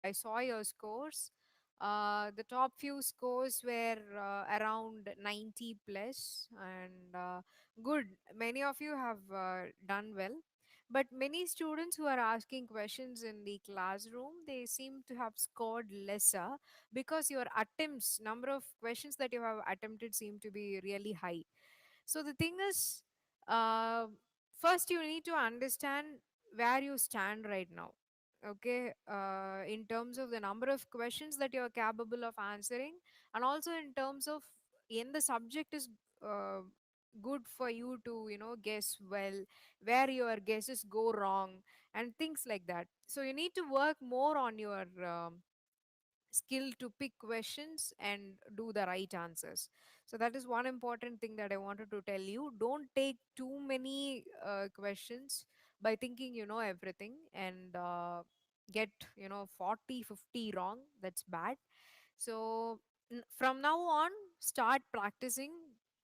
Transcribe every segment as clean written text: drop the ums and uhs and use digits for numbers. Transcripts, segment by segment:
I saw your scores. The top few scores were around 90 plus, and good. Many of you have done well. But many students who are asking questions in the classroom, they seem to have scored lesser because your attempts, number of questions that you have attempted, seem to be really high. So the thing is, uh, first you need to understand where you stand right now. Okay, in terms of the number of questions that you are capable of answering, and also in terms of in the subject is uh, good for you to guess well, where your guesses go wrong, and things like that. So you need to work more on your skill to pick questions and do the right answers. So that is one important thing that I wanted to tell you. Don't take too many questions by thinking you know everything, and get 40 50 wrong. That's bad. So from now on, start practicing.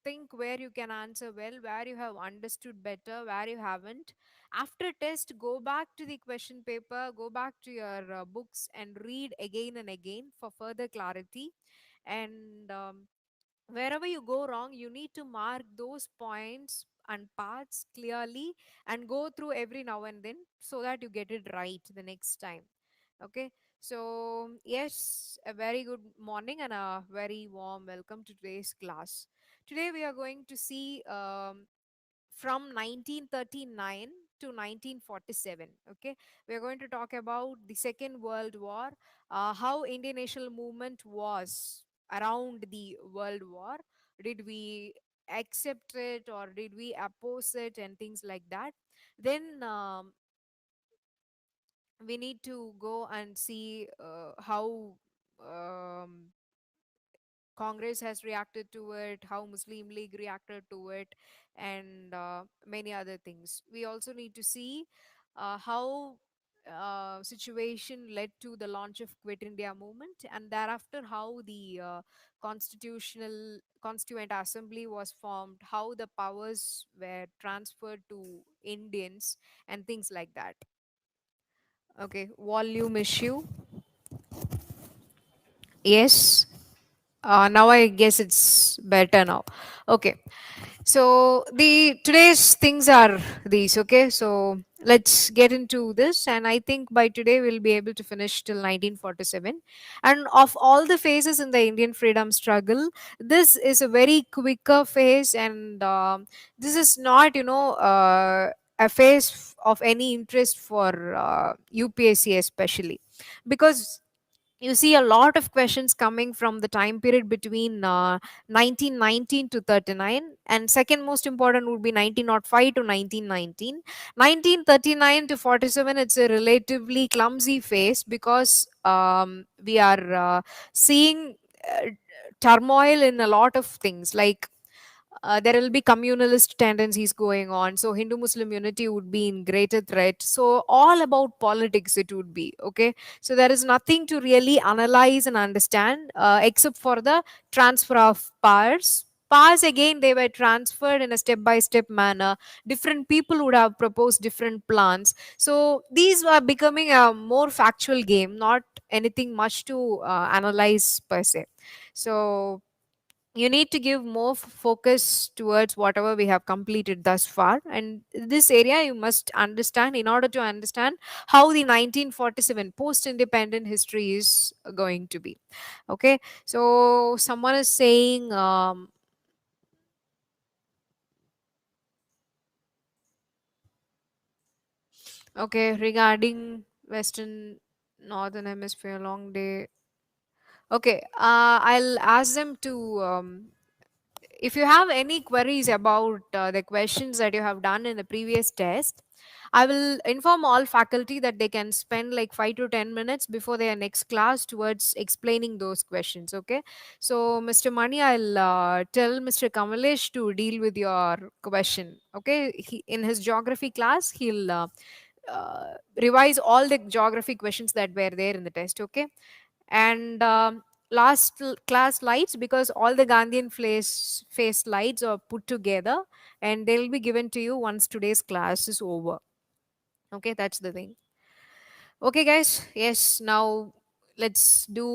Think where you can answer well, where you have understood better, where you haven't. After test, go back to the question paper, go back to your books, and read again and again for further clarity. And wherever you go wrong, you need to mark those points and paths clearly and go through every now and then so that you get it right the next time. Okay, so yes, a very good morning and a very warm welcome to today's class. Today we are going to see from 1939 to 1947. Okay, we are going to talk about the Second World War, how Indian national movement was around the World War. Did we accept it or did we oppose it, and things like that. Then we need to go and see how um, Congress has reacted to it, how Muslim League reacted to it, and many other things. We also need to see how situation led to the launch of Quit India movement, and thereafter how the constituent assembly was formed, how the powers were transferred to Indians, and things like that. Okay, volume issue. Yes. Now I guess it's better now. Okay. So the today's things are these. Okay. So let's get into this, and I think by today we'll be able to finish till 1947. And of all the phases in the Indian freedom struggle, this is a very quicker phase, and this is not a phase of any interest for UPSC especially, because you see a lot of questions coming from the time period between 1919 to 39, and second most important would be 1905 to 1919. 1939 to 47, it's a relatively clumsy phase because we are seeing uh, turmoil in a lot of things, like there will be communalist tendencies going on, so Hindu Muslim unity would be in greater threat. So all about politics it would be. Okay, so there is nothing to really analyze and understand except for the transfer of powers. Again, they were transferred in a step by step manner. Different people would have proposed different plans, so these were becoming a more factual game, not anything much to analyze per se. So you need to give more focus towards whatever we have completed thus far, and this area you must understand in order to understand how the 1947 post independent history is going to be. Okay, so someone is saying okay, regarding western northern hemisphere long day. Okay, I'll ask them to if you have any queries about the questions that you have done in the previous test, I will inform all faculty that they can spend like 5 to 10 minutes before their next class towards explaining those questions. Okay, so Mr. Mani, I'll tell Mr. Kamalesh to deal with your question. Okay, in his geography class he'll revise all the geography questions that were there in the test. Okay, and class slides, because all the Gandhian face slides are put together and they'll be given to you once today's class is over. Okay, that's the thing. Okay, guys. Yes, now let's do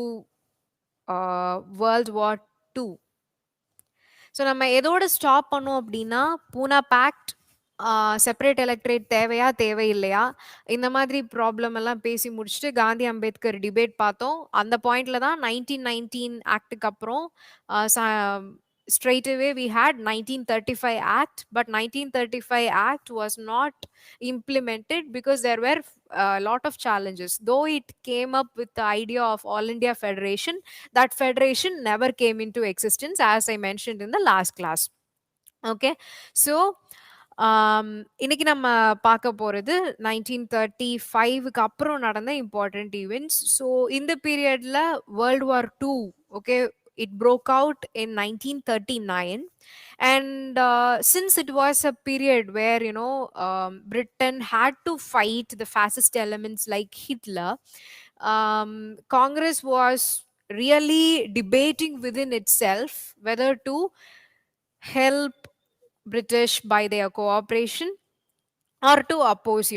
World War II. So நம்ம எதோட stop பண்ணோம் அப்படின்னா, பூனா fact, separate electorate தேவையா தேவையில்லையா, இந்த மாதிரி problem எல்லாம் பேசி முடிச்சுட்டு காந்தி அம்பேத்கர் டிபேட் பார்த்தோம். அந்த பாயிண்ட்ல தான் 1919 ஆக்டுக்கு அப்புறம் straight away we had 1935 act, but 1935 act was not implemented because there were a lot of challenges. Though it came up with the idea of all India federation, that federation never came into existence, as I mentioned in the last class. Okay, so இன்னைக்கு நம்ம பார்க்க போறது 1935க்கு அப்புறம் நடந்த important events. So இந்த பீரியட்ல world war two, okay, it broke out in 1939. And since it was a period where, Britain had to fight the fascist elements like Hitler, Congress was really debating within itself whether to help British by their cooperation or to oppose,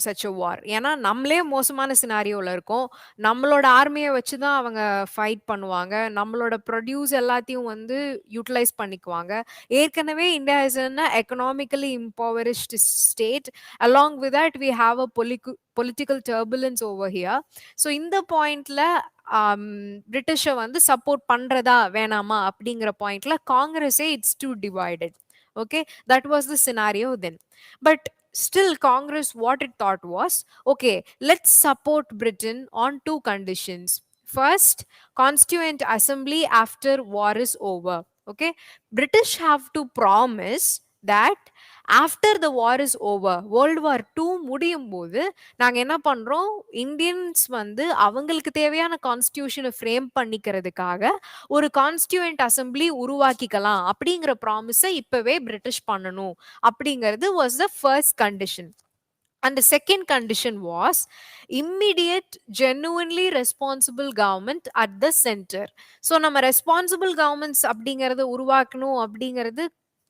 such a war. ஏன்னா நம்மளே மோசமான சினாரியோல இருக்கோம். நம்மளோட ஆர்மியை வச்சு தான் அவங்க fight பண்ணுவாங்க. நம்மளோட ப்ரொடியூஸ் எல்லாத்தையும் வந்து யூட்டிலைஸ் பண்ணிக்குவாங்க. ஏற்கனவே India is an economically impoverished state. Along with that, we have a political turbulence over here. So இந்த பாயிண்ட்ல பிரிட்டிஷை வந்து சப்போர்ட் பண்றதா வேணாமா அப்படிங்கிற பாயிண்ட்ல காங்கிரஸே it's too divided. Okay, that was the scenario then. But still, Congress, what it thought was, okay, let's support Britain on two conditions. First, Constituent Assembly after war is over. Okay, British have to promise that after the war is over, World War II முடியும் போது நாங்க என்ன பண்றோம், Indians வந்து அவங்களுக்கு தேவையான கான்ஸ்டியூஷனை frame பண்ணிக்கிறதுக்காக ஒரு constituent assembly உருவாக்கிக்கலாம் அப்படிங்கிற ப்ராமிஸை இப்பவே பிரிட்டிஷ் பண்ணணும் அப்படிங்கிறது was the first condition. And the second condition was immediate, genuinely responsible government at the center. So, நம்ம responsible governments அப்படிங்கறத உருவாக்கணும் அப்படிங்கிறது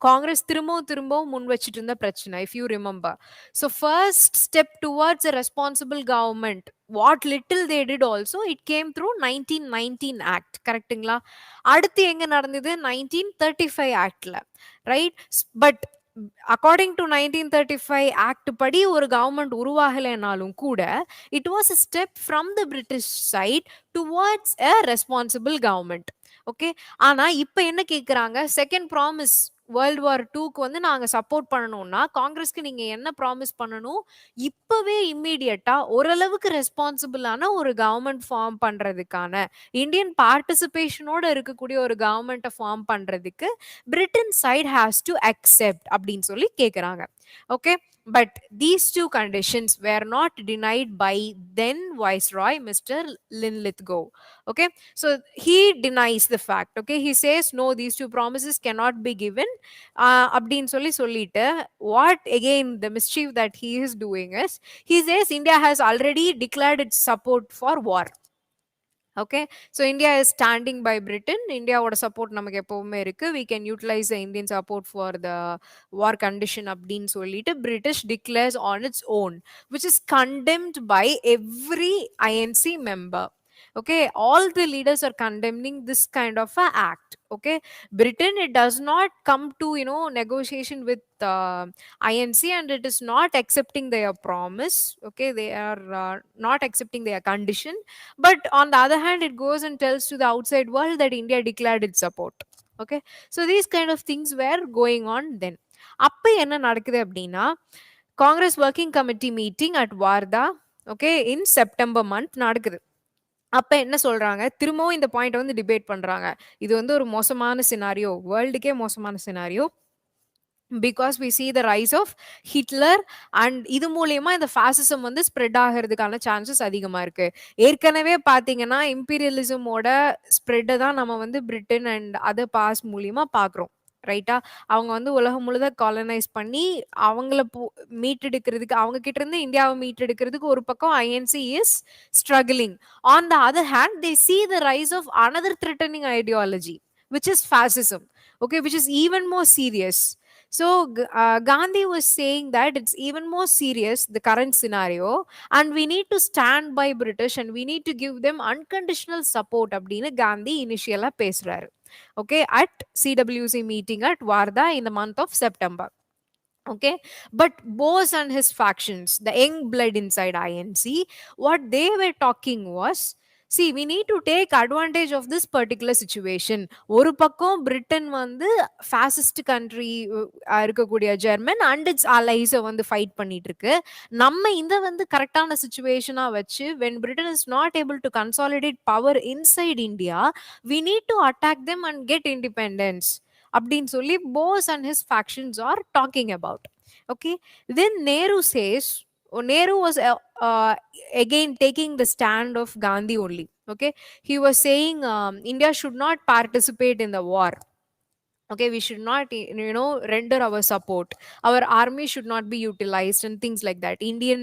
காங்கிரஸ் திரும்பவும் முன் வச்சிட்டு இருந்த பிரச்சனை, if you remember. So, first step towards a responsible government, what little they did also, it came through 1919 act. கரெக்ட்டுங்களா? அடுத்து எங்க நடந்தது? 1935 ஆக்ட்ல, right? But according to 1935 act படி ஒரு கவர்மெண்ட் உருவாகலைனாலும் கூட it was a step from the British side towards a responsible government. Okay, ஆனா இப்ப என்ன கேக்குறாங்க, செகண்ட் ப்ராமிஸ் வேர்ல்ட் வார் டூக்கு வந்து நாங்க சப்போர்ட் பண்ணணும்னா காங்கிரஸ்க்கு நீங்க என்ன ப்ராமிஸ் பண்ணணும், இப்பவே இம்மீடியட்டா ஓரளவுக்கு ரெஸ்பான்சிபிளான ஒரு கவர்மெண்ட் ஃபார்ம் பண்றதுக்கான, இந்தியன் பார்ட்டிசிபேஷனோட இருக்கக்கூடிய ஒரு கவர்மெண்ட்டை ஃபார்ம் பண்றதுக்கு Britain side has to accept அப்படின்னு சொல்லி கேக்குறாங்க. Okay, but these two conditions were not denied by then Viceroy Mr. Linlithgow. Okay, so he denies the fact. Okay, he says no, these two promises cannot be given. Abdin solliட்டு, what again the mischief that he is doing is, he says India has already declared its support for war. Okay, so India is standing by Britain. India would support நமக்கு எப்பவுமே இருக்கு. We can utilize the Indian support for the war condition அப்படின்னு சொல்லிட்டு British declares on its own, which is condemned by every INC member. Okay, all the leaders are condemning this kind of a act. Okay, Britain, it does not come to negotiation with INC, and it is not accepting their promise. Okay, they are not accepting their condition, but on the other hand it goes and tells to the outside world that India declared its support. Okay, so these kind of things were going on then. அப்ப என்ன நடக்குது அப்படின்னா, Congress working committee meeting at Wardha, okay, in September month நடக்குது. அப்ப என்ன சொல்றாங்க, திரும்பவும் இந்த பாயிண்ட் வந்து டிபேட் பண்றாங்க. இது வந்து ஒரு மோசமான சினாரியோ, வேர்ல்டுக்கே மோசமான scenario, because we see the rise of Hitler, and இது மூலியமா இந்த ஃபாசிசம் வந்து ஸ்ப்ரெட் ஆகிறதுக்கான சான்சஸ் அதிகமா இருக்கு. ஏற்கனவே பாத்தீங்கன்னா இம்பீரியலிசமோட ஸ்ப்ரெட்டை தான் நம்ம வந்து பிரிட்டன் அண்ட் அதர் பாஸ் மூலியமா பாக்குறோம், ரைட்டா? அவங்க வந்து உலகம் முழுத காலனைஸ் பண்ணி அவங்கள மீட்டெடுக்கிறதுக்கு, அவங்க கிட்ட இருந்து இந்தியாவை மீட்டெடுக்கிறதுக்கு ஒரு பக்கம் INC is struggling. On the other hand they see the rise of another threatening ideology, which is fascism. Okay, which is even more serious. So Gandhi was saying that it's even more serious, the current scenario, and we need to stand by British and we need to give them unconditional support அப்படின்னு காந்தி இனிஷியலா பேசுறாரு. Okay, at CWC meeting at Wardha in the month of September. Okay, but Bose and his factions, the young blood inside INC, what they were talking was, see, we need to take advantage of this particular situation. ஒரு பக்கம் Britain வந்து fascist country இருக்கக்கூடிய German and it's அலைஸை வந்து fight பண்ணிட்டு இருக்கு. நம்ம இந்த வந்து கரெக்டான சுச்சுவேஷனா வச்சு when Britain is not able to consolidate power inside India, we need to attack them and get independence அப்படின்னு சொல்லி Bose and his factions are talking about. Okay, then Nehru says, oh, Nehru was again taking the stand of Gandhi only. Okay, he was saying India should not participate in the war. Okay, we should not render our support, our army should not be utilized and things like that. Indian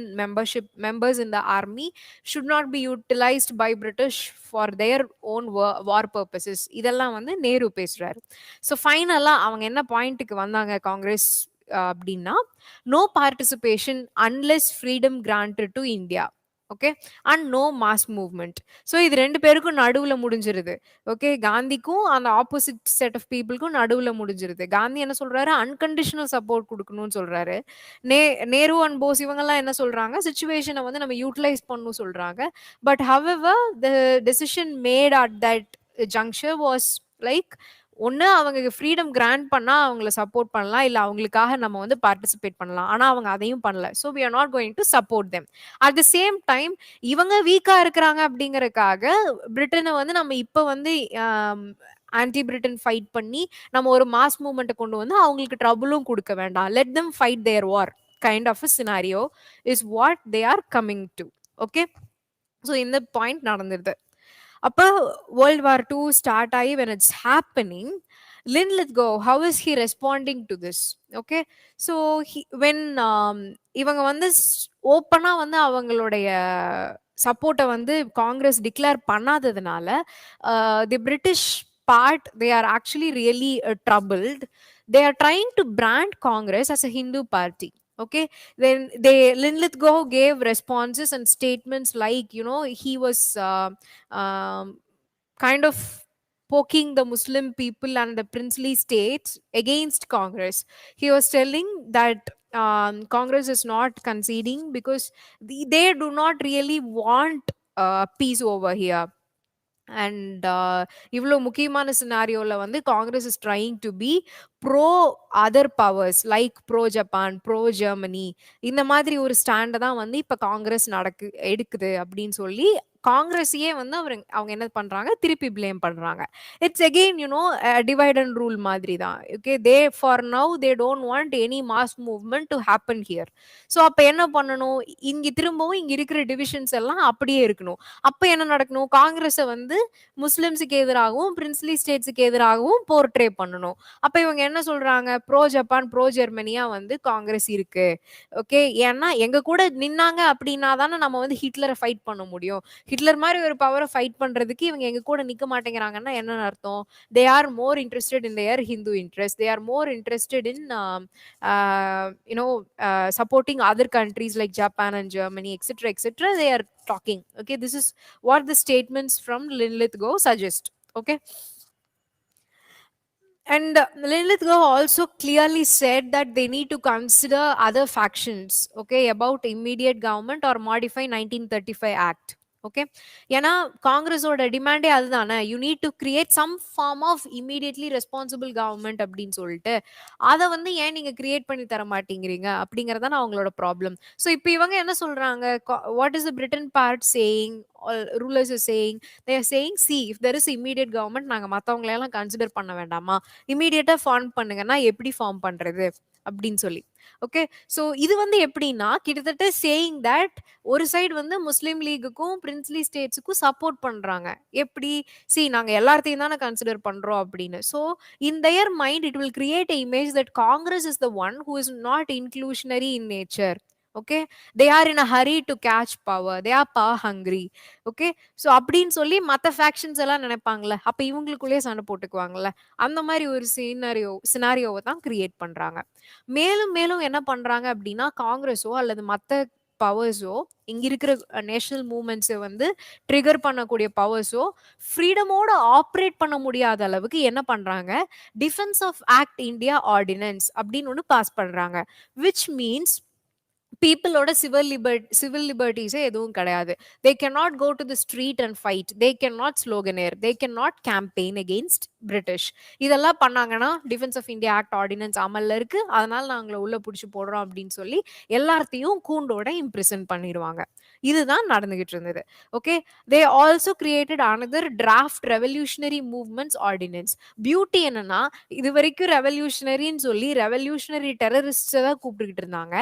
members in the army should not be utilized by British for their own war purposes. இதெல்லாம் வந்து நேரு பேசுறாரு. So ஃபைனலா அவங்க என்ன பாயிண்ட்டுக்கு வந்தாங்க காங்கிரஸ் அப்படின்னா, no participation unless freedom granted to India. Okay, and no mass movement. So இது ரெண்டு பேருக்கும் நடுவில் முடிஞ்சிருது. ஓகே, காந்திக்கும் அந்த ஆப்போசிட் செட் ஆஃப் பீப்புளுக்கும் நடுவில் முடிஞ்சிருது. காந்தி என்ன சொல்றாரு, அன்கண்டிஷனல் சப்போர்ட் கொடுக்கணும்னு சொல்றாரு. நேரு அண்ட் போஸ் இவங்கெல்லாம் என்ன சொல்றாங்க, சுச்சுவேஷனை வந்து நம்ம யூட்டிலைஸ் பண்ணணும் சொல்றாங்க. But however the decision made at that juncture was like, ஒன்று அவங்க ஃப்ரீடம் கிராண்ட் பண்ணா அவங்கள சப்போர்ட் பண்ணலாம், இல்லை அவங்களுக்காக நம்ம வந்து பார்ட்டிசிபேட் பண்ணலாம். ஆனால் அவங்க அதையும் பண்ணல. So we are not going to support them. At the same time இவங்க வீக்கா இருக்கிறாங்க அப்படிங்கறக்காக பிரிட்டனை வந்து நம்ம இப்போ வந்து ஆன்டி பிரிட்டன் ஃபைட் பண்ணி நம்ம ஒரு மாஸ் மூவ்மெண்ட்டை கொண்டு வந்து அவங்களுக்கு ட்ரபுளும் கொடுக்க வேண்டாம். Let them fight their war kind of a scenario is what they are coming to. Okay, so இந்த பாயிண்ட் நடந்துருது. அப்போ வேர்ல்ட் வார் 2 ஸ்டார்ட் ஆகி when it's happening, Linlithgow, how is he responding to this? Okay, so when இவங்க வந்து ஓப்பனா வந்து அவங்களுடைய சப்போர்ட்டை வந்து காங்கிரஸ் டிக்ளேர் பண்ணாததுனால the British part, they are actually really troubled. They are trying to brand Congress as a Hindu party. Okay, then Linlithgow gave responses and statements like, he was kind of poking the Muslim people and the princely states against Congress. He was telling that Congress is not conceding because they do not really want peace over here. And இவ்வளோ முக்கியமான சினாரியோவில் வந்து Congress is trying to be pro other powers like pro Japan, pro Germany, இந்த மாதிரி ஒரு ஸ்டாண்டை தான் வந்து இப்போ காங்கிரஸ் எடுக்குது அப்படின்னு சொல்லி காங்கிரஸையே வந்து அவங்க என்ன பண்றாங்க, திருப்பி பிளேம் பண்றாங்க. It's again divide and rule மாதிரி தான். Okay, they for now they don't want any mass movement to happen here. So அப்போ என்ன பண்ணணும், திரும்பவும் இங்க இருக்கிற டிவிஷன்ஸ் எல்லாம் அப்படியே இருக்கணும். அப்போ என்ன நடக்கணும், காங்கிரஸை வந்து முஸ்லிம்ஸுக்கு எதிராகவும் பிரின்ஸ்லி ஸ்டேட்ஸுக்கு எதிராகவும் போர்ட்ரே பண்ணணும். அப்போ இவங்க என்ன சொல்றாங்க, ப்ரோ ஜப்பான், ப்ரோ ஜெர்மனியா வந்து காங்கிரஸ் இருக்கு. ஓகே, ஏன்னா எங்க கூட நின்னாங்க அப்படின்னா தானே நம்ம வந்து ஹிட்லரை ஃபைட் பண்ண முடியும். ஹிட்லர் மாதிரி ஒரு பவரை ஃபைட் பண்றதுக்கு இவங்க எங்க கூட நிக்க மாட்டேங்கிறாங்கன்னா என்ன அர்த்தம், they are more interested in their Hindu interest, they are more interested in supporting other countries like Japan and Germany, etc., etc. They are talking. Okay, this is what the statements from Linlithgow suggest. Okay, and Linlithgow also clearly said that they need to consider other factions, okay, about immediate government or modify 1935 Act. Okay, ஏன்னா காங்கிரஸோட டிமாண்டே அதுதானே, you need to create some form of immediately responsible government அப்படின்னு சொல்லிட்டு. அதை வந்து ஏன் நீங்க கிரியேட் பண்ணி தர மாட்டேங்கிறீங்க அப்படிங்கறதான அவங்களோட ப்ராப்ளம். ஸோ இப்போ இவங்க என்ன சொல்றாங்க, what is the Britain part saying, rulers are saying, they are saying, see if there is immediate government நாங்க மற்றவங்களெல்லாம் கன்சிடர் பண்ண வேண்டாமா, இமீடியட்டா ஃபார்ம் பண்ணுங்கன்னா எப்படி ஃபார்ம் பண்றது அப்படின்னு சொல்லி. ஓகே, ஸோ இது வந்து எப்படின்னா கிட்டத்தட்ட சேயிங் தட் ஒரு சைடு வந்து முஸ்லீம் லீக்குக்கும் பிரின்ஸ்லி ஸ்டேட்ஸுக்கும் சப்போர்ட் பண்றாங்க. எப்படி, சி நாங்க எல்லாத்தையும் தானே கன்சிடர் பண்றோம் அப்படின்னு. So in their mind it will create a image that Congress is the one who is not inclusionary in nature. Okay, they are in a hurry to catch power, they are power hungry. Okay, so அப்படின்னு சொல்லி மற்ற factions எல்லாம் நினைப்பாங்கல்ல, அப்ப இவங்களுக்குள்ளேயே சண்டை போட்டுக்குவாங்கல்ல. அந்த மாதிரி ஒரு சினாரியோவை தான் கிரியேட் பண்றாங்க. மேலும் மேலும் என்ன பண்றாங்க அப்படின்னா, காங்கிரஸோ அல்லது மற்ற பவர்ஸோ, இங்க இருக்கிற நேஷனல் மூவ்மெண்ட்ஸை வந்து ட்ரிகர் பண்ணக்கூடிய பவர்ஸோ ஃப்ரீடமோட ஆப்ரேட் பண்ண முடியாத அளவுக்கு என்ன பண்றாங்க, defence of act India ordinance அப்படின்னு ஒன்று பாஸ் பண்றாங்க. விச் மீன்ஸ் பீப்புளோட சிவில் லிபர்ட்டிஸே எதுவும் கிடையாது. They can not go to the street and fight, they can not sloganeer, they can not campaign against British. இதெல்லாம் பண்ணாங்கன்னா defence of India act ordinance அமல்ல இருக்கு, அதனால நாங்களை உள்ள பிடிச்சி போடுறோம் அப்படின்னு சொல்லி எல்லாத்தையும் கூண்டோட இம்ப்ரிசன் பண்ணிடுவாங்க. இதுதான் நடந்துகிட்டு இருந்தது. Okay, they also created another draft revolutionary movements ordinance. Beauty என்னன்னா, இது வரைக்கும் ரெவல்யூஷனரின்னு சொல்லி ரெவல்யூஷனரி டெரரிஸ்ட தான் கூப்பிட்டுக்கிட்டு இருந்தாங்க.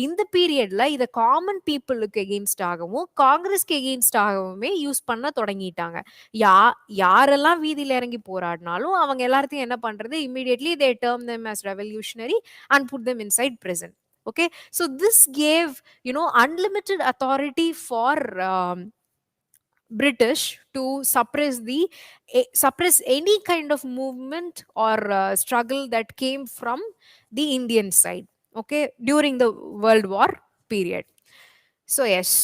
இந்த பீரியட்ல இத காமன் பீப்புளுக்கு எகெயின்ஸ்டாகவும் காங்கிரஸ்க்கு எகெயின்ஸ்டாகவுமே யூஸ் பண்ண தொடங்கிட்டாங்க. யா யாரெல்லாம் வீதியில இறங்கி போராடினாலும் அவங்க எல்லாத்தையும் என்ன பண்றது, immediately they term them as revolutionary and put them inside prison. Okay, so this gave, unlimited authority for British to suppress any kind of movement or struggle that came from the Indian side. Okay, during the World War period. So yes,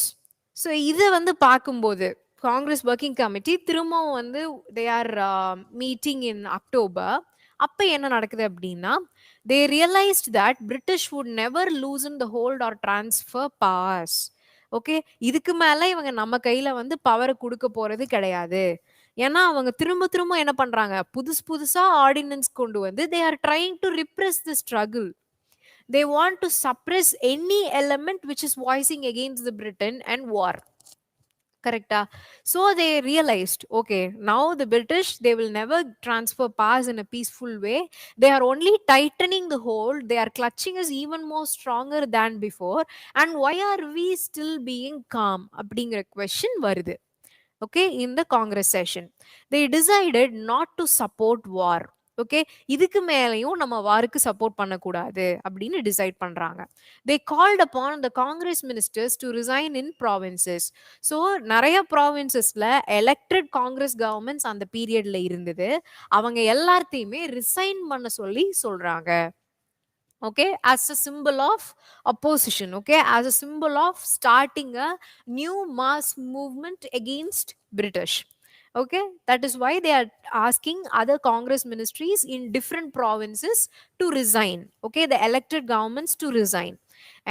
so இதை வந்து பார்க்கும்போது Congress working committee திரும்பவும் வந்து they are meeting in October. அப்போ என்ன நடக்குது அப்படின்னா, they realised that British would never loosen the hold or transfer powers. Okay, இதுக்கு மேல இவங்க நம்ம கையில வந்து பவரை கொடுக்க போறது கிடையாது. ஏன்னா அவங்க திரும்ப திரும்ப என்ன பண்றாங்க, புதுசா ஆர்டினன்ஸ் கொண்டு வந்து they are trying to refresh the struggle. They want to suppress any element which is voicing against the Britain and war. Correcta? So they realized, okay, now the British, they will never transfer powers in a peaceful way. They are only tightening the hold, they are clutching us even more stronger than before. And why are we still being calm அப்படிங்கிற question வருது. Okay, in the Congress session they decided not to support war. Okay, இதுக்கு மேலையும் நம்ம வாருக்கு support பண்ணக்கூடாது அப்படின்னு decide பண்றாங்க. They called upon the Congress ministers to resign in provinces. ஸோ நிறைய ப்ராவின்சஸ்ல எலெக்டட் காங்கிரஸ் கவர்மெண்ட்ஸ் அந்த பீரியட்ல இருந்தது, அவங்க எல்லாத்தையுமே ரிசைன் பண்ண சொல்லி சொல்றாங்க. Okay, as a symbol of opposition, okay, as a symbol of starting a new mass movement against British. Okay, that is why they are asking other congress ministries in different provinces to resign. Okay, the elected governments to resign.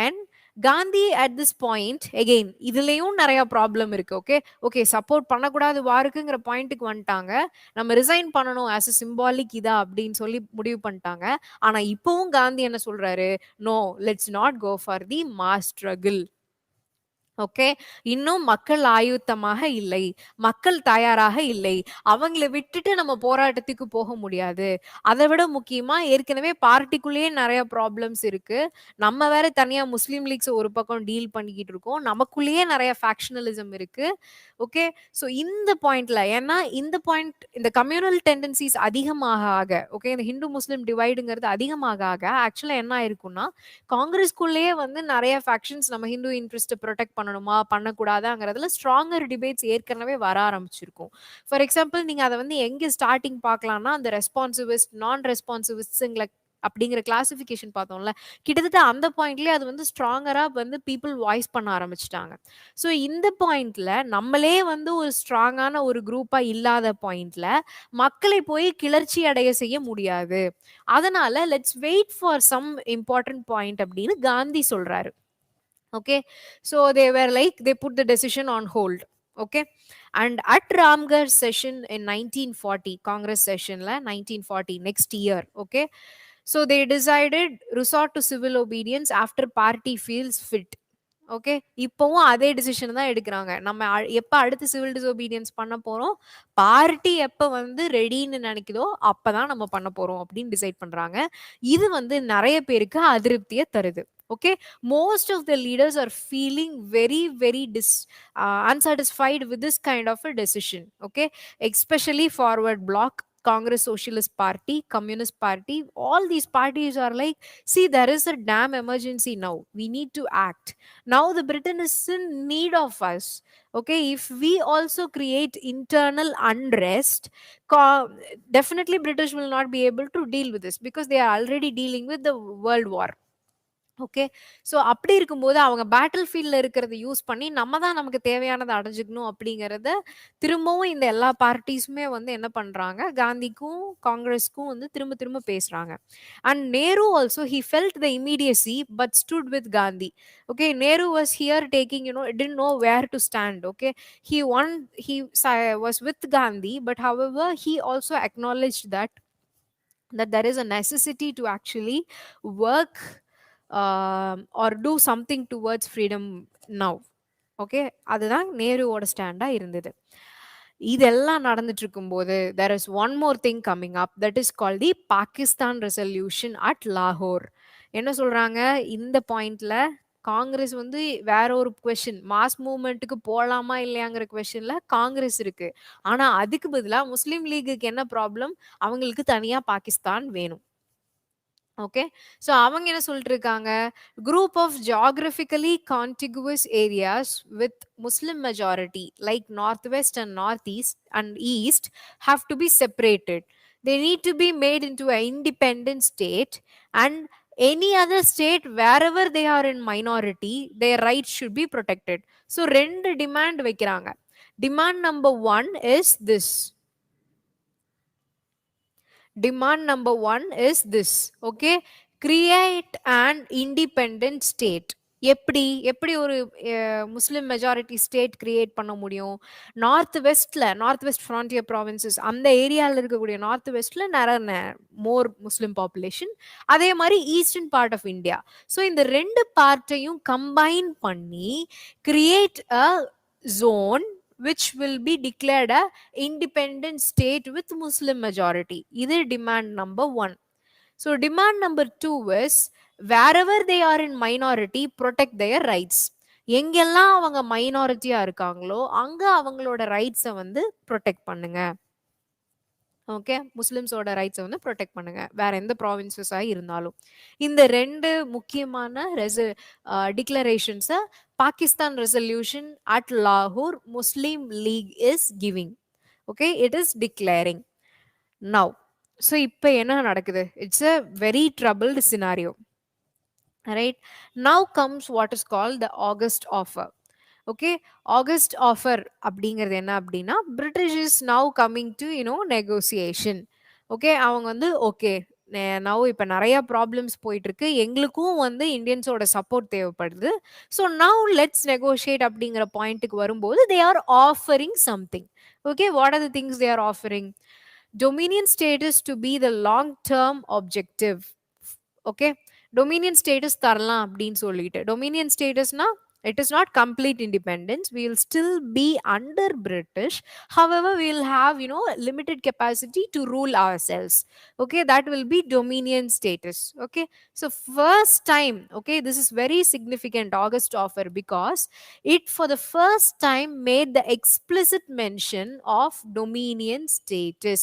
And Gandhi at this point again இதுலயும் நிறைய problem இருக்கு. Okay okay, support பண்ணக்கூடாது வாருக்குங்கிற பாயிண்ட்டுக்கு வந்துட்டாங்க, நம்ம resign பண்ணணும் as a symbolic இதா அப்படின்னு சொல்லி முடிவு பண்ணிட்டாங்க. ஆனா இப்பவும் காந்தி என்ன சொல்றாரு, no, let's not go for the mass struggle. Okay, இன்னும் மக்கள் ஆயுத்தமாக இல்லை, மக்கள் தயாராக இல்லை, அவங்கள விட்டுட்டு நம்ம போராட்டத்துக்கு போக முடியாது. அதை விட முக்கியமா ஏற்கனவே பார்ட்டிக்குள்ளேயே நிறைய ப்ராப்ளம்ஸ் இருக்கு, நம்ம வேற தனியா முஸ்லீம் லீக்ஸ் ஒரு பக்கம் டீல் பண்ணிக்கிட்டு இருக்கோம், நமக்குள்ளேயே நிறைய ஃபேக்ஷனலிசம் இருக்கு. ஓகே, ஸோ இந்த பாயிண்ட்ல, ஏன்னா இந்த பாயிண்ட், இந்த கம்யூனல் டெண்டன்சிஸ் அதிகமாக ஆக, ஓகே, இந்த ஹிந்து முஸ்லீம் டிவைடுங்கிறது அதிகமாக ஆக ஆக்சுவலா என்ன ஆயிருக்கும்னா, காங்கிரஸ்குள்ளேயே வந்து நிறைய ஃபேக்ஷன்ஸ் நம்ம ஹிந்து இன்ட்ரெஸ்ட் ப்ரொடெக்ட் பண்ணணுமா பண்ணக்கூடாதாங்கிறதுல ஸ்ட்ராங்கர் டிபேட்ஸ் ஏற்கனவே வர ஆரம்பிச்சிருக்கும். ஃபார் எக்ஸாம்பிள் நீங்க அதை வந்து எங்க ஸ்டார்டிங் பார்க்கலாம்னா, அந்த ரெஸ்பான்சிவிஸ்ட் நான் ரெஸ்பான்சிவிஸ்ட்ஸுங்களை அப்படிங்கிற கிளாசிஃபிகேஷன் பார்த்தோம்ல, கிட்டத்தட்ட அந்த பாயிண்ட்லயே அது வந்து ஸ்ட்ராங்கரா வந்து பீப்புள் வாய்ஸ் பண்ண ஆரம்பிச்சிட்டாங்க. ஸோ இந்த பாயிண்ட்ல நம்மளே வந்து ஒரு ஸ்ட்ராங்கான ஒரு குரூப்பா இல்லாத பாயிண்ட்ல மக்களை போய் கிளர்ச்சி அடைய செய்ய முடியாது, அதனால let's wait for some important point அப்படின்னு காந்தி சொல்றாரு. Okay, so they were like, they put the decision on hold. Okay, and at Ramgarh session in 1940, congress session la 1940, next year. Okay, so they decided resort to civil obedience after party feels fit. Okay, இப்பவும் அதே decision தான் எடுக்கிறாங்க, நம்ம எப்ப அடுத்து civil disobedience பண்ண போறோம், party எப்ப வந்து ரெடின்னு நினைக்குதோ அப்பதான் நம்ம பண்ண போறோம் அப்படின்னு டிசைட் பண்றாங்க. இது வந்து நிறைய பேருக்கு அதிருப்தியை தருது. Okay, most of the leaders are feeling very unsatisfied with this kind of a decision. Okay, especially forward bloc Congress, Socialist Party, Communist Party, all these parties are like, see, there is a damn emergency now. We need to act. Now the Britain is in need of us. Okay, if we also create internal unrest, co- definitely British will not be able to deal with this because they are already dealing with the world war. Okay. So அப்படி இருக்கும்போது அவங்க battle ஃபீல்ட்ல இருக்கிறத use பண்ணி நம்ம தான் நமக்கு தேவையானதை அடைஞ்சுக்கணும் அப்படிங்கிறத திரும்பவும் இந்த எல்லா பார்ட்டிஸுமே வந்து என்ன பண்றாங்க, காந்திக்கும் காங்கிரஸ்க்கும் வந்து திரும்ப திரும்ப பேசுறாங்க. And Nehru also he felt the immediacy but stood with Gandhi. Okay, Nehru was here taking didn't know where to stand. Okay, he was with Gandhi, but however he also acknowledged that there is a necessity to actually work or do something towards freedom now. Okay, அதுதான் நேருவோட ஸ்டாண்டா இருந்தது. இதெல்லாம் நடந்துட்டு இருக்கும்போது there is one more thing coming up, that is called the Pakistan resolution at Lahore. என்ன சொல்றாங்க இந்த பாயிண்ட்ல, காங்கிரஸ் வந்து வேற ஒரு கொஸ்டின், மாஸ் மூவ்மெண்ட்டுக்கு போலாமா இல்லையாங்கிற கொஸ்டின்ல காங்கிரஸ் இருக்கு. ஆனா அதுக்கு பதிலா முஸ்லீம் லீக்குக்கு என்ன ப்ராப்ளம், அவங்களுக்கு தனியா பாகிஸ்தான் வேணும். ஓகே, ஸோ அவங்க என்ன சொல்லிட்டு இருக்காங்க, group of geographically contiguous areas with Muslim majority like north west and north east and east have to be separated. They need to be made into a independent state and any other state wherever they are in minority, their rights should be protected. So ரெண்டு demand வைக்கிறாங்க. Demand number one is this. Demand number one is this. Okay, create an independent state. எப்படி எப்படி ஒரு முஸ்லிம் majority state create பண்ண முடியும்? North west frontier provinces அந்த ஏரியாவில் இருக்கக்கூடிய நார்த் வெஸ்ட்ல நிறைய மோர் முஸ்லிம் பாப்புலேஷன், அதே மாதிரி eastern part of India. So இந்த ரெண்டு பார்ட்டையும் கம்பைன் பண்ணி create a zone which will be declared a independent state with Muslim majority. This is demand number one. So demand number two is wherever they are in minority, protect their rights. எங்கெல்லாம் அவங்க மைனாரிட்டியா இருக்காங்களோ அங்க அவங்களோட ரைட்ஸை வந்து protect பண்ணுங்க. Okay, முஸ்லிம்ஸோட ரைட்ஸை வந்து protect பண்ணுங்க, வேற எந்த ப்ராவின்சஸாக இருந்தாலும். இந்த ரெண்டு முக்கியமான டிக்ளரேஷன்ஸை பாகிஸ்தான் ரெசல்யூஷன் அட் லாகூர் Muslim League is giving. Okay, it is declaring now. So இப்போ என்ன நடக்குது, it's a very troubled scenario. Right, now comes what is called the August offer. Okay, August offer அப்படிங்கிறது என்ன அப்படின்னா, British is now coming to negotiation. Okay, அவங்க வந்து okay now இப்போ நிறைய ப்ராப்ளம்ஸ் போயிட்டு இருக்கு, எங்களுக்கும் வந்து இந்தியன்ஸோட சப்போர்ட் தேவைப்படுது, ஸோ நவ் லெட்ஸ் நெகோஷியேட் அப்படிங்கிற பாயிண்ட்டுக்கு வரும்போது they are offering something. Okay, what are the things they are offering? Dominion status to be the long term objective. Okay, dominion status தரலாம் அப்படின்னு சொல்லிட்டு, dominion statusனா it is not complete independence, we will still be under British, however we will have limited capacity to rule ourselves. Okay, that will be dominion status. Okay, so first time, okay, this is very significant August offer because it for the first time made the explicit mention of dominion status.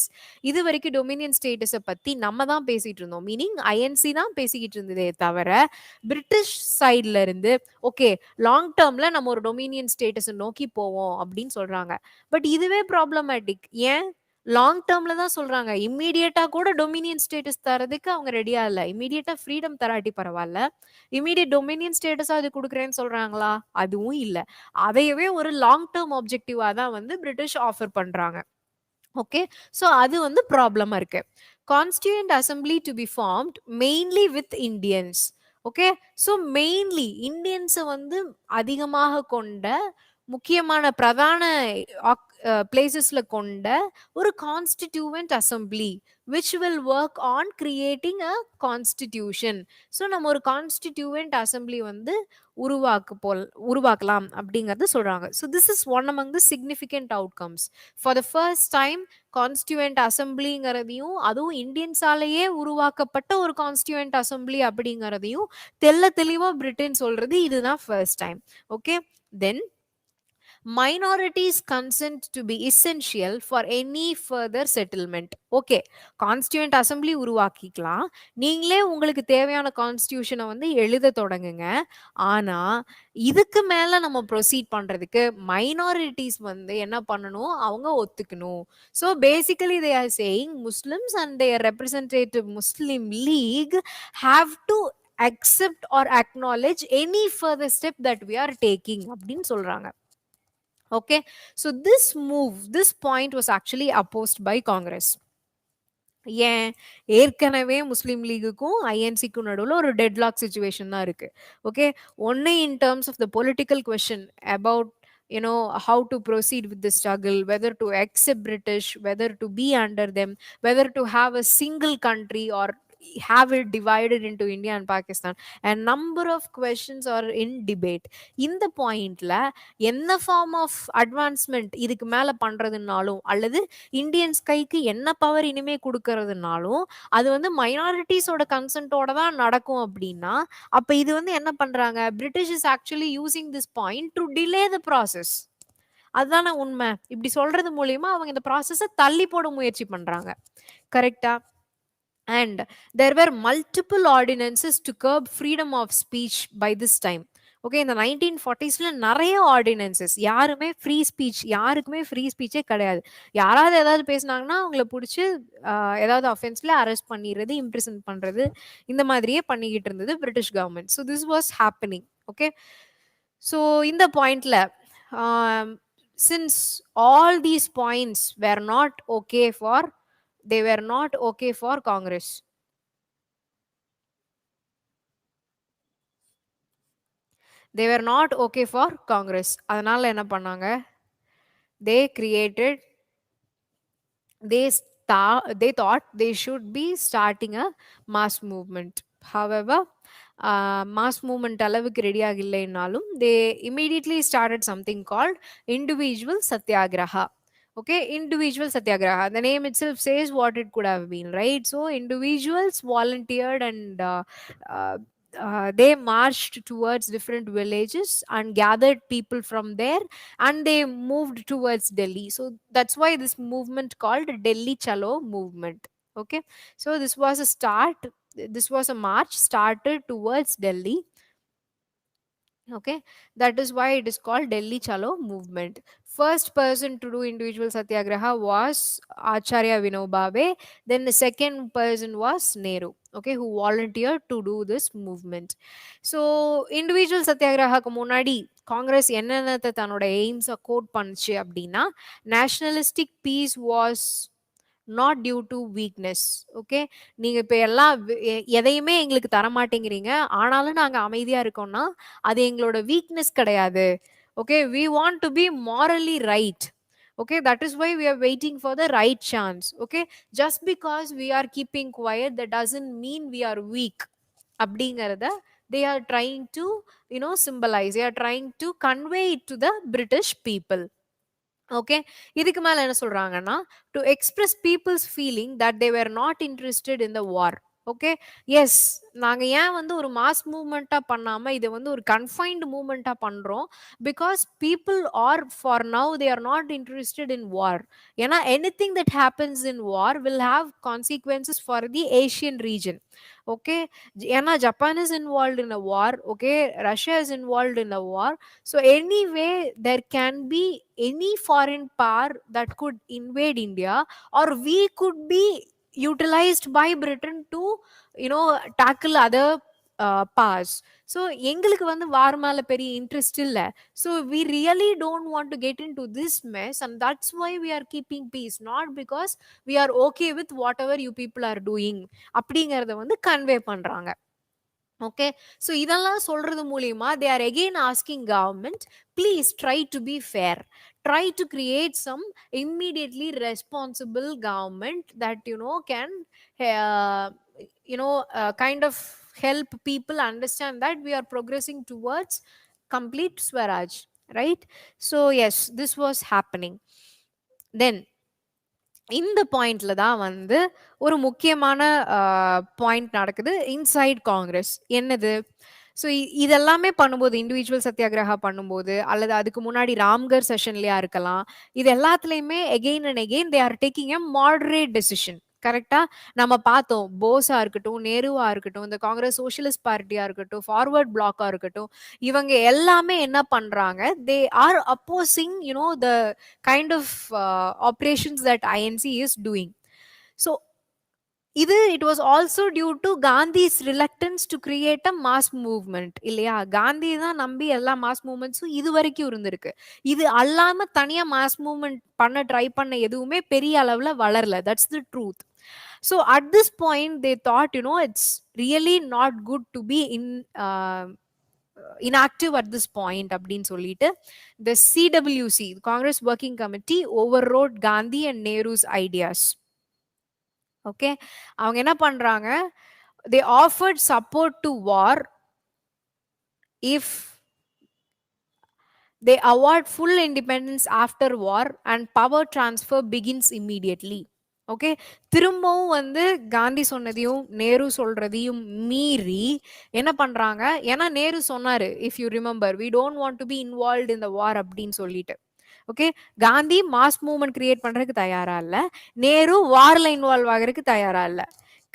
இது வரைக்கும் Dominion ஸ்டேட்டஸை பத்தி நம்ம தான் பேசிட்டு இருந்தோம், meaning INC தான் பேசிக்கிட்டு இருந்ததே தவிர பிரிட்டிஷ் சைட்ல இருந்து ஓகே லாங் டேர்ம்ல நம்ம ஒரு டொமினியன் ஸ்டேட்டஸை நோக்கி போவோம் அப்படின்னு சொல்றாங்க. பட் இதுவே ப்ராப்ளமேட்டிக். ஏன் லாங் டேர்ம்ல தான் சொல்றாங்க, இம்மீடியட்டா கூட டொமினியன் ஸ்டேட்டஸ் தரதுக்கு அவங்க ரெடியா இல்லை. இம்மீடியட்டா ஃப்ரீடம் தராட்டி பரவாயில்ல, இம்மீடியட் டொமினியன் ஸ்டேட்டஸா அது கொடுக்குறேன்னு சொல்றாங்களா? அதுவும் இல்லை. அதையவே ஒரு லாங் டேர்ம் ஆப்ஜெக்டிவா தான் வந்து பிரிட்டிஷ் ஆஃபர் பண்றாங்க. ஓகே, ஸோ அது வந்து ப்ராப்ளமா இருக்கு. Constituent assembly to be formed mainly with Indians. Okay, so mainly இந்தியன்ஸை வந்து அதிகமாக கொண்ட முக்கியமான பிரதான பிளேசஸ்ல கொண்ட ஒரு constituent assembly which will work on creating a constitution. So நம்ம ஒரு கான்ஸ்டிடியூவன்ட் அசம்பிளி வந்து உருவாக்கலாம் அப்படிங்கறது சொல்றாங்க. So this is one among the significant outcomes. For the first time constituent அசம்பிளிங்கிறதையும், அதுவும் இந்தியன்ஸாலேயே உருவாக்கப்பட்ட ஒரு கான்ஸ்டியூவன்ட் அசம்பிளி அப்படிங்கிறதையும் தெல்ல தெளிவா பிரிட்டன் சொல்றது இதுதான் first time. Okay, then minorities consent to be essential for any further settlement. Okay, constituent assembly உருவாக்கிக்கலாம், நீங்களே உங்களுக்கு தேவையான கான்ஸ்டியூஷனை வந்து எழுத தொடங்குங்க. ஆனா இதுக்கு மேல நம்ம ப்ரொசீட் பண்றதுக்கு மைனாரிட்டிஸ் வந்து என்ன பண்ணணும், அவங்க ஒத்துக்கணும். So basically they are saying Muslims and their representative Muslim League have to accept or acknowledge any further step that we are taking அப்படின்னு சொல்றாங்க. Okay, so this point was actually opposed by Congress. ஏன், ஏற்கனவே முஸ்லீம் லீகுக்கும் ஐஎன்சிக்கும் நடுவில் ஒரு டெட்லாக் சுச்சுவேஷன் தான் இருக்கு. Okay, ஒன்னு in terms of the political question about how to proceed with the struggle, whether to accept British, whether to be under them, whether to have a single country or have it divided into India and Pakistan. A number of questions are in debate. இந்த பாயிண்ட்ல என்ன form of advancement இதுக்கு மேல பண்றதுனாலும் அல்லது Indians கைக்கு என்ன power இனிமே கொடுக்கறதுனாலும் அது வந்து மைனாரிட்டிஸோட கன்சென்ட்டோட தான் நடக்கும் அப்படின்னா, அப்ப இது வந்து என்ன பண்றாங்க, British is actually using this point to delay the process. அதுதானே உண்மை. இப்படி சொல்றது மூலியமா அவங்க இந்த ப்ராசஸை தள்ளி போட முயற்சி பண்றாங்க. கரெக்டா? And there were multiple ordinances to curb freedom of speech by this time. Okay, இந்த 1940ஸ்ல நிறைய ஆர்டினன்சஸ், யாருமே ஃப்ரீ ஸ்பீச், யாருக்குமே ஃப்ரீ ஸ்பீச்சே கிடையாது. யாராவது ஏதாவது பேசினாங்கன்னா அவங்கள பிடிச்சி ஏதாவது அஃபென்ஸ்ல அரெஸ்ட் பண்ணிடுறது, இம்ப்ரிசன் பண்றது, இந்த மாதிரியே பண்ணிக்கிட்டு இருந்தது British government. So this was happening. Okay, so இந்த பாயிண்ட்ல since all these points where not okay for they were not okay for Congress. They were not okay for Congress. அதனால என்ன பண்ணாங்க, they created, they thought they should be starting a mass movement. However, mass movement அளவுக்கு ready ஆகலைனாலும் they immediately started something called individual satyagraha. Okay, individual satyagraha, the name itself says what it could have been, right? So individuals volunteered and uh, they marched towards different villages and gathered people from there, and they moved towards Delhi. So that's why this movement called Delhi Chalo movement. Okay, so this was a start, this was a march started towards Delhi. Okay, that is why it is called Delhi Chalo movement. First person to do individual satyagraha was Acharya Vinoba Bhave. Then the second person was Nehru, okay, who volunteered to do this movement. So individual satyagraha க்கு முன்னாடி காங்கிரஸ் என்னென்ன தன்னோட எய்ம்ஸை quote பண்ணுச்சு அப்படின்னா, nationalistic peace was not due to weakness. Okay, நீங்க இப்ப எல்லாம் எதையுமே எங்களுக்கு தர மாட்டேங்கிறீங்க, ஆனாலும் நாங்க அமைதியா இருக்கோம்னா அது எங்களோட வீக்னஸ் கிடையாது. Okay, we want to be morally right. Okay, that is why we are waiting for the right chance. Okay, just because we are keeping quiet, that doesn't mean we are weak. அப்படிங்கறத they are trying to symbolize, they are trying to convey it to the British people. Okay, இதுக்கு மேல என்ன சொல்றாங்கன்னா, to express people's feeling that they were not interested in the war. Okay, yes, நாங்க ஏன் வந்து ஒரு mass மூவ்மெண்ட்டா பண்ணாம இதை வந்து ஒரு கன்ஃபைன்டு மூவ்மெண்ட்டா பண்றோம், because people are for now they are not interested in war. ஏன்னா anything that happens in war will have consequences for the Asian region. Okay, ஏன்னா Japan is involve in a war. Okay, Russia is involve in a war. So anyway there can be any foreign power that could invade India, or we could be utilized by Britain to tackle other powers. So எங்களுக்கு வந்து வார் மேல பெரிய interest இல்ல. So we really don't want to get into this mess, and that's why we are keeping peace, not because we are okay with whatever you people are doing அப்படிங்கறத வந்து convey பண்றாங்க. Okay, so இதெல்லாம் சொல்றது மூலியமா they are again asking government, please try to be fair, try to create some immediately responsible government that can kind of help people understand that we are progressing towards complete Swaraj, right? So yes, this was happening. Then இந்த பாயிண்ட்ல தான் வந்து ஒரு முக்கியமான point நடக்குது inside Congress. என்னது, so இதெல்லாமே பண்ணும்போது இண்டிவிஜுவல் சத்தியாகிரகா பண்ணும்போது அல்லது அதுக்கு முன்னாடி ராம்கர் செஷன்லயா இருக்கலாம், இது எல்லாத்துலயுமே again and again they are taking a moderate decision. கரெக்டா? நம்ம பார்த்தோம். போஸா இருக்கட்டும், நேருவா இருக்கட்டும், இந்த காங்கிரஸ் சோஷலிஸ்ட் பார்ட்டியா இருக்கட்டும், ஃபார்வர்ட் பிளாக்கா இருக்கட்டும், இவங்க எல்லாமே என்ன பண்றாங்க? They are opposing the kind of operations that INC is doing. So இது it was also due to Gandhi's reluctance to create a mass movement இல்லையா? காந்தி தான் நம்பி எல்லா மாஸ் மூவ்மெண்ட்ஸும் இது வரைக்கும் இருந்திருக்கு. இது அல்லாம தனியா மாஸ் மூவ்மெண்ட் பண்ண ட்ரை பண்ண எதுவுமே பெரிய அளவுல வளரல. That's the truth. So at this point they thought it's really not good to be inactive at this point அப்படின்னு சொல்லிட்டு the CWC, Congress Working Committee, overrode Gandhi and Nehru's ideas. Okay, அவங்க என்ன பண்றாங்க? they offered support to war if they award full independence after war and power transfer begins immediately. Okay, திரும்பவும் காந்தி சொன்னதையும் நேரு சொல்றதையும் மீறி என்ன பண்றாங்க? ஏன்னா நேரு சொன்னாரு, if you remember, we don't want to be involve in the war அப்படின்னு சொல்லிட்டு. Okay, Gandhi mass movement create பண்றதுக்கு தயாரா இல்ல, நேரு வார்ல இன்வால்வ் ஆகிறதுக்கு தயாரா இல்ல.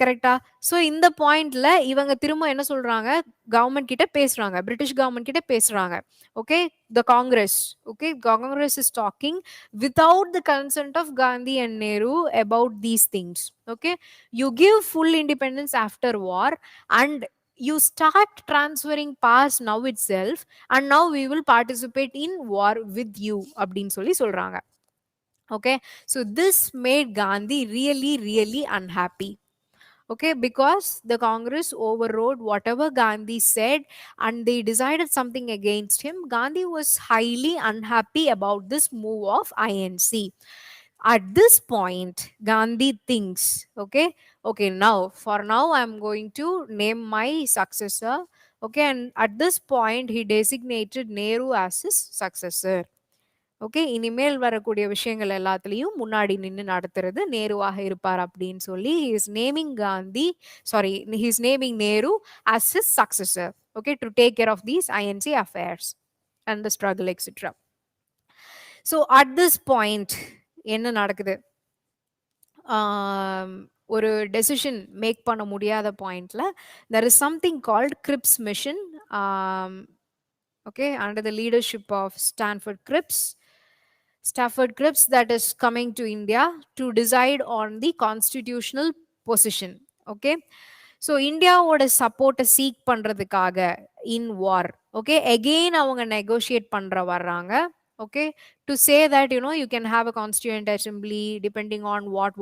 கரெக்டா? சோ இந்த பாயிண்ட்ல இவங்க திரும்ப என்ன சொல்றாங்க? கவர்மெண்ட் கிட்ட பேசுறாங்க, பிரிட்டிஷ் கவர்மெண்ட் கிட்ட பேசுறாங்க. Okay, the congress, okay, congress is talking without the consent of Gandhi and Nehru about these things. Okay, you give full independence after war and you start transferring powers now itself, and now we will participate in war with you அப்படின்னு சொல்லி சொல்றாங்க. Okay, so this made Gandhi really really unhappy. Okay, because the Congress overrode whatever Gandhi said and they decided something against him. Gandhi was highly unhappy about this move of INC. At this point Gandhi thinks, okay, now for now I'm going to name my successor. Okay, and at this point he designated Nehru as his successor. Okay, இனிமேல் வரக்கூடிய விஷயங்கள் எல்லாத்துலயும் முன்னாடி நின்று நடத்துறது நேருவாக இருப்பார் அப்படின்னு சொல்லி is naming Gandhi, sorry, his naming Nehru as his successor. Okay, to take care of these INC affairs and the struggle etc. So at this point என்ன நடக்குது? ஒரு டெசிஷன் மேக் பண்ண முடியாத பாயிண்ட்ல there is something called Cripps mission, okay, under the leadership of Stafford Cripps, that is coming to India to decide on the constitutional position. Okay, so India would support a seek பண்றதுக்காக in war. Okay, again அவங்க negotiate பண்ற வர்றாங்க. Okay, to say that you can have a constituent assembly depending on what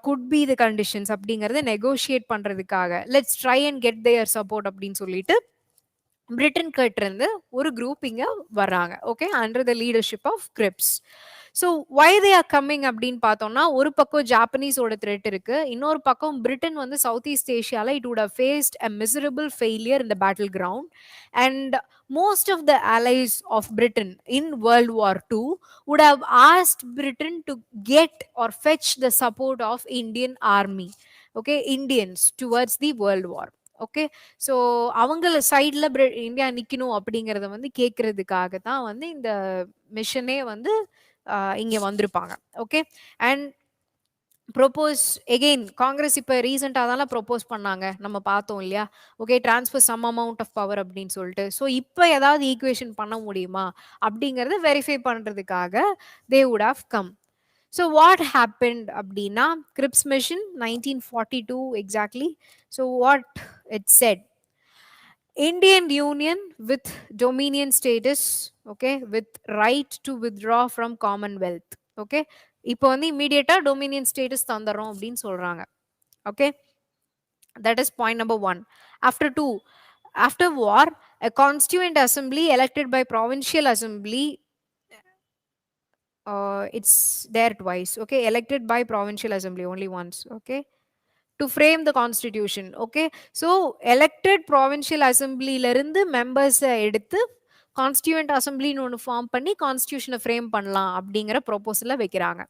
could be the conditions அப்படிங்கறத negotiate பண்றதுக்காக let's try and get their support அப்படின்னு சொல்லிட்டு Britain கிட்ட இருந்து ஒரு குரூப் இங்க வர்றாங்க. Okay, under the leadership of Cripps. So why they are coming அப்படின்னு பார்த்தோம்னா, ஒரு பக்கம் ஜாப்பனீஸோட த்ரெட் இருக்கு, இன்னொரு பக்கம் பிரிட்டன் சவுத் ஈஸ்ட் ஏஷியால it would have faced a miserable failure in the battle ground. And most of the allies of Britain in World War II would have asked Britain to get or fetch the support of Indian army, okay, Indians towards the World War. Okay, so அவங்கள சைடில் India நிற்கணும் அப்படிங்கிறத கேட்கறதுக்காக தான் இந்த மிஷனே இங்கே வந்திருப்பாங்க. Okay, and propose again Congress இப்போ ரீசெண்டாக தானே ப்ரொப்போஸ் பண்ணாங்க, நம்ம பார்த்தோம் இல்லையா? Okay, transfer some amount of power அப்படின்னு சொல்லிட்டு. ஸோ இப்போ ஏதாவது ஈக்குவேஷன் பண்ண முடியுமா அப்படிங்கிறத வெரிஃபை பண்ணுறதுக்காக they would have come. So what happened abdina? Cripps mission 1942 exactly. So what it said, Indian Union with dominion status, okay, with right to withdraw from Commonwealth. Okay, இப்போ immediate dominion status தந்தறோம் அப்படின்னு சொல்றாங்க. Okay, that is point number 1. After war, a constituent assembly elected by provincial assembly, it's there twice. Okay, elected by provincial assembly only once. Okay, to frame the constitution. Okay, so elected provincial assembly la irundhu members eduthu constituent அசம்பிளின்னு ஒன்று form பண்ணி கான்ஸ்டியூஷனை frame பண்ணலாம் அப்படிங்கிற ப்ரொபோசலை வைக்கிறாங்க.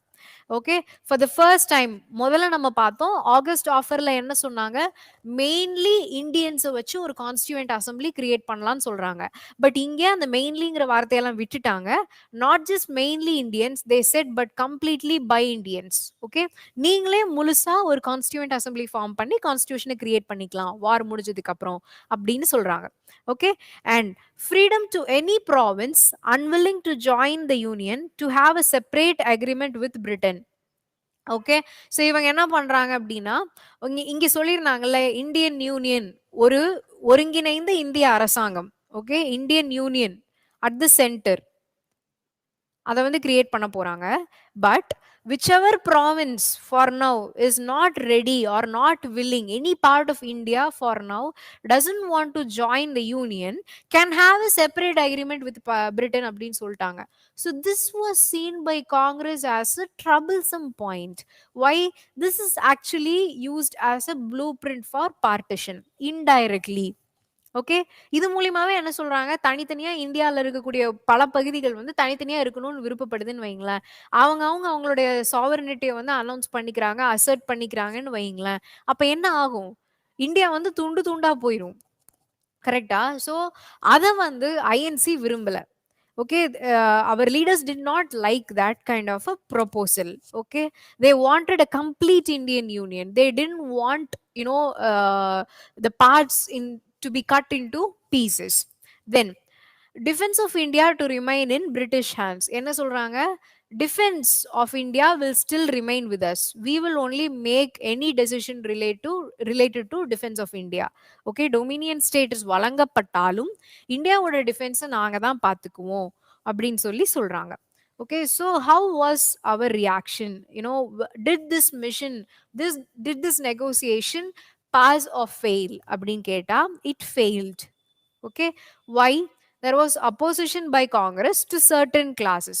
Okay, for the first time முதல்ல நம்ம பார்த்தோம் ஆகஸ்ட் ஆஃபர்ல என்ன சொன்னாங்க, மெயின்லி இந்தியன்ஸை வச்சு ஒரு கான்ஸ்டியூவன்ட் அசம்பிளி கிரியேட் பண்ணலாம்னு சொல்றாங்க. பட் இங்கே அந்த மெயின்லிங்கிற வார்த்தையெல்லாம் விட்டுட்டாங்க. Not just mainly Indians they said, but completely by Indians. Okay, நீங்களே முழுசா ஒரு கான்ஸ்டியூவன்ட் அசம்பிளி ஃபார்ம் பண்ணி கான்ஸ்டியூஷனை கிரியேட் பண்ணிக்கலாம் வார் முடிஞ்சதுக்கு அப்புறம் அப்படின்னு சொல்றாங்க. Okay, and freedom to any province unwilling to join the union to have a separate agreement with Britain. Okay, so இவங்க என்ன பண்றாங்க அப்படின்னா, இங்க சொல்லியிருந்தாங்கல்ல இந்தியன் யூனியன், ஒரு ஒருங்கிணைந்த இந்திய அரசாங்கம். Okay, Indian union at the centre அதை வந்து கிரியேட் பண்ண போறாங்க. But whichever province for now is not ready or not willing, any part of India for now doesn't want to join the union, can have a separate agreement with Britain அப்படின்னு சொல்லிட்டாங்க. So this was seen by Congress as a troublesome point. Why? This is actually used as a blueprint for partition indirectly. Okay, இது மூலியமாவே என்ன சொல்றாங்க, தனித்தனியா இந்தியாவில் இருக்கக்கூடிய பல பகுதிகள் வந்து தனித்தனியா இருக்கணும்னு விருப்பப்படுதுன்னு வைங்களேன். அவங்க அவங்களுடைய சாவரனிட்டியை வந்து அனௌன்ஸ் பண்ணிக்கிறாங்க, அசர்ட் பண்ணிக்கிறாங்கன்னு வைங்களேன். அப்ப என்ன ஆகும், இந்தியா வந்து துண்டு துண்டா போயிடும். கரெக்டா? ஸோ அதை வந்து ஐஎன்சி விரும்பல. Okay, our leaders did not like that kind of a proposal. Okay, they wanted a complete Indian union. They didn't want, the parts in to be cut into pieces. Then defense of India to remain in British hands. என்ன சொல்றாங்க, defense of India will still remain with us. We will only make any decision related to defense of India. Okay, dominion status வழங்கப்பட்டாலும் இந்தியாவோட டிஃபென்ஸை நாங்க தான் பார்த்துக்குவோம் அப்படின்னு சொல்றாங்க. Okay, so how was our reaction? Did this mission, did this negotiation pass or fail அப்படின்னு கேட்டா it failed. Okay, why? There was opposition by Congress to certain classes.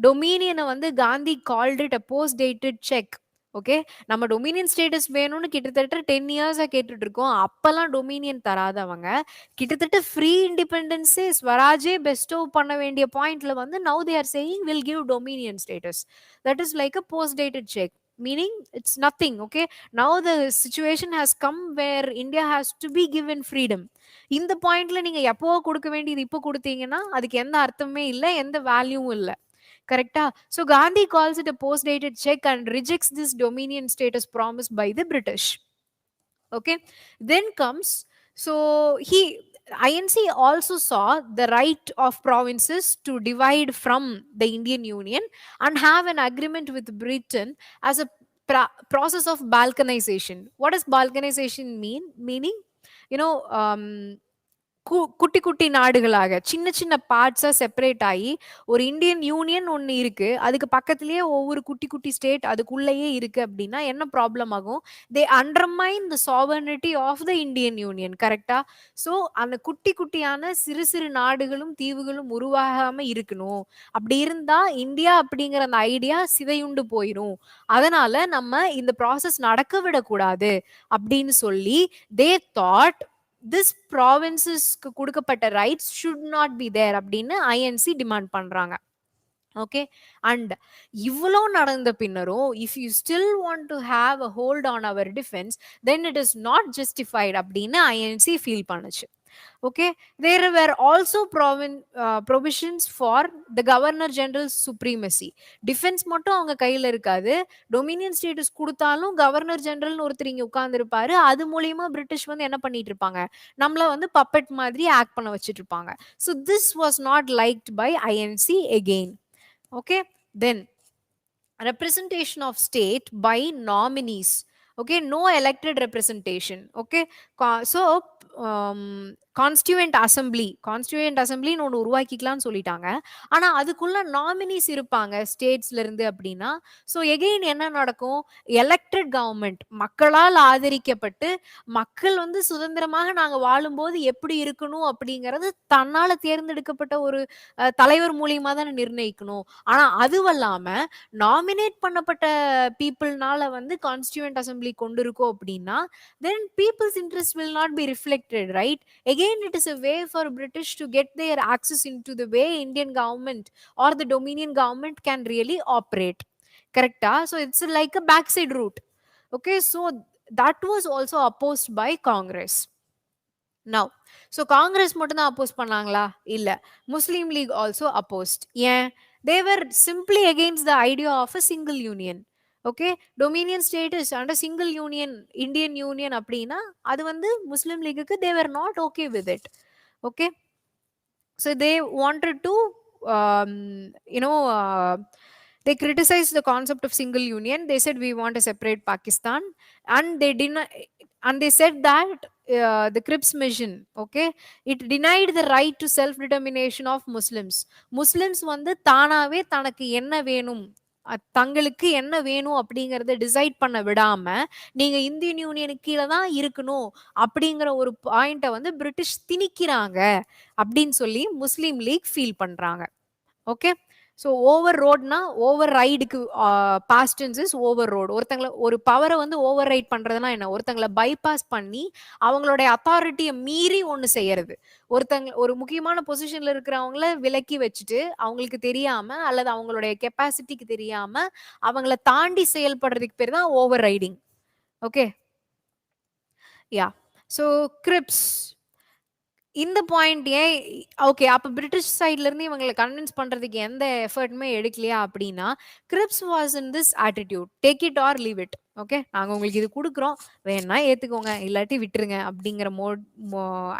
Dominion வந்து Gandhi called it a post dated check. Okay, நம்ம Dominion status வேணும்னு கிட்டத்தட்ட 10 இயர்ஸா கேட்டுட்டு இருக்கோம். அப்பெல்லாம் டொமினியன் தராதவங்க கிட்டத்தட்ட ஃப்ரீ இண்டிபெண்டன்ஸே ஸ்வராஜே பெஸ்டோ பண்ண வேண்டிய பாயிண்ட்ல வந்து now they are saying will give Dominion status. That is like a post dated check, meaning it's nothing. Okay, now the situation has come where India has to be given freedom. இந்த பாயிண்ட்ல நீங்க எப்போ கொடுக்க வேண்டியது இப்போ கொடுத்தீங்கன்னா அதுக்கு எந்த அர்த்தமே இல்லை, எந்த வேல்யூவும் இல்லை. கரெக்டா? So Gandhi calls it a post dated check and rejects this dominion status promised by the British. Okay, then comes, so INC also saw the right of provinces to divide from the Indian Union and have an agreement with Britain as a process of balkanization. What does balkanization mean? Meaning, குட்டி குட்டி நாடுகளாக சின்ன சின்ன பார்ட்ஸா separate ஆகி ஒரு Indian union ஒன்று இருக்கு, அதுக்கு பக்கத்திலேயே ஒவ்வொரு குட்டி குட்டி ஸ்டேட் அதுக்குள்ளேயே இருக்கு அப்படின்னா என்ன ப்ராப்ளம் ஆகும், they undermine the sovereignty of the Indian union. கரெக்டா? ஸோ அந்த குட்டி குட்டியான சிறு சிறு நாடுகளும் தீவுகளும் உருவாகாம இருக்கணும். அப்படி இருந்தா இந்தியா அப்படிங்கிற அந்த ஐடியா சிதையுண்டு போயிடும். அதனால நம்ம இந்த ப்ராசஸ் நடக்க விடக்கூடாது அப்படின்னு சொல்லி தே தாட் this provinces-க்கு கொடுக்கப்பட்ட rights should not be there அப்படின்னு ஐஎன்சி டிமாண்ட் பண்றாங்க. ஓகே, அண்ட் இவ்வளோ நடந்த பின்னரும் if you still want to have a hold on our defense then it is not justified அப்படின்னு ஐஎன்சி ஃபீல் பண்ணுச்சு. Okay, there were also provisions for the governor general's supremacy. Defense மட்டும் அவங்க கையில இருக்காது, டொமினியன் ஸ்டேட்டஸ் கொடுத்தாலும் governor ஜெனரல்னு ஒருத்தர் இங்க உட்கார்ந்து இருப்பாரு. அது மூலியமா பிரிட்டிஷ் வந்து என்ன பண்ணிட்டு இருப்பாங்க, நம்மள வந்து பப்பட் மாதிரி ஆக்ட் பண்ண வச்சிட்டு இருப்பாங்க. So this was not liked by INC again. Okay, then representation of state by nominees. Okay, no elected representation. Okay, so constituent அசம்பிளின்னு ஒன்று உருவாக்கிக்கலாம்னு சொல்லிட்டாங்க. ஆனால் அதுக்குள்ள நாமினிஸ் இருப்பாங்க ஸ்டேட்ஸ்ல இருந்து அப்படின்னா, ஸோ எகெயின் என்ன நடக்கும், எலெக்டட் கவர்மெண்ட் மக்களால் ஆதரிக்கப்பட்டு மக்கள் வந்து சுதந்திரமாக நாங்கள் வாழும்போது எப்படி இருக்கணும் அப்படிங்கிறது தன்னால் தேர்ந்தெடுக்கப்பட்ட ஒரு தலைவர் மூலியமா தானே நிர்ணயிக்கணும். ஆனால் அதுவல்லாம நாமினேட் பண்ணப்பட்ட பீப்புள்னால வந்து கான்ஸ்டியூவன்ட் அசம்பிளி கொண்டு இருக்கோம் அப்படின்னா then people's interest will not be reflected, right? Again again it is a way for British to get their access into the way Indian government or the Dominion government can really operate. Correct? So it's like a backside route. Okay, so that was also opposed by Congress. Now, so Congress மட்டும் தான் oppose பண்ணாங்களா? இல்ல. Muslim League also opposed. ஏன்? They were simply against the idea of a single union. Okay, dominion status and a single union, Indian union அப்படின்னா அது வந்து Muslim League they were not okay with it. Okay, so they wanted to you know they criticized the concept of single union. They said we want a separate Pakistan, and they didn't, and they said that the Cripps mission, okay, it denied the right to self determination of Muslims. Muslims வந்து தானாவே தனக்கு என்ன வேணும், தங்களுக்கு என்ன வேணும் அப்படிங்கறத decide பண்ண விடாம நீங்க இந்தியன் யூனியனுக்கு கீழே தான் இருக்கணும் அப்படிங்கிற ஒரு பாயிண்ட வந்து பிரிட்டிஷ் திணிக்கிறாங்க அப்படின்னு சொல்லி முஸ்லீம் லீக் ஃபீல் பண்றாங்க. ஓகே, ஸோ ஓவர் ரோட்னா ஓவர் ரைடுக்கு பாஸ்ட் டென்ஸ் ஓவர் ரோடு. ஒருத்தங்களை ஒரு பவரை வந்து ஓவர் ரைட் பண்றதுனா என்ன? ஒருத்தங்களை பைபாஸ் பண்ணி அவங்களுடைய அத்தாரிட்டியை மீறி ஒன்று செய்யறது. ஒரு முக்கியமான பொசிஷன்ல இருக்கிறவங்கள விலக்கி வச்சுட்டு அவங்களுக்கு தெரியாம அல்லது அவங்களுடைய கெப்பாசிட்டிக்கு தெரியாம அவங்கள தாண்டி செயல்படுறதுக்கு பேர் தான் overriding. Okay, yeah. So Cripps இந்த பாயிண்ட் ஏன் ஓகே, அப்போ பிரிட்டிஷ் சைட்ல இருந்து இவங்களை கன்வின்ஸ் பண்றதுக்கு எந்த எஃபர்ட்டுமே எடுக்கலையா அப்படின்னா, Cripps was in this attitude, take it or leave it. Okay, நாங்கள் உங்களுக்கு இது கொடுக்குறோம், வேணா ஏற்றுக்கோங்க இல்லாட்டி விட்டுருங்க அப்படிங்கிற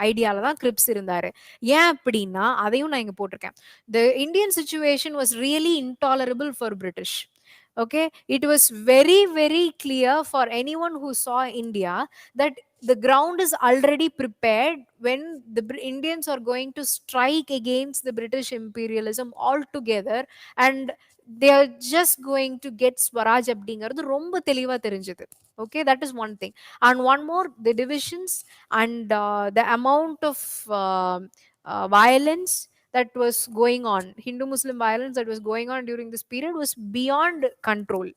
ஐடியால தான் கிரிப்ஸ் இருந்தாரு. ஏன் அப்படின்னா அதையும் நான் இங்கே போட்டிருக்கேன். The Indian situation was really intolerable for British. Okay, it was very very clear for anyone who saw India that the ground is already prepared when the Indians are going to strike against the British imperialism altogether, and they are just going to get Swaraj அப்படிங்கிறது ரொம்ப தெளிவா தெரிஞ்சது. Okay, that is one thing. And one more, the divisions and the amount of violence that was going on, Hindu Muslim violence that was going on during this period was beyond control.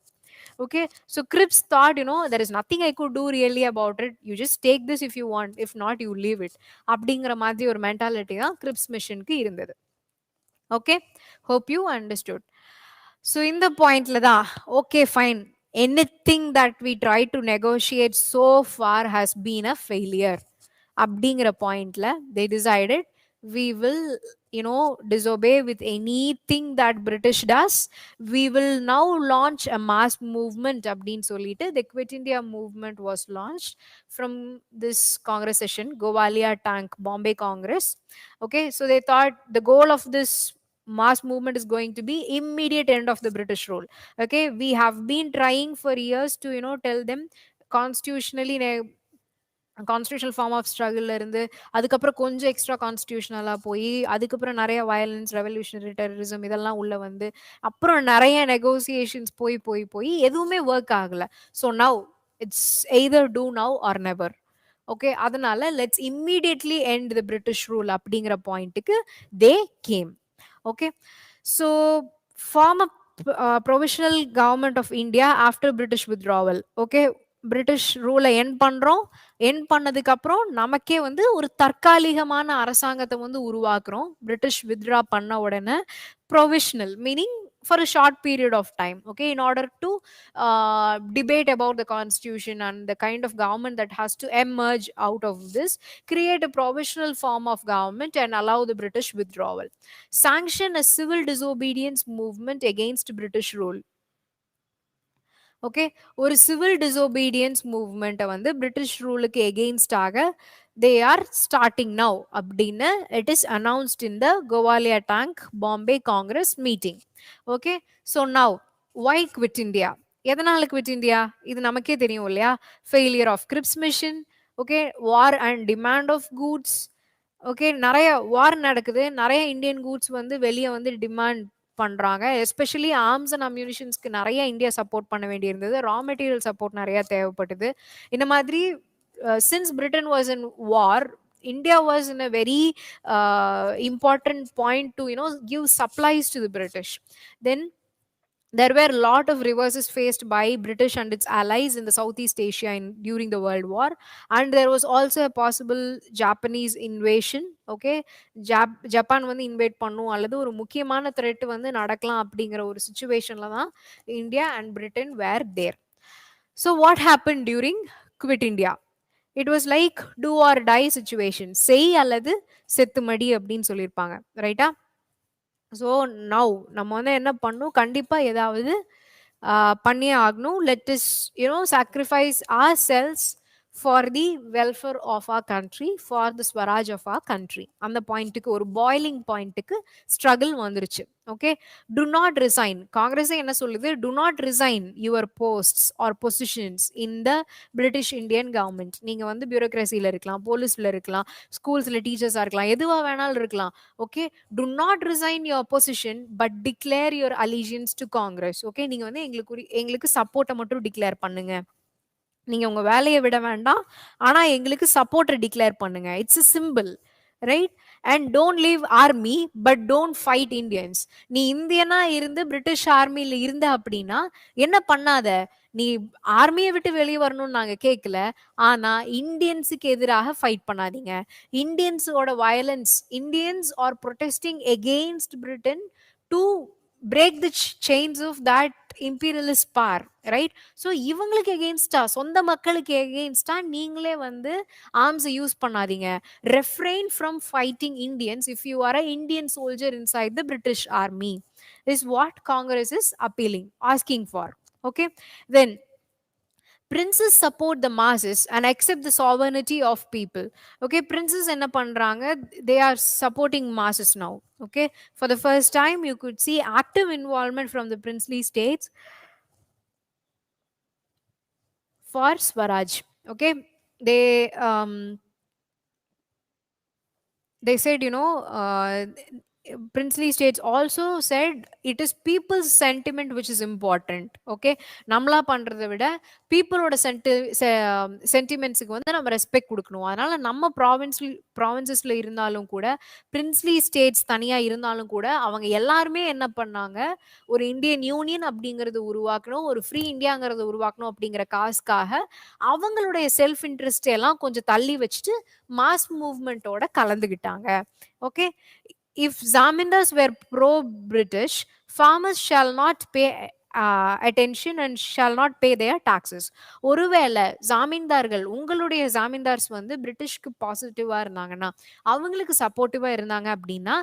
Okay, so Cripps thought, there is nothing I could do really about it, you just take this if you want, if not you leave it அப்படிங்கிற மாதிரி ஒரு mentality தான் grips மிஷனுக்கு இருந்தது. Okay, hope you understood. So இந்த பாயிண்ட்ல தான் okay fine, anything that we try to negotiate so far has been a failure அப்படிங்கிற பாயிண்ட்ல they decided we will disobey with anything that British does. We will now launch a mass movement அப்படின்னு சொல்லிட்டு the Quit India movement was launched from this Congress session, Gowalia Tank Bombay Congress. Okay, so they thought the goal of this mass movement is going to be immediate end of the British rule. Okay, we have been trying for years to tell them constitutionally constitutional form of ஸ்ட்ரகிள்ல இருந்து அதுக்கப்புறம் கொஞ்சம் extra கான்ஸ்டியூஷனலாக போய் அதுக்கப்புறம் நிறைய violence, revolutionary terrorism இதெல்லாம் உள்ள வந்து அப்புறம் நிறைய நெகோசியேஷன்ஸ் போய் போய் போய் எதுவுமே ஒர்க் ஆகலை. So now it's either do now or never. Okay, அதனால let's immediately end the British rule அப்படிங்கிற பாயிண்ட்டுக்கு they came. Okay, so form a provisional government of India after British withdrawal. Okay, British ரூலை end பண்றோம், என் பண்ணதுக்கு அப்புறம் நமக்கே வந்து ஒரு தற்காலிகமான அரசாங்கத்தை வந்து உருவாக்குறோம். பிரிட்டிஷ் வித்ட்ரா பண்ண உடனே provisional meaning for a short period of time, okay, in order to debate about the constitution and the kind of government that has to emerge out of this, create a provisional form of government and allow the British withdrawal, sanction a civil disobedience movement against British rule. Okay, ஒரு civil disobedience மூவ்மெண்ட்டை வந்து British ரூலுக்கு எகெயின்ஸ்டாக they are starting now அப்படின்னு it is announced in the Gowalia Tank Bombay Congress meeting. Okay, so now why quit India? எதனால quit India? இது நமக்கே தெரியும் இல்லையா? Failure of Cripps mission. Okay, war and demand of goods. Okay, நிறைய வார் நடக்குது, நிறைய இந்தியன் கூட்ஸ் வந்து வெளியே வந்து டிமாண்ட் பண்றாங்க. எஸ்பெஷலி ஆர்ம்ஸ் அண்ட் அம்யூனிஷன்ஸ்க்கு நிறைய இந்தியா சப்போர்ட் பண்ண வேண்டியிருந்தது, ரா மெட்டீரியல் சப்போர்ட் நிறைய தேவைப்பட்டது. இந்த மாதிரி since Britain was in war, India was in a very important point to give supplies to the British. Then There were a lot of reverses faced by British and its allies in the Southeast Asia during the World War, and there was also a possible Japanese invasion. Okay, Japan வந்து invite பண்ணும் அல்லது ஒரு முக்கியமான thread வந்து நடக்கலாம் அப்படிங்கிற ஒரு சுச்சுவேஷன்ல தான் India and Britain were there. So what happen during quit India? It was like do or die situation, செய் அல்லது செத்து மடி அப்படின்னு சொல்லியிருப்பாங்க, ரைட்டா? ஸோ நவ் நம்ம வந்து என்ன பண்ணும், கண்டிப்பாக ஏதாவது பண்ணியே ஆகணும். Let us sacrifice ourselves for the welfare of our country, for the swaraj of our country. அந்த பாயிண்ட்டுக்கு, ஒரு பாய்லிங் பாயிண்ட்டுக்கு ஸ்ட்ரகிள் வந்துருச்சு. Okay, do not resign. காங்கிரஸே என்ன சொல்லுது? Do not resign your posts or positions in the British Indian government. நீங்க வந்து பியூரோக்ரஸியில் இருக்கலாம், போலீஸ்ல இருக்கலாம், ஸ்கூல்ஸ்ல டீச்சர்ஸா இருக்கலாம், எதுவா வேணாலும் இருக்கலாம். Okay, do not resign your position but declare your allegiance to Congress. Okay, நீங்க வந்து எங்களுக்கு சப்போர்ட்டை மட்டும் டிக்ளேர் பண்ணுங்க. நீங்க உங்க வேலையை விட வேண்டாம், ஆனா எங்களுக்கு சப்போர்ட்டை டிக்ளேர் பண்ணுங்க. It's a simple, right? And don't leave army but don't fight Indians. நீ இந்தியனா இருந்து பிரிட்டிஷ் ஆர்மியில இருந்த அப்படின்னா என்ன பண்ணாத, நீ ஆர்மியை விட்டு வெளியே வரணும்னு நாங்க கேட்கல, ஆனா இந்தியன்ஸுக்கு எதிராக ஃபைட் பண்ணாதீங்க. இந்தியன்ஸோட violence, Indians are protesting against Britain to break the chains of that imperialist power, right? So இவங்களுக்கு எகெயின்ஸ்டா, சொந்த மக்களுக்கு எகெயின்ஸ்டா நீங்களே வந்து ஆர்ம்ஸ் யூஸ் பண்ணாதீங்க. refrain from fighting Indians if you are an Indian soldier inside the British army is what Congress is appealing, asking for. Okay, then princes support the masses and accept the sovereignty of people. Okay, princes enna pandranga, they are supporting masses now. Okay, for the first time you could see active involvement from the princely states for Swaraj. Okay, they they said, princely states also said it is people's sentiment which is important. Okay, நம்மளா பண்றதை விட பீப்புளோட சென்டிமெண்ட்ஸுக்கு வந்து நம்ம respect கொடுக்கணும். அதனால நம்ம ப்ராவின்சஸ்ல இருந்தாலும் கூட, பிரின்ஸ்லி ஸ்டேட்ஸ் தனியா இருந்தாலும் கூட, அவங்க எல்லாருமே என்ன பண்ணாங்க, ஒரு இந்தியன் யூனியன் அப்படிங்கறது உருவாக்கணும், ஒரு ஃப்ரீ இந்தியாங்கிறத உருவாக்கணும் அப்படிங்கிற காசுக்காக அவங்களுடைய செல்ஃப் இன்ட்ரெஸ்ட் எல்லாம் கொஞ்சம் தள்ளி வச்சுட்டு மாஸ் மூவ்மெண்ட்டோட கலந்துகிட்டாங்க. Okay, if zamindars were pro-British, farmers shall not pay attention and shall not pay their taxes. ஒருவேளை ஜாமீன்தார்கள், உங்களுடைய ஜாமீன்தார்ஸ் வந்து பிரிட்டிஷ்க்கு பாசிட்டிவா இருந்தாங்கன்னா, அவங்களுக்கு சப்போர்ட்டிவா இருந்தாங்க அப்படின்னா,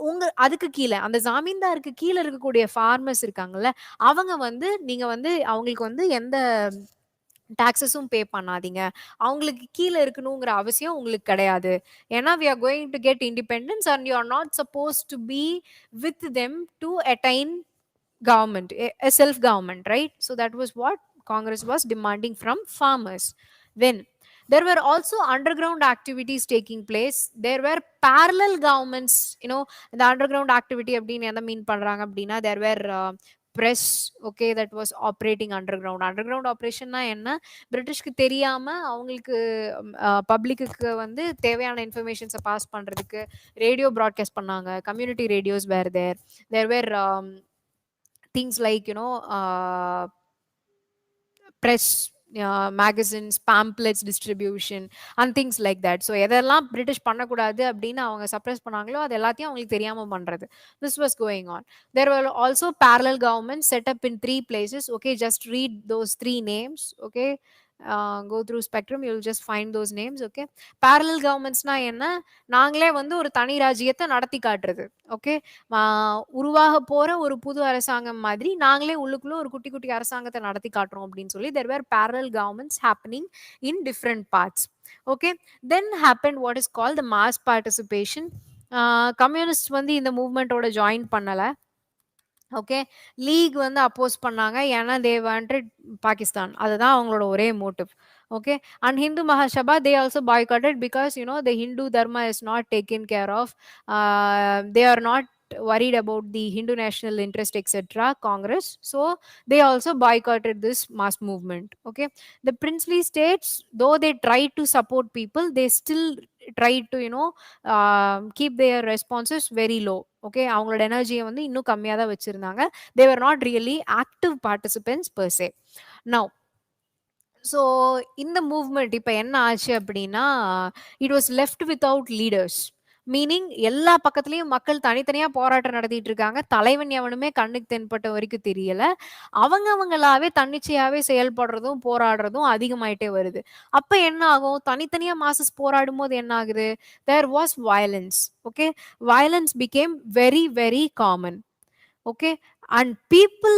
உங்க அதுக்கு கீழே, அந்த ஜாமீன்தாருக்கு கீழே இருக்கக்கூடிய ஃபார்மர்ஸ் இருக்காங்கல்ல, அவங்க வந்து நீங்க வந்து அவங்களுக்கு வந்து எந்த டாக்ஸஸும் பே பண்ணாதீங்க, அவங்களுக்கு கீழே இருக்கணுங்கிற அவசியம் உங்களுக்கு கிடையாது. ஏன்னா we are going to get independence and you are not supposed to be with them to attain government, a self government, right? So that was what Congress was demanding from farmers. Then there were also underground activities taking place. There were parallel governments, the underground activity அப்படின்னு என்ன மீன் பண்றாங்க அப்படின்னா, there were press, okay, that was operating underground ஆப்ரேஷன்னா என்ன, பிரிட்டிஷ்க்கு தெரியாம அவங்களுக்கு பப்ளிக்கு வந்து தேவையான இன்ஃபர்மேஷன்ஸை பாஸ் பண்றதுக்கு ரேடியோ ப்ராட்காஸ்ட் பண்ணாங்க. Community radios where there where things like press, magazines, pamphlets distribution and things like that. So எதெல்லாம் பிரிட்டிஷ் பண்ணக்கூடாது அப்படின்னு அவங்க சப்ரஸ் பண்ணாங்களோ அது எல்லாத்தையும் அவங்களுக்கு தெரியாம பண்றது. This was going on. There were also parallel governments set up in 3 places. Okay, just read those 3 names. Okay, go through spectrum, you'll just find those names. Okay, parallel governmentsனா என்ன, நாங்களே வந்து ஒரு தனி ராஜ்யத்தை நடத்தி காட்டுறது. ஓகே, உருவாக போற ஒரு புது அரசாங்கம் மாதிரி நாங்களே உள்ளுக்குள்ள ஒரு குட்டி குட்டி அரசாங்கத்தை நடத்தி காட்டுறோம் அப்படின்னு சொல்லி there were parallel governments happening in different parts. Okay, then happened what is called the mass participation. Communist வந்து இந்த மூவ்மெண்ட்டோட ஜாயின் பண்ணல. ஓகே, லீக் வந்து அப்போஸ் பண்ணாங்க, ஏன்னா தே வாண்டட் பாகிஸ்தான், அதுதான் அவங்களோட ஒரே motive. Okay, and Hindu Mahasabha they also பாய்காட்டட் because the Hindu dharma is not taken care of. They are not worried about the Hindu national interest, etc. Congress. So they also boycotted this mass movement. Okay, the princely states, though they tried to support people, they still tried to keep their responses very low. Okay, அவங்களோட எனர்ஜியை வந்து இன்னும் கம்மியாக தான் வச்சிருந்தாங்க. They were not really active participants per se. Now, so இந்த movement இப்போ என்ன ஆச்சு அப்படின்னா, it was left without leaders. Meaning எல்லா பக்கத்துலயும் மக்கள் தனித்தனியா போராட்டம் நடத்திட்டு இருக்காங்க. தலைவன் எவனுமே கண்ணுக்கு தென்பட்ட வரைக்கும் தெரியல. அவங்கவங்களாவே தன்னிச்சையாவே செயல்படுறதும் போராடுறதும் அதிகமாயிட்டே வருது. அப்ப என்ன ஆகும்? தனித்தனியா மாசஸ் போராடும் போது என்ன ஆகுது? There was violence. Okay, violence became very very common. Okay, and people,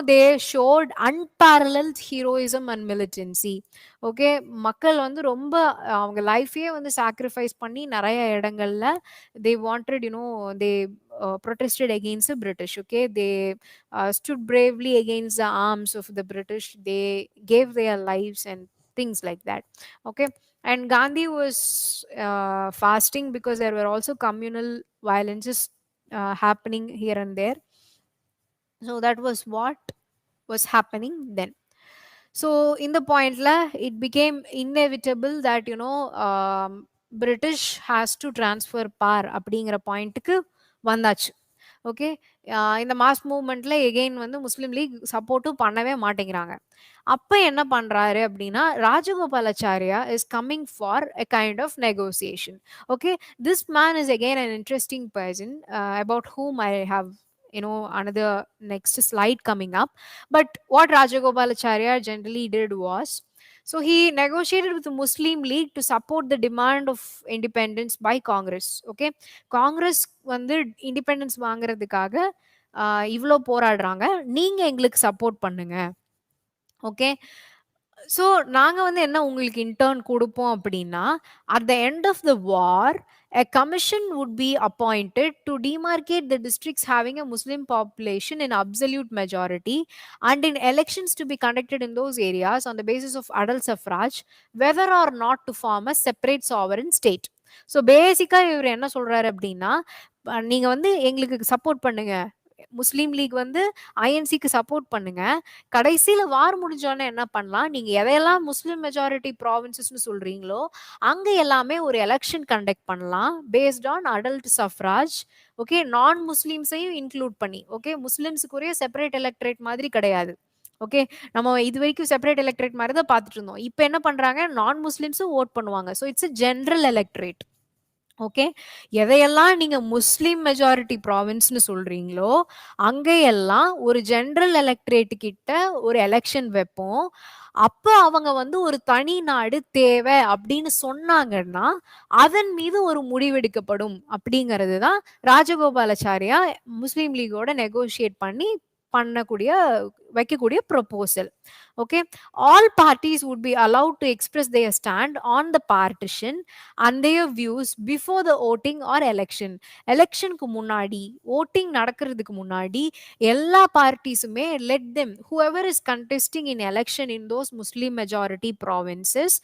they showed unparalleled heroism and militancy. Okay, மக்கள் வந்து ரொம்ப அவங்க லைஃபையே வந்து சாக்ரிஃபைஸ் பண்ணி நிறைய இடங்கள்ல they wanted, they protested against the British. Okay, they stood bravely against the arms of the British. They gave their lives and things like that. Okay, and Gandhi was fasting because there were also communal violences happening here and there. So that was what was happening then. So in the point la, it became inevitable that British has to transfer power அப்படிங்கிற பாயிண்ட்டுக்கு வந்தாச்சு. Okay, இந்த mass மூவ்மெண்ட்ல again வந்து முஸ்லீம் league சப்போர்ட்டும் பண்ணவே மாட்டேங்கிறாங்க. அப்ப என்ன பண்றாரு அப்படின்னா, Rajagopalachari is coming for a kind of negotiation. Okay, this man is again an interesting person about whom I have another next slide coming up. But what Rajagopalacharya generally did was, so he negotiated with the Muslim League to support the demand of independence by Congress. Okay, Congress வந்து independence வாங்குறதுக்காக இவ்வளோ போராடுறாங்க, நீங்க எங்களுக்கு support பண்ணுங்க. Okay, so நாங்கள் வந்து என்ன உங்களுக்கு இன்டர்ன் கொடுப்போம் அப்படின்னா, at the end of the war, a commission would be appointed to demarcate the districts having a Muslim population in absolute majority, and in elections to be conducted in those areas on the basis of adult suffrage, whether or not to form a separate sovereign state. So பேசிக்காக இவர் என்ன சொல்றாரு அப்படின்னா, நீங்க வந்து எங்களுக்கு support பண்ணுங்க, முஸ்லீம் league வந்து ஐஎன்சிக்கு சப்போர்ட் பண்ணுங்க, கடைசியில வார் முடிஞ்சோடனே என்ன பண்ணலாம், நீங்க எதையெல்லாம் முஸ்லிம் மெஜாரிட்டி ப்ராவின்சஸ்னு சொல்றீங்களோ அங்க எல்லாமே ஒரு எலெக்ஷன் கண்டக்ட் பண்ணலாம் பேஸ்ட் ஆன் அடல்ட் சஃப்ராஜ். ஓகே, நான் முஸ்லிம்ஸையும் இன்க்ளூட் பண்ணி. ஓகே, முஸ்லிம்ஸுக்குரிய செப்பரேட் எலக்ட்ரேட் மாதிரி கிடையாது. ஓகே, நம்ம இது வரைக்கும் செப்பரேட் எலக்ட்ரேட் மாதிரி தான் பார்த்துட்டு இருந்தோம். இப்போ என்ன பண்றாங்க, நான் முஸ்லிம்ஸும் ஓட் பண்ணுவாங்க. So it's a general electorate. Okay, எதையெல்லாம் நீங்க முஸ்லிம் மெஜாரிட்டி ப்ராவின்ஸ்னு சொல்றீங்களோ அங்கெல்லாம் ஒரு ஜென்ரல் எலக்ட்ரேட் கிட்ட ஒரு எலெக்ஷன் வைப்போம். அப்ப அவங்க வந்து ஒரு தனி நாடு தேவை அப்படின்னு சொன்னாங்கன்னா அதன் மீது ஒரு முடிவெடுக்கப்படும் அப்படிங்கிறது தான் ராஜகோபாலாச்சாரியா முஸ்லீம் லீகோட நெகோஷியேட் பண்ணி பண்ணக்கூடிய வைக்கக்கூடிய proposal. Okay, all parties would be allowed to express their stand on the partition and their views before the voting or election. எலெக்ஷனுக்கு முன்னாடி, voting நடக்கிறதுக்கு முன்னாடி எல்லா பார்ட்டிஸுமே let them, whoever is contesting in election in those Muslim majority provinces,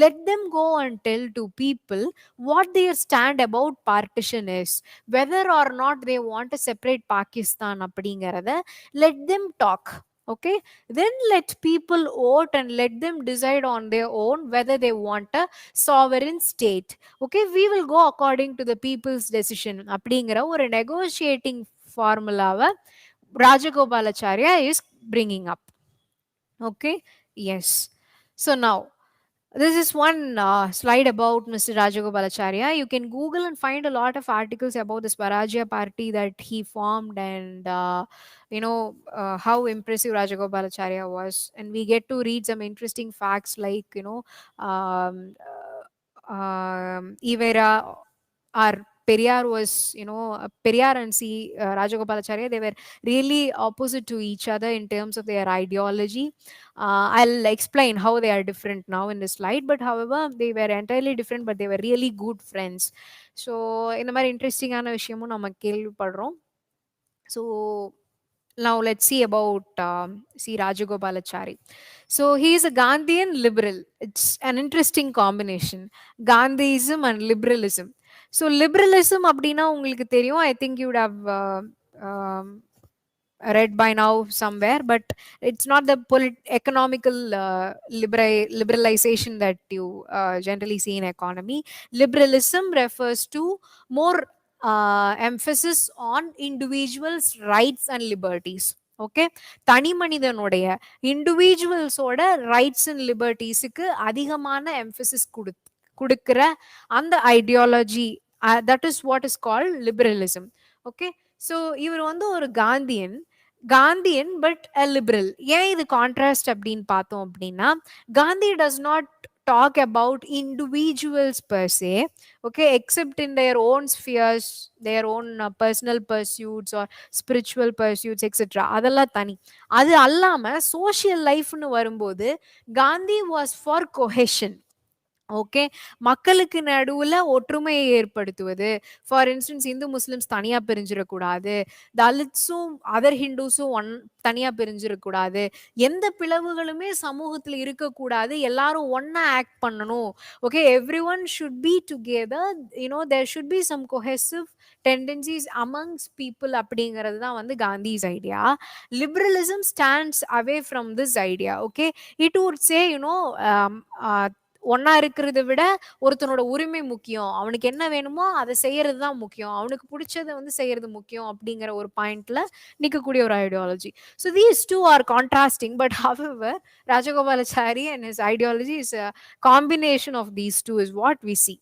let them go and tell to people what their stand about partition is, whether or not they want a separate Pakistan அப்படிங்கிறத let them talk. Okay, then let people vote and let them decide on their own whether they want a sovereign state. Okay, we will go according to the people's decision அப்படிங்கிற ஒரு negotiating formula Rajagopalacharya is bringing up. Okay, yes. So now this is one slide about Mr. Rajagopalacharya. You can Google and find a lot of articles about the Swarajya party that he formed, and how impressive Rajagopalacharya was. And we get to read some interesting facts like um, Ivera or Periyar was, Periyar and Rajagopalacharya, they were really opposite to each other in terms of their ideology. I'll explain how they are different now in this slide, but however, they were entirely different, but they were really good friends. So, இந்த மாதிரி இன்ட்ரெஸ்டிங்கான விஷயமும் நம்ம கேள்விப்படுறோம். So, now let's see about Rajagopalachari. So he is a Gandhian liberal. It's an interesting combination, Gandhiism and liberalism. So liberalism அப்படின்னா உங்களுக்கு தெரியும். I think you'd have read by now somewhere, but it's not the economical liberalization that you generally see in economy. Liberalism refers to more emphasis on individuals rights and liberties. Okay, தனி மனிதனுடைய இண்டிவிஜுவல்ஸோட rights and லிபர்ட்டிஸுக்கு அதிகமான emphasis கொடுக்கிற அந்த ideology, that is what is called liberalism. Okay, so இவர் வந்து ஒரு Gandhian but a liberal. ஏன் இது கான்ட்ராஸ்ட் அப்படின்னு பார்த்தோம் அப்படின்னா, Gandhi does not talk about individuals per se, okay, except in their own spheres, their own personal pursuits or spiritual pursuits, etc. அதெல்லாம் தனி. அது அல்லாம சோஷியல் லைஃப்னு வரும்போது காந்தி வாஸ் ஃபார் கொஹெஷன். ஓகே, மக்களுக்கு நடுவுல ஒற்றுமையை ஏற்படுத்துவது. ஃபார் இன்ஸ்டன்ஸ், இந்து முஸ்லிம்ஸ் தனியா பிரிஞ்சிடக்கூடாது, தலித்ஸும் அதர் ஹிந்துஸும் தனியா பிரிஞ்சிடக்கூடாது, எந்த பிளவுகளுமே சமூகத்தில் இருக்கக்கூடாது, எல்லாரும் ஒன்னா ஆக்ட் பண்ணணும். Okay, everyone should be together, there should be some cohesive tendencies amongst people. அப்படிங்கிறது தான் வந்து Gandhi's idea. Liberalism stands away from this idea. Okay, it would say ஒன்னா இருக்கிறத விட ஒருத்தனோட உரிமை முக்கியம், அவனுக்கு என்ன வேணுமோ அதை செய்யறது தான் முக்கியம், அவனுக்கு பிடிச்சதை வந்து செய்யறது முக்கியம் அப்படிங்கிற ஒரு பாயிண்ட்ல நிற்கக்கூடிய ஒரு ideology. So these two are contrasting, but however Rajagopalachari and his ideology is a combination of these two is what we see.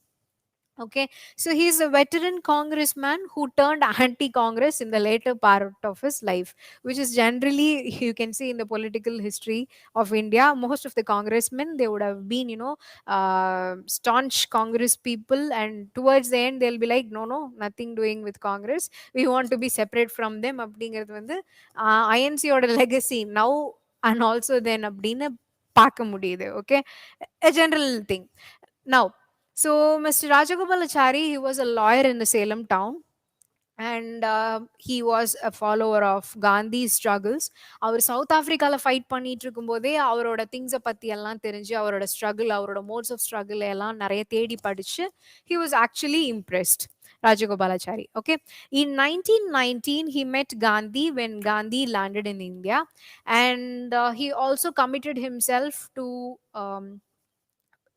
Okay, so he's a veteran congressman who turned anti-congress in the later part of his life, which is generally, you can see in the political history of India, most of the congressmen, they would have been, staunch congress people, and towards the end they'll be like, no, nothing doing with congress, we want to be separate from them. அப்படிங்கிறது வந்து INC ஓட legacy now and also then அப்படின்னு பார்க்க முடியுது. Okay, a general thing. Now, so Mr. Rajagopalachari, he was a lawyer in the Salem town, and he was a follower of Gandhi's struggles. அவர் South ஆப்பிரிக்கால fight பண்ணிட்டு இருக்கும்போதே அவரோட திங்ஸை பற்றி எல்லாம் தெரிஞ்சு, அவரோட ஸ்ட்ரகிள், அவரோட மோட்ஸ் ஆஃப் ஸ்ட்ரகிள் எல்லாம் நிறைய தேடி படிச்சு, he was actually impressed, Rajagopalachari. Okay, in 1919 he met Gandhi when Gandhi landed in India, and he also committed himself to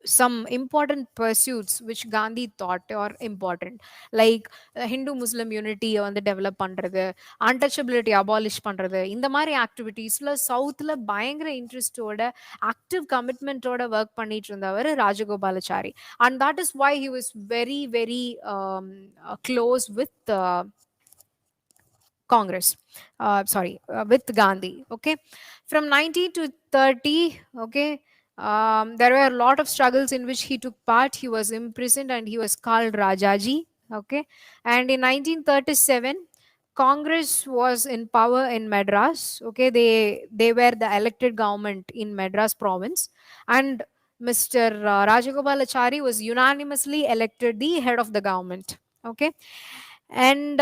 some important pursuits which Gandhi thought are important, like Hindu Muslim unity வந்து develop பண்றது, untouchability abolish பண்றது, இந்த மாதிரி ஆக்டிவிட்டீஸ்ல சவுத்ல பயங்கர இன்ட்ரெஸ்டோட active கமிட்மெண்ட்டோட work பண்ணிட்டு இருந்தவர் Rajagopalachari. And that is why he was very very close with Congress, with Gandhi. Okay, from 19 to 30, okay, there were a lot of struggles in which he took part. He was imprisoned and he was called Rajaji. Okay, and in 1937, Congress was in power in Madras. Okay, they were the elected government in Madras province, and Mr. Rajagopalachari was unanimously elected the head of the government. Okay, and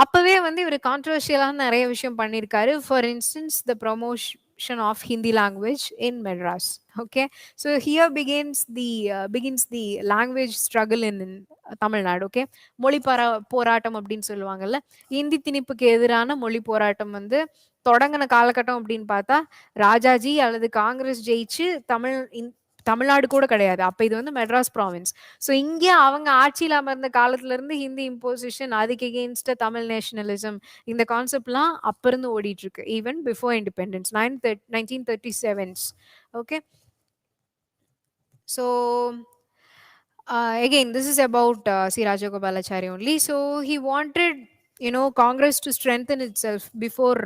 அப்பவே வந்து இவர் கான்ட்ரவர்ஷியலான நிறைய விஷயம் பண்ணியிருக்காரு. For instance the promotion of Hindi language in Madras. Okay, so here begins the language struggle in Tamil Nadu. Okay, மொழி போராட்டம் அப்படின்னு சொல்லுவாங்கல்ல, இந்தி திணிப்புக்கு எதிரான மொழி போராட்டம் வந்து தொடங்கின காலகட்டம் அப்படின்னு பார்த்தா ராஜாஜி அல்லது காங்கிரஸ் ஜெயிச்சு தமிழ்நாடு கூட கிடையாது அப்ப, இது வந்து மெட்ராஸ் ப்ராவின்ஸ். ஸோ இங்கே அவங்க ஆட்சியில் அமர்ந்த காலத்துல இருந்து ஹிந்தி இம்போசிஷன், அதுக்கு எகெயின்ஸ்ட் தமிழ் நேஷனலிசம், இந்த கான்செப்ட்லாம் அப்ப இருந்து ஓடிட்டு இருக்கு, even before independence 1937. Okay, so again this is about C. Rajagopalachari only. So he wanted, Congress to strengthen itself before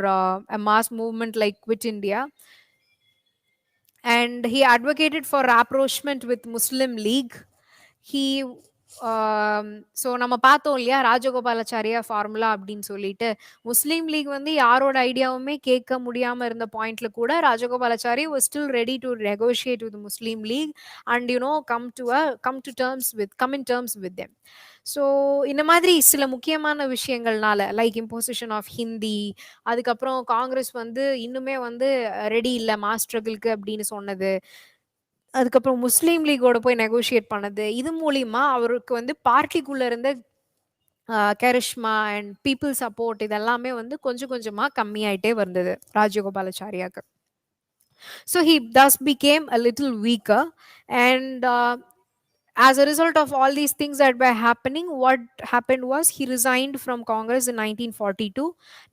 a mass movement like Quit India, and he advocated for rapprochement with Muslim League. He so நம்ம பார்த்தோம் இல்லையா Rajagopalachari formula அப்படின்னு சொல்லிட்டு, முஸ்லீம் league வந்து யாரோட ஐடியாவுமே கேட்க முடியாம இருந்த பாயிண்ட்ல கூட Rajagopalachari was still ready to negotiate with the Muslim League and come in terms with them. So இந்த மாதிரி சில முக்கியமான விஷயங்கள்னால, லைக் இம்போசிஷன் ஆஃப் ஹிந்தி, அதுக்கப்புறம் காங்கிரஸ் வந்து இன்னுமே வந்து ரெடி இல்லை மாஸ் ஸ்ட்ரகிள்க்கு அப்படின்னு சொன்னது, அதுக்கப்புறம் முஸ்லீம் லீகோட போய் நெகோஷியேட் பண்ணது, இது மூலியமா அவருக்கு வந்து பார்ட்டிக்குள்ள இருந்த கரிஷ்மா அண்ட் பீப்புள் சப்போர்ட் இதெல்லாமே வந்து கொஞ்சம் கொஞ்சமா கம்மியாயிட்டே வந்தது ராஜகோபாலாச்சாரியாக்கு. So he thus became a little weaker, and as a result of all these things that were happening, what happened was he resigned from Congress in 1942.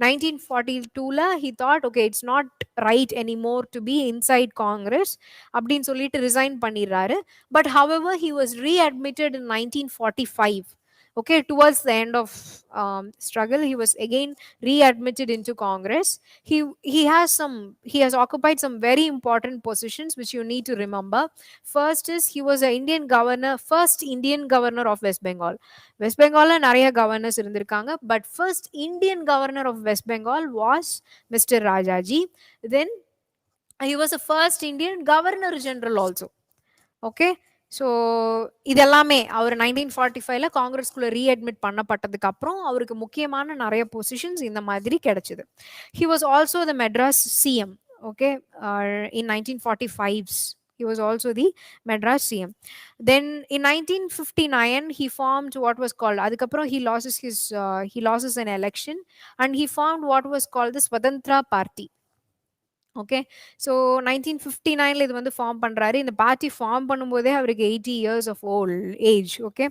1942 la he thought, okay, it's not right anymore to be inside Congress அப்படின்னு சொல்லிட்டு resign பண்ணிடுறாரு. But however, he was readmitted in 1945. Okay, towards the end of struggle, he was again readmitted into Congress. He has occupied some very important positions which you need to remember. First is he was a Indian governor, first Indian governor of West Bengal. West Bengal நிறைய governors இருந்திருக்காங்க, but first Indian governor of West Bengal was Mr. Rajaji. Then he was the first Indian governor general also. Okay, so இதெல்லாமே அவர் 1945ல காங்கிரஸ்குள்ள ரீஅட்மிட் பண்ணப்பட்டதுக்கு அப்புறம் அவருக்கு முக்கியமான நிறைய positions இந்த மாதிரி கிடைச்சது. He was also the Madras CM. Okay, in 1945s he was also the Madras CM. Then in 1959 he formed what was called, adukaprom he loses an election and he formed what was called the Swatantra Party. Okay, so 1959ல இது வந்து form பண்றாரு. இந்த party form பண்ணும்போதே அவருக்கு 80 years of old age. Okay,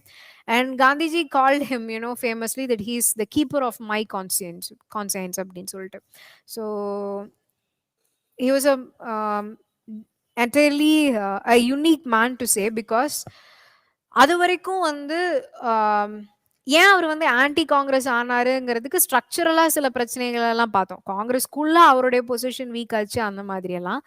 and Gandhiji called him famously that he is the keeper of my conscience அப்படின்னு சொல்லிட்டு. So he was entirely a unique man to say, because அது வரைக்கும் வந்து ஏன் அவர் வந்து ஆன்டி காங்கிரஸ் ஆனாருங்கிறதுக்கு ஸ்ட்ரக்சரலா சில பிரச்சனைகள் எல்லாம் பார்த்தோம். காங்கிரஸ்குள்ள அவருடைய பொசிஷன் வீக் ஆச்சு அந்த மாதிரி எல்லாம்.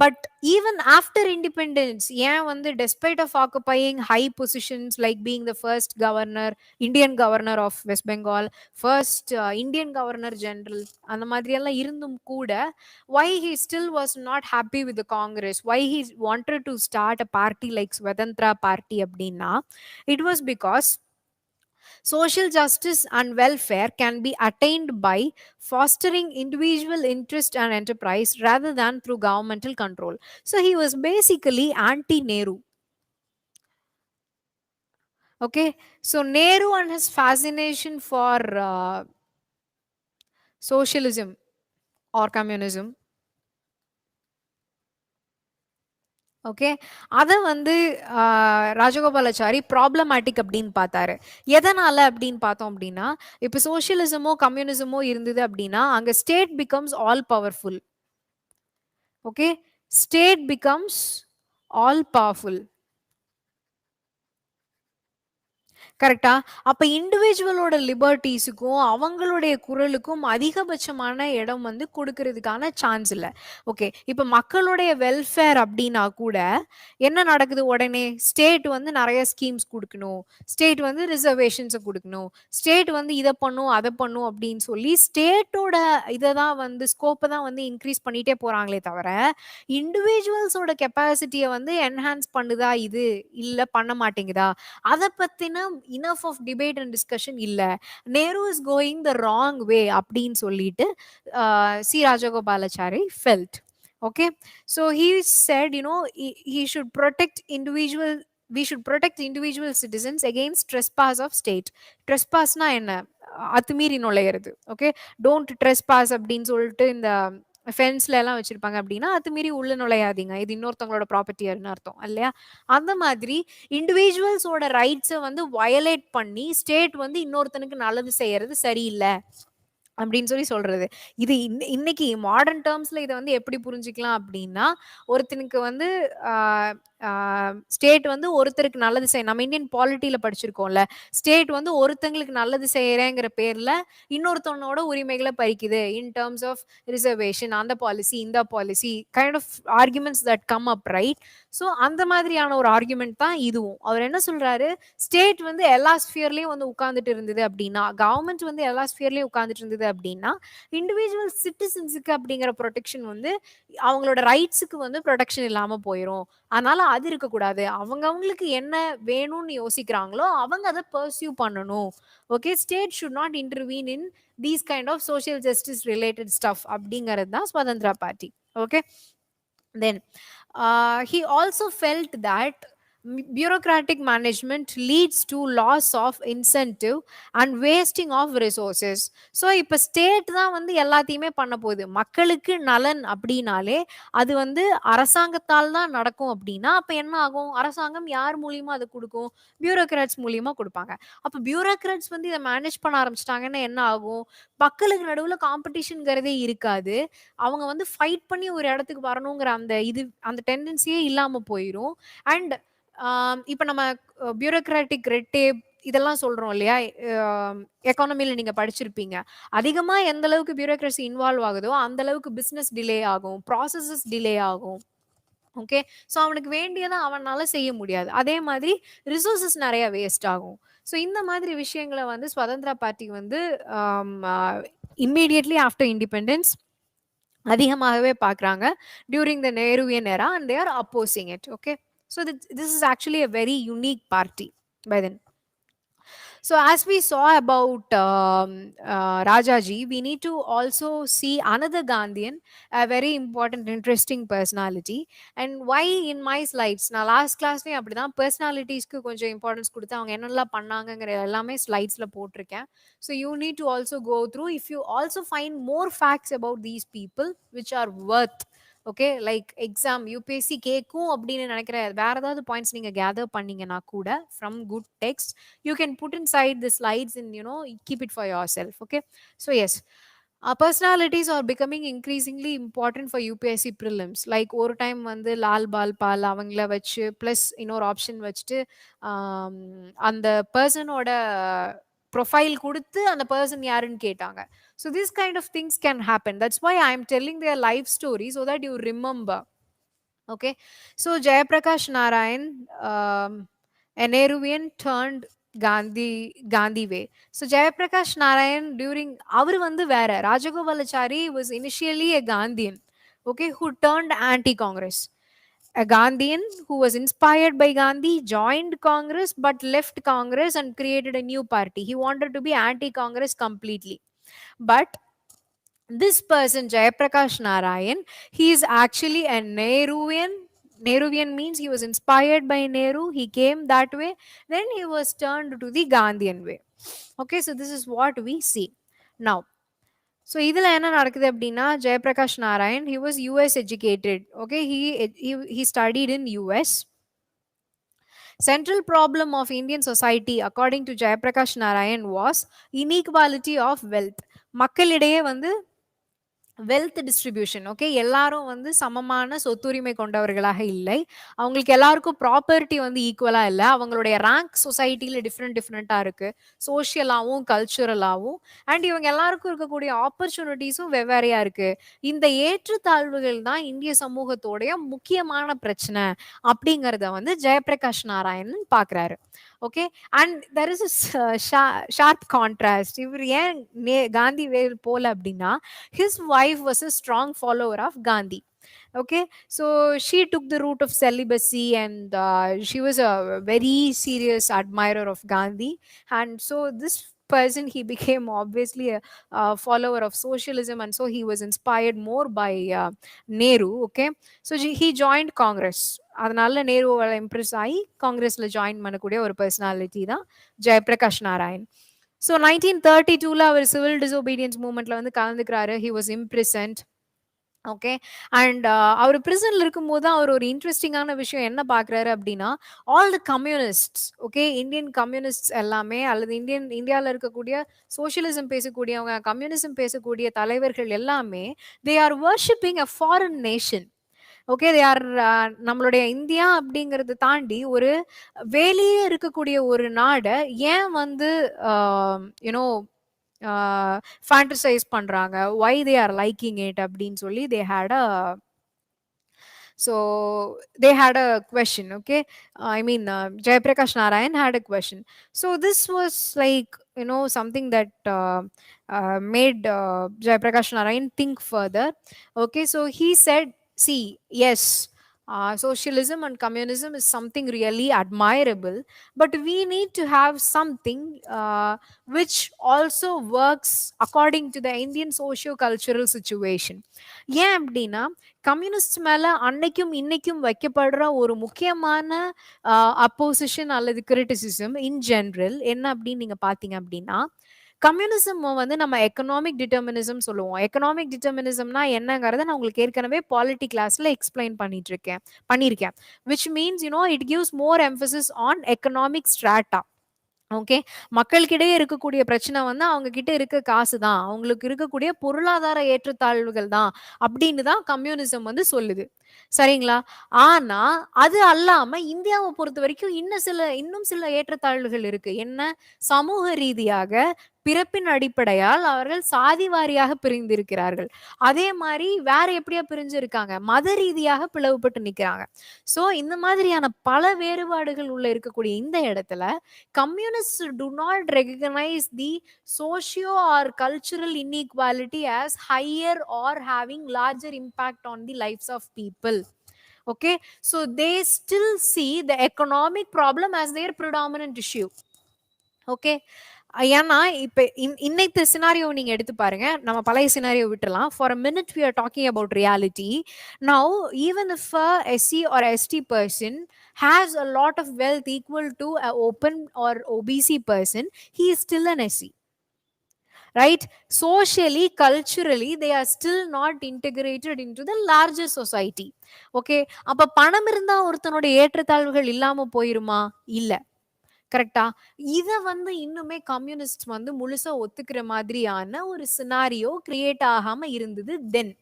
பட் ஈவன் ஆஃப்டர் இண்டிபெண்டன்ஸ் ஏன் வந்து despite of occupying high positions like being the first governor, Indian governor of West Bengal, first Indian governor general, அந்த மாதிரி எல்லாம் இருந்தும் கூட why he still was not happy with the Congress, why he wanted to start a party like Swatantra Party அப்படின்னா, it was because social justice and welfare can be attained by fostering individual interest and enterprise rather than through governmental control. So he was basically anti-Nehru. Okay, so Nehru and his fascination for socialism or communism, okay, அதை வந்து Rajagopalachari problematic அப்படின்னு பார்த்தாரு. எதனால அப்படின்னு பார்த்தோம் அப்படின்னா, இப்போ சோசியலிசமோ கம்யூனிசமோ இருந்தது அப்படின்னா அங்கே state becomes all powerful. Okay, state becomes all powerful. கரெக்டா? அப்ப இண்டிவிஜுவலோட லிபர்ட்டிஸுக்கும் அவங்களுடைய குரலுக்கும் அதிகபட்சமான இடம் வந்து கொடுக்கறதுக்கான சான்ஸ் இல்லை. ஓகே, இப்ப மக்களுடைய வெல்ஃபேர் அப்படின்னா கூட என்ன நடக்குது, உடனே ஸ்டேட் வந்து நிறைய ஸ்கீம்ஸ் கொடுக்கணும், ஸ்டேட் வந்து ரிசர்வேஷன்ஸை கொடுக்கணும், ஸ்டேட் வந்து இதை பண்ணும் அதை பண்ணும் அப்படின்னு சொல்லி ஸ்டேட்டோட இதை தான் வந்து ஸ்கோப்பை தான் வந்து இன்க்ரீஸ் பண்ணிட்டே போறாங்களே தவிர இண்டிவிஜுவல்ஸோட கெப்பாசிட்டியை வந்து என்ஹான்ஸ் பண்ணுதா இது இல்லை பண்ண மாட்டேங்குதா, அதை பத்தின enough of debate and discussion இல்ல. Nehru is going the wrong way அப்படின்னு சொல்லிட்டு C. Rajagopalachari felt. Okay, so he said, he should protect individual, we should protect individual citizens against trespass of state. Trespassனா என்ன, அத்துமீறி நுழையிறது. Okay, don't trespass அப்படின்னு சொல்லிட்டு இந்த ஃபென்ஸ்ல எல்லாம் வச்சிருப்பாங்க அப்படின்னா அது மீறி உள்ள நுழையாதீங்க, இது இன்னொருத்தவங்களோட ப்ராப்பர்ட்டின்னு அர்த்தம் இல்லையா. அந்த மாதிரி இண்டிவிஜுவல்ஸோட ரைட்ஸை வந்து வயலேட் பண்ணி ஸ்டேட் வந்து இன்னொருத்தனுக்கு நல்லது செய்யறது சரியில்லை அப்படின்னு சொல்லி சொல்றது. இது இன்னைக்கு மாடர்ன் டேர்ம்ஸ்ல இதை வந்து எப்படி புரிஞ்சுக்கலாம் அப்படின்னா, ஒருத்தனுக்கு வந்து ஸ்டேட் வந்து ஒருத்தருக்கு நல்லது செய்ய, நம்ம இந்தியன் பாலிட்டியில படிச்சிருக்கோம்ல, ஸ்டேட் வந்து ஒருத்தங்களுக்கு நல்லது செய்யறேங்கிற பேர்ல இன்னொருத்தவனோட உரிமைகளை பறிக்குது இன் டேர்ம்ஸ் ஆஃப் ரிசர்வேஷன், அந்த பாலிசி இந்த policy kind of arguments that come up, right. So அந்த மாதிரியான ஒரு ஆர்குமெண்ட் தான் இதுவும். அவர் என்ன சொல்றாரு, ஸ்டேட் வந்து எல்லா ஸ்பியர்லயும் வந்து உட்கார்ந்துட்டு இருந்தது அப்படின்னா, கவர்மெண்ட் வந்து எல்லா ஸ்பியர்லயும் உட்கார்ந்துட்டு இருந்தது அப்படின்னா இண்டிவிஜுவல் சிட்டிசன்ஸுக்கு அப்படிங்கிற ப்ரொடெக்ஷன் வந்து அவங்களோட ரைட்ஸுக்கு வந்து ப்ரொடெக்ஷன் இல்லாம போயிடும். அதனால அது இருக்கக்கூடாது, அவங்களுக்கு என்ன வேணும்னு யோசிக்கிறாங்களோ அவங்க அதை பர்சியூ பண்ணணும். Okay, state should not intervene in these kind of social justice related stuff அப்படிங்கிறது தான் Swatantra party. Okay, then he also felt that Bureaucratic management leads to loss of incentive and wasting of resources. So இப்போ state தான் வந்து எல்லாத்தையுமே பண்ண போகுது. மக்களுக்கு நலன் அப்படின்னாலே அது வந்து அரசாங்கத்தால் தான் நடக்கும் அப்படின்னா அப்போ என்ன ஆகும்? அரசாங்கம் யார் மூலியமா அது கொடுக்கும்? பியூரோக்ராட்ஸ் மூலியமா கொடுப்பாங்க. அப்போ பியூரோக்ராட்ஸ் வந்து இதை மேனேஜ் பண்ண ஆரம்பிச்சிட்டாங்கன்னா என்ன ஆகும்? மக்களுக்கு நடுவில் காம்படிஷன்ங்கிறதே இருக்காது. அவங்க வந்து ஃபைட் பண்ணி ஒரு இடத்துக்கு வரணுங்கிற அந்த டெண்டன்சியே இல்லாமல் போயிடும். அண்ட் இப்போ நம்ம பியூரோக்ராட்டிக் ரெட் டேப் இதெல்லாம் சொல்றோம் இல்லையா? எக்கானமில நீங்க படிச்சிருப்பீங்க. அதிகமா எந்த அளவுக்கு பியூரோக்ரசி இன்வால்வ் ஆகுதோ அந்த அளவுக்கு பிசினஸ் டிலே ஆகும், ப்ராசஸஸ் டிலே ஆகும். ஓகே. ஸோ அவனுக்கு வேண்டியதை அவனால செய்ய முடியாது. அதே மாதிரி ரிசோர்சஸ் நிறைய வேஸ்ட் ஆகும். ஸோ இந்த மாதிரி விஷயங்களை வந்து சுதந்திரா பார்ட்டி வந்து இம்மீடியட்லி ஆஃப்டர் இண்டிபெண்டன்ஸ் அதிகமாகவே பார்க்குறாங்க during the Nehruvian era and they are opposing it. Okay. So this is actually a very unique party by then. So as we saw about Rajaji, we need to also see another Gandhian, a very important, interesting personality. And why in my slides, நான் last கிளாஸ்லேயும் அப்படி தான் பர்சனாலிட்டிஸ்க்கு கொஞ்சம் importance கொடுத்து அவங்க என்னெல்லாம் பண்ணாங்கங்கிற எல்லாமே ஸ்லைட்ஸில் போட்டிருக்கேன். So you need to also go through if you also find more facts about these people which are worth. Okay, like exam UPSC கேட்கும் அப்படின்னு நினைக்கிற வேற ஏதாவது பாயிண்ட்ஸ் நீங்க கேதர் பண்ணீங்கன்னா கூட from good text you can put inside the slides in keep it for yourself. Okay. So yes, personalities are becoming increasingly important for UPSC prelims. Like ஒரு time வந்து லால் பால் பால் அவங்கள வச்சு plus இன்னொரு option வச்சுட்டு அந்த பர்சனோட profile கொடுத்து அந்த person யாருன்னு கேட்டாங்க. So this kind of things can happen. That's why I am telling their life story so that you remember. Okay. So Jayaprakash Narayan, a Nehruvian turned Gandhi way. So Jayaprakash Narayan during our vandu vera Rajagopalachari was initially a Gandhian, okay, who turned anti-Congress. A Gandhian who was inspired by Gandhi joined Congress but left Congress and created a new party. He wanted to be anti-Congress completely. But this person, Jayaprakash Narayan, he is actually a Nehruvian. Nehruvian means he was inspired by Nehru. He came that way. Then he was turned to the Gandhian way. Okay, so this is what we see. Now, so இதில் என்ன நடக்குது அப்படின்னா Jayaprakash Narayan, he was US educated. Okay, he studied in US. Central problem of Indian society, according to Jayaprakash Narayan, was inequality of wealth. மக்களிடையே வந்து wealth distribution. Okay, எல்லாரும் வந்து சமமான சொத்துரிமை கொண்டவர்களாக இல்லை. அவங்களுக்கு எல்லாருக்கும் ப்ராப்பர்ட்டி வந்து ஈக்குவலாக இல்லை. அவங்களுடைய ரேங்க் சொசைட்டியில் டிஃப்ரெண்ட்டாக இருக்குது, சோஷியலாகவும் கல்ச்சுரலாகவும். அண்ட் இவங்க எல்லாருக்கும் இருக்கக்கூடிய ஆப்பர்ச்சுனிட்டிஸும் வெவ்வேறையாக இருக்குது. இந்த ஏற்றத்தாழ்வுகள் தான் இந்திய சமூகத்தோடைய முக்கியமான பிரச்சனை அப்படிங்கிறத வந்து ஜெயபிரகாஷ் நாராயணன் பார்க்குறாரு. Okay. And there is sharp contrast. இவர் ஏன் காந்தி வேல் போல அப்படின்னா his wife was a strong follower of Gandhi. Okay, so she took the route of celibacy and she was a very serious admirer of Gandhi. And so this person, he became obviously a follower of socialism, and so he was inspired more by Nehru. Okay, so he joined Congress. அதனால நேருவால Impress ஆகி காங்கிரஸ்ல join பண்ணக்கூடிய ஒரு personality தான் Jayaprakash Narayan. So 1932 அவர் civil disobedience மூவ்மெண்ட்ல வந்து கலந்துக்கிறாரு. He was imprisoned. Okay. And அவர் பிரிசன்ல இருக்கும்போது தான் அவர் ஒரு இன்ட்ரெஸ்டிங்கான விஷயம் என்ன பார்க்குறாரு அப்படின்னா, all the communists, okay, Indian communists எல்லாமே அல்லது இந்தியாவில் இருக்கக்கூடிய சோஷியலிசம் பேசக்கூடியவங்க, கம்யூனிசம் பேசக்கூடிய தலைவர்கள் எல்லாமே they are worshipping a foreign nation. Okay, they R நம்மளுடைய இந்தியா அப்படிங்கறத தாண்டி ஒரு வெளியே இருக்கக்கூடிய ஒரு நாடை ஏன் வந்து யூனோ ஃபேண்டசைஸ் பண்றாங்க, why they are liking it அப்படின்னு சொல்லி they had a question. Okay, I mean Jayaprakash Narayan had a question. So this was like something that made Jayaprakash Narayan think further. Okay, so he said, see, yes, Socialism and communism is something really admirable, but we need to have something which also works according to the Indian socio-cultural situation. ஏன் அப்படின்னா communist மேல அன்னைக்கும் இன்னைக்கும் வைக்கப்படுற ஒரு முக்கியமான opposition அல்லது criticism in general என்ன அப்படின்னு நீங்க பாத்தீங்க அப்படின்னா, கம்யூனிசம் வந்து நம்ம எக்கனாமிக் டிட்டர்மினிசம் சொல்லுவோம். எக்கனாமிக் டிட்டர்மினிசம்னா என்னங்கிறத நான் உங்களுக்கு ஏற்கனவே பாலிட்டி கிளாஸ்ல எக்ஸ்பிளைன் பண்ணியிருக்கேன். Which means it gives more emphasis on economic strata. Okay, மக்களுக்கிடையே இருக்கக்கூடிய பிரச்சனை வந்து அவங்க கிட்ட இருக்க காசு தான், அவங்களுக்கு இருக்கக்கூடிய பொருளாதார ஏற்றத்தாழ்வுகள் தான் அப்படின்னு தான் கம்யூனிசம் வந்து சொல்லுது. சரிங்களா? ஆனா அது அல்லாம இந்தியாவை பொறுத்த வரைக்கும் இன்னும் சில ஏற்றத்தாழ்வுகள் இருக்கு. என்ன? சமூக ரீதியாக பிறப்பின் அடிப்படையால் அவர்கள் சாதி வாரியாக பிரிந்திருக்கிறார்கள். அதே மாதிரி வேற எப்படியா பிரிஞ்சிருக்காங்க? மத ரீதியாக பிளவுபட்டு நிக்கிறாங்க. சோ இந்த மாதிரியான பல வேறுபாடுகள் உள்ள இருக்கக்கூடிய இந்த இடத்துல communists do not recognize the socio or cultural inequality as higher or having larger impact on the lives of people. Okay, so they still see the economic problem as their predominant issue. Okay, ஏன்னா இப்ப இன்னைக்கு scenario நீங்க எடுத்து பாருங்க, நம்ம பழைய scenario விட்டுலாம். For a minute we are talking about reality. Now even if a SC or ST person has a lot of wealth equal to a open or OBC person, he is still an SC, right? Socially, culturally, they are still not integrated into the larger society. Okay, அப்ப பணம் இருந்தா ஒருத்தனோட ஏற்றத்தாழ்வுகள் இல்லாம போயிருமா? இல்ல. கரெக்டா? இத வந்து இன்னுமே கம்யூனிஸ்ட் வந்து முழுசா ஒத்துக்கிற மாதிரியான ஒரு சினாரியோ கிரியேட் ஆகாம இருந்தது then.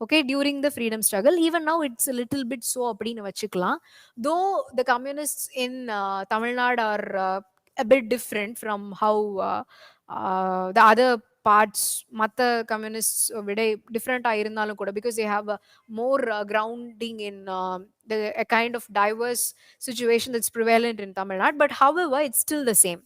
Okay, during the freedom struggle. Even now it's little bit so அப்படின்னு வச்சுக்கலாம். Though the communist in Tamil Nadu are a bit different from how the other parts மத்த கம்யூனிஸ்ட் விட டிஃப்ரெண்டா இருந்தாலும் கூட, because they have a more grounding in the a kind of diverse situation that's prevalent in Tamil Nadu. But however, it's still the same.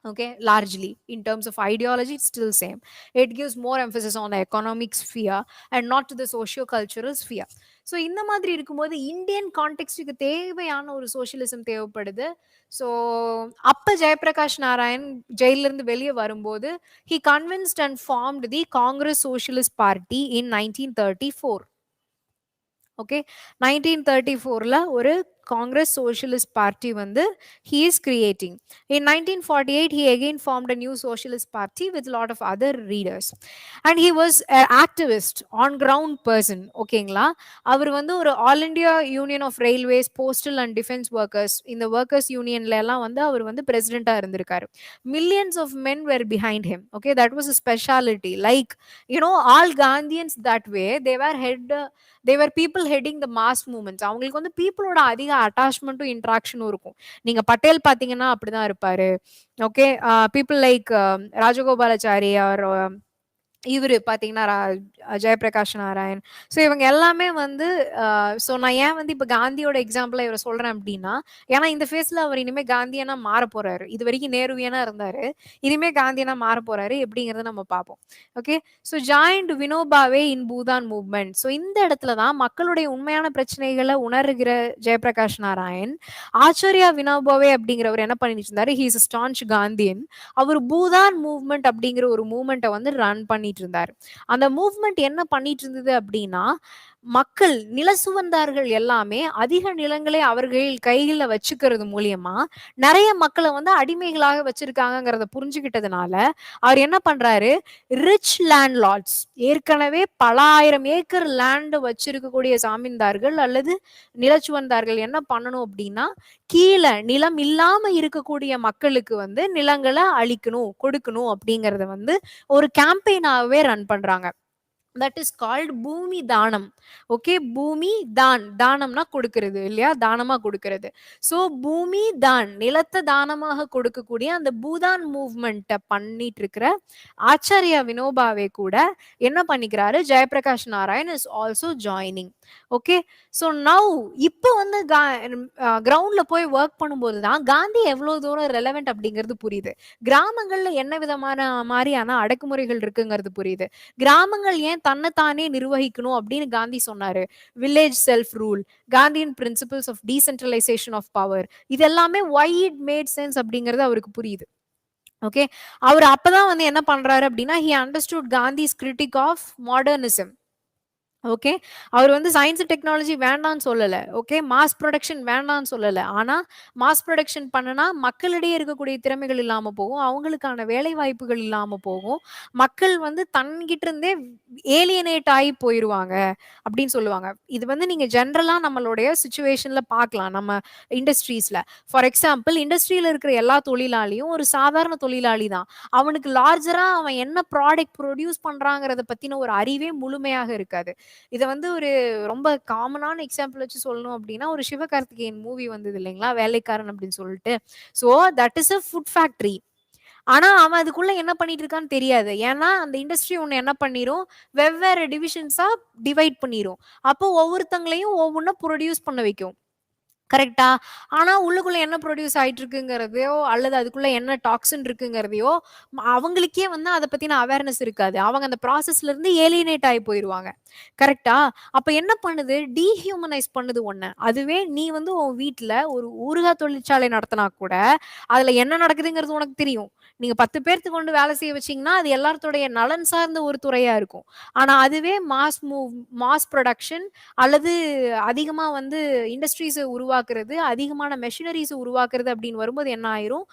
Okay, largely in terms of ideology it's still same. It gives more emphasis on the economic sphere and not to the socio-cultural sphere. So இந்த மாதிரி இருக்கும்போது Indian கான்டெக்ஸ்டுக்கு தேவையான ஒரு socialism தேவைப்படுது. So அப்ப ஜெயபிரகாஷ் நாராயண் ஜெயில இருந்து வெளியே வரும்போது he convinced and formed the Congress Socialist Party in 1934. Okay, 1934ல ஒரு காங்கிரஸ் சோஷியலிஸ்ட் பார்ட்டி வந்து he is creating. In 1948 he again formed a new socialist party with lot of other leaders, and he was an activist on ground person. ஓகேங்களா? அவர் வந்து ஒரு all India union of railways, postal and defence workers, இந்த workers யூனியன்ல எல்லாம் வந்து அவர் வந்து பிரசிடென்டா இருந்திருக்காரு. Millions of men were behind him. Okay, that was a speciality. Like, all Gandhians that way, they were people heading the mass movements. அவங்களுக்கு வந்து பீப்புளோட அதிக அட்டாச்மெண்ட்டும் இன்ட்ராக்ஷனும் இருக்கும். நீங்க பட்டேல் பாத்தீங்கன்னா அப்படிதான் இருப்பாரு. Okay, people like Rajagopalachari or இவரு பாத்தீங்கன்னா ஜெயபிரகாஷ் நாராயண். ஸோ இவங்க எல்லாமே வந்து ஸோ நான் ஏன் வந்து இப்ப காந்தியோட எக்ஸாம்பிளா இவரை சொல்றேன் அப்படின்னா, ஏன்னா இந்த ஃபேஸ்ல அவர் இனிமே காந்தியனா மாற போறாரு. இது வரைக்கும் நேருவியனா இருந்தாரு, இனிமே காந்தியனா மாற போறாரு எப்படிங்கறத நம்ம பார்ப்போம். ஓகே, ஸோ ஜாயின்ட் வினோபாவே இன் பூதான் மூவ்மெண்ட். ஸோ இந்த இடத்துலதான் மக்களுடைய உண்மையான பிரச்சனைகளை உணர்கிற ஜெயபிரகாஷ் நாராயண் ஆச்சாரியா வினோபாவே அப்படிங்கிறவர் என்ன பண்ணிட்டு இருந்தாரு, ஹி இஸ் ஸ்டான்ச் காந்தியன். அவர் பூதான் மூவ்மெண்ட் அப்படிங்கிற ஒரு மூவ்மெண்ட்டை வந்து ரன் பண்ணிட்டு இருந்தாரு. அந்த மூவ்மெண்ட் என்ன பண்ணிட்டு இருந்தது அப்படின்னா, மக்கள் நிலசுவந்தார்கள் எல்லாமே அதிக நிலங்களை அவர்கள் கையில வச்சுக்கிறது மூலியமா நிறைய மக்களை வந்து அடிமைகளாக வச்சிருக்காங்கிறத புரிஞ்சுக்கிட்டதுனால அவர் என்ன பண்றாரு, ரிச் லேண்ட் லார்ட்ஸ், ஏற்கனவே பல ஆயிரம் ஏக்கர் லேண்ட் வச்சிருக்கக்கூடிய சாமிந்தார்கள் அல்லது நிலச்சுவந்தார்கள் என்ன பண்ணணும் அப்படின்னா, கீழே நிலம் இல்லாம இருக்கக்கூடிய மக்களுக்கு வந்து நிலங்களை அழிக்கணும், கொடுக்கணும் அப்படிங்கறத வந்து ஒரு கேம்பெயினாவே ரன் பண்றாங்க. தட் இஸ் கால்ட் பூமி தானம். ஓகே, பூமி தானம்னா கொடுக்கிறது இல்லையா, தானமா கொடுக்கிறது. சோ பூமி தான், நிலத்தை தானமாக கொடுக்கக்கூடிய அந்த பூதான் மூவ்மெண்ட்டை பண்ணிட்டு இருக்கிற ஆச்சாரியா வினோபாவே கூட என்ன பண்ணிக்கிறாரு, Jayaprakash Narayan is also joining. Okay, so now இப்போ வந்து கிரவுண்ட்ல போய் ஒர்க் பண்ணும்போது தான் காந்தி எவ்வளவு தூரம் ரெலவெண்ட் அப்படிங்கிறது புரியுது. கிராமங்கள்ல என்ன விதமான மாதிரியான அடக்குமுறைகள் இருக்குங்கிறது புரியுது. கிராமங்கள் ஏன் தன்னைத்தானே நிர்வகிக்கணும் அப்படின்னு காந்தி சொன்னாரு. Village self rule, Gandhian principles of decentralisation of power, இது எல்லாமே வை இட் மேட் சென்ஸ் அப்படிங்கிறது அவருக்கு புரியுது. ஓகே, அவர் அப்பதான் வந்து என்ன பண்றாரு அப்படின்னா, he understood Gandhi's critique of modernism. Okay, அவர் வந்து சயின்ஸ் டெக்னாலஜி வேண்டான்னு சொல்லல. ஓகே, மாஸ் ப்ரொடக்ஷன் வேண்டான்னு சொல்லல. ஆனா மாஸ் ப்ரொடக்ஷன் பண்ணுனா மக்களிடையே இருக்கக்கூடிய திறமைகள் இல்லாம போகும், அவங்களுக்கான வேலை வாய்ப்புகள் இல்லாம போகும், மக்கள் வந்து தன்கிட்ட இருந்தே ஏலியனேட் ஆகி போயிருவாங்க அப்படின்னு சொல்லுவாங்க. இது வந்து நீங்க ஜென்ரலா நம்மளுடைய சுச்சுவேஷன்ல பார்க்கலாம் நம்ம இண்டஸ்ட்ரீஸ்ல. ஃபார் எக்ஸாம்பிள், இண்டஸ்ட்ரியில இருக்கிற எல்லா தொழிலாளியும் ஒரு சாதாரண தொழிலாளி தான். அவனுக்கு லார்ஜரா அவன் என்ன ப்ராடக்ட் ப்ரொடியூஸ் பண்றாங்கிறத பத்தின ஒரு அறிவே முழுமையாக இருக்காது. இத வந்து ஒரு ரொம்ப காமனான எக்ஸாம்பிள் வச்சு சொல்லணும் அப்படின்னா, ஒரு சிவகார்த்திகேயன் மூவி வந்தது இல்லைங்களா, வேலைக்காரன் அப்படின்னு சொல்லிட்டு. So that is a food factory. ஆனா அவன் அதுக்குள்ள என்ன பண்ணிட்டு இருக்கான்னு தெரியாது. ஏன்னா அந்த இண்டஸ்ட்ரி ஒண்ணு என்ன பண்ணிரும், வெவ்வேறு டிவிஷன்ஸா டிவைட் பண்ணிரும். அப்போ ஒவ்வொருத்தங்களையும் ஒவ்வொன்னா ப்ரொடியூஸ் பண்ண வைக்கும். கரெக்ட்டா? ஆனா உள்ளுக்குள்ள என்ன ப்ரொடியூஸ் ஆயிட்டு இருக்குங்கிறதையோ, அல்லது அதுக்குள்ள என்ன டாக்சின் இருக்குங்கிறதையோ, அவங்களுக்கே வந்து அத பத்தின அவேர்னஸ் இருக்காது. அவங்க அந்த ப்ராசஸ்ல இருந்து ஏலியனேட் ஆயி போயிருவாங்க. கரெக்ட்டா? அப்ப என்ன பண்ணுது? டீஹியூமனைஸ் பண்ணுது உன்ன. அதுவே நீ வந்து உன் வீட்ல ஒரு ஊறுகாய் தொழிற்சாலை நடத்தினா கூட, அதுல என்ன நடக்குதுங்கிறது உனக்கு தெரியும். நீங்க 10 பேர்த்த கொண்டு வேலை செய்ய வச்சீங்கன்னா, அது எல்லாத்துடைய நலன் சார்ந்த ஒரு துறையா இருக்கும். ஆனா அதுவே மாஸ் புரொடக்ஷன் அல்லது அதிகமா வந்து இண்டஸ்ட்ரீஸ உருவாக்குறது, அதிகமான மெஷினரீஸ உருவாக்குறது அப்படின்னு வரும்போது என்ன ஆயிரும்,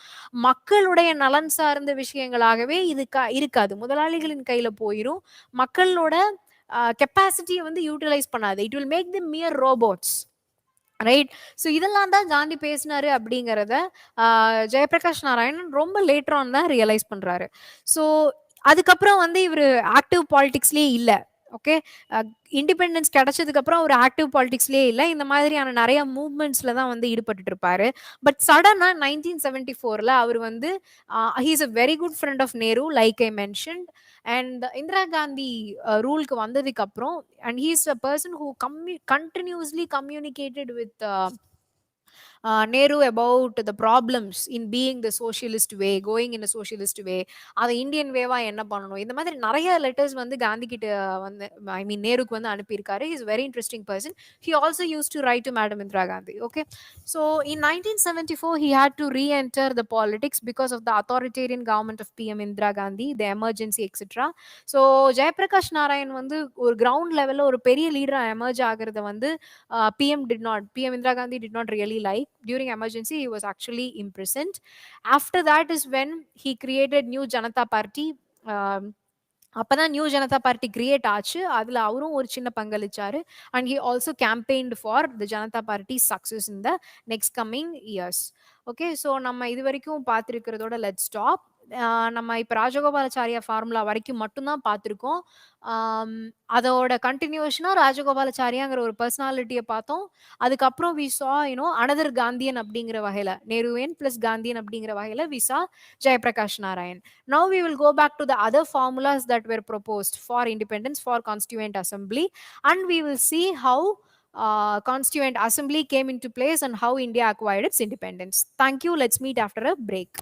மக்களுடைய நலன் சார்ந்த விஷயங்களாகவே இது இருக்காது. முதலாளிகளின் கையில போயிரும். மக்களோட கெப்பாசிட்டிய வந்து யூட்டிலைஸ் பண்ணாது. It will make them mere robots. Right. So இதெல்லாம் தான் காந்தி பேசினாரு அப்படிங்கிறத ஜெயபிரகாஷ் நாராயணன் ரொம்ப லேட்டர் ஆன் தான் ரியலைஸ் பண்றாரு. ஸோ அதுக்கப்புறம் வந்து இவர் ஆக்டிவ் பாலிடிக்ஸ்லயே இல்ல. ஓகே, இண்டிபெண்டன்ஸ் கிடைச்சதுக்கு அப்புறம் ஒரு ஆக்டிவ் பாலிடிக்ஸ்லயே இல்ல. இந்த மாதிரியான நிறைய மூவ்மெண்ட்ஸ்ல தான் வந்து ஈடுபட்டு இருப்பாரு. பட் சடனா 1974ல அவர் வந்து he is a very good friend of Nehru, like I mentioned. And Indira Gandhi ரூலுக்கு வந்ததுக்கு அப்புறம், and he is a person who continuously communicated with Nehru about the problems in being the socialist way, going in a socialist way. அதை Indian வேவா என்ன பண்ணணும், இந்த மாதிரி நிறைய letters வந்து காந்தி கிட்ட வந்து, ஐ மீன் நேருக்கு வந்து அனுப்பியிருக்காரு. Is very interesting person. He also use to write to madam Indira Gandhi. Okay, so in 1974 he had to re-enter the politics because of the authoritarian government of PM Indira Gandhi, the emergency, etc. So Jayaprakash Narayan வந்து ஒரு ground லெவல்ல ஒரு பெரிய லீடரா emerge ஆகிறத வந்து PM Indira Gandhi did not really like. During emergency, he was actually imprisoned. After that is when he created New Janata Party. Um, அப்பதான் new Janata party create ஆச்சு. அதுல அவரும் ஒரு சின்ன பங்களிச்சாரு. And he also campaigned for the Janata party success in the next coming years. Okay, so நம்ம இது வரைக்கும் பார்த்துருக்கிறதோட லெட் ஸ்டாப். நம்ம இப்போ ராஜகோபாலாச்சாரியா ஃபார்முலா வரைக்கும் மட்டும்தான் பார்த்துருக்கோம். ஆம், அதோட கண்டினியூஷனா ராஜகோபாலாச்சாரியாங்கிற ஒரு பர்சனாலிட்டியை பார்த்தோம். அதுக்கப்புறம் வி சா அனதர் காந்தியன் அப்படிங்கிற வகையில, நேருவியன் பிளஸ் காந்தியன் அப்படிங்கிற வகையில we saw Jayaprakash Narayan. Now we will go back to the other formulas that were proposed for independence, for constituent assembly, and we will see how constituent assembly came into place and how India acquired its independence. Thank you. Let's meet after a break.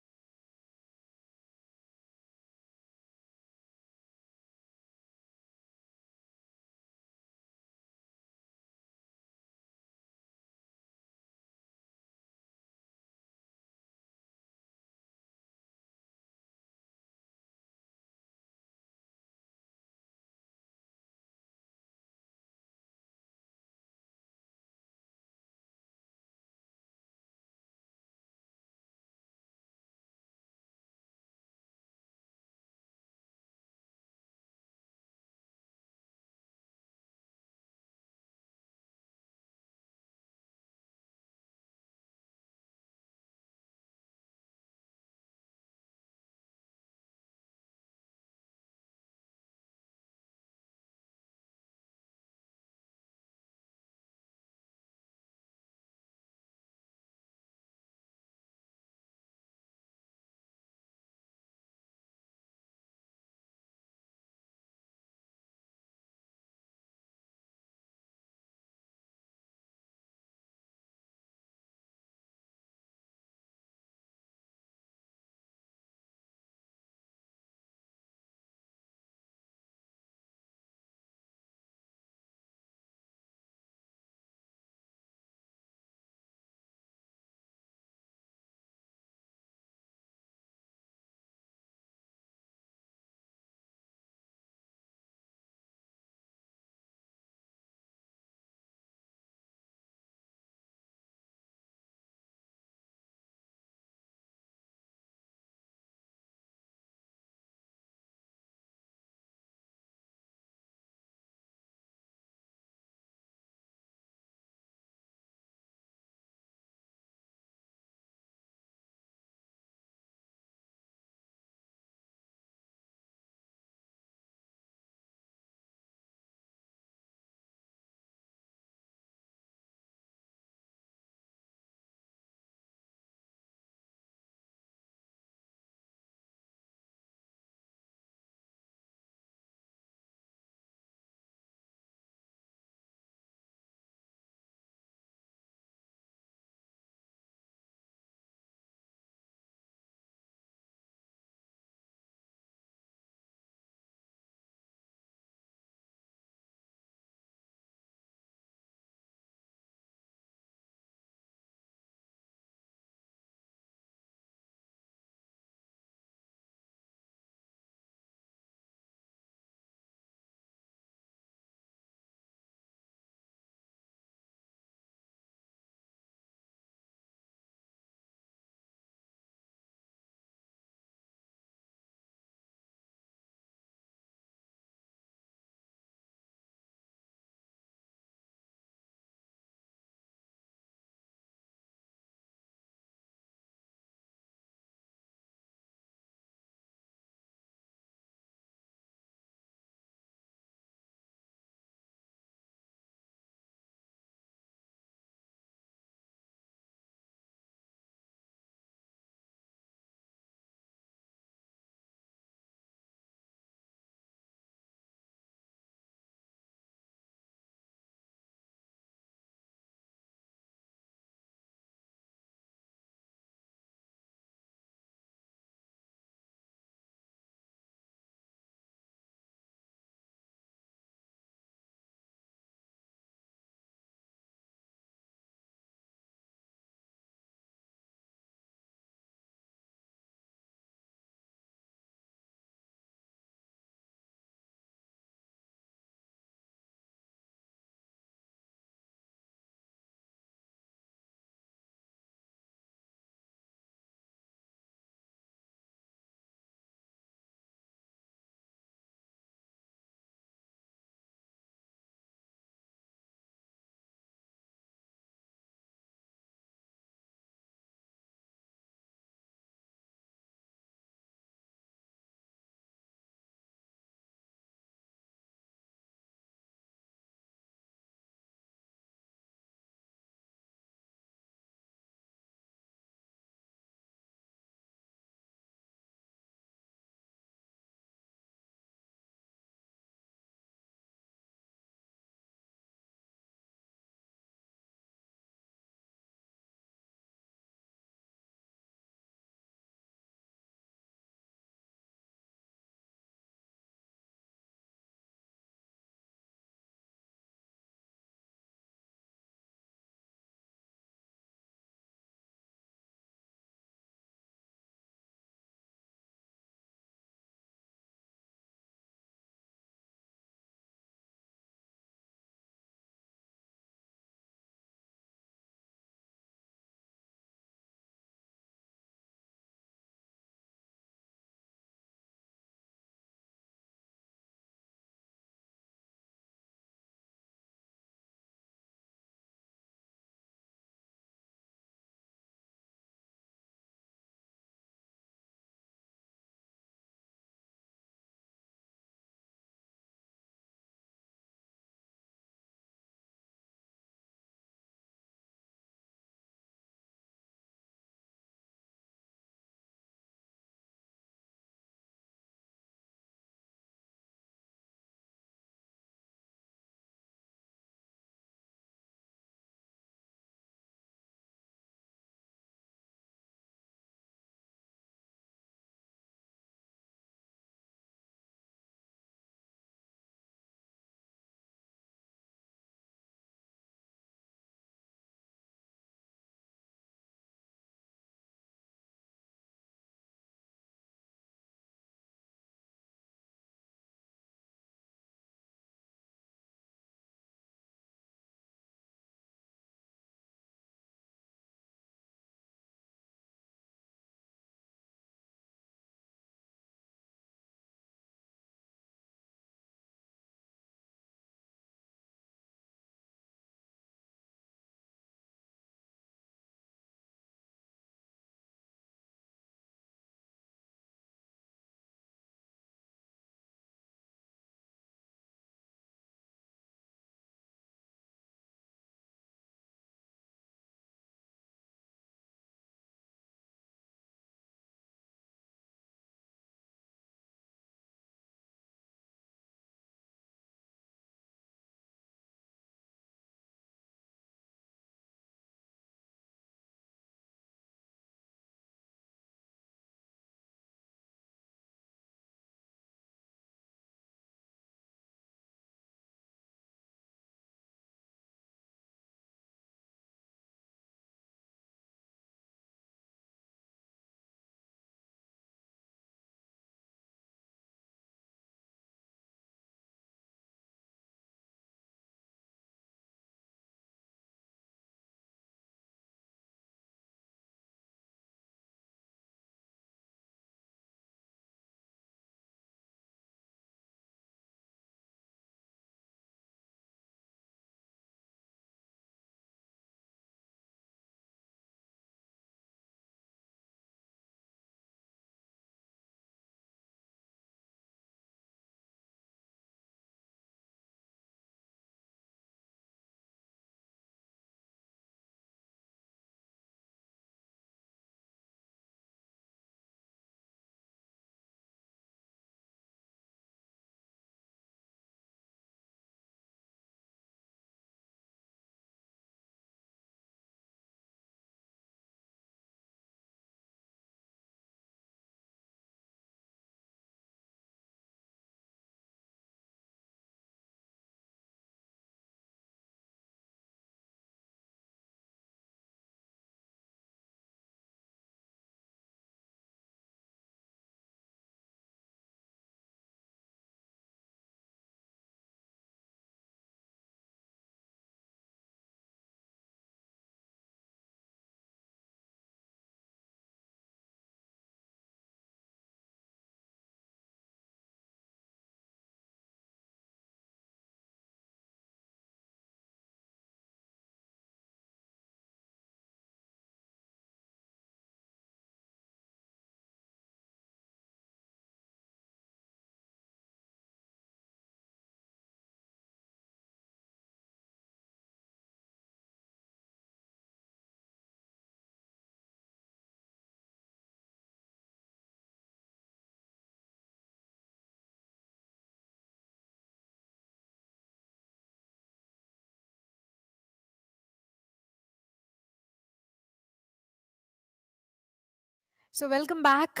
So, welcome back.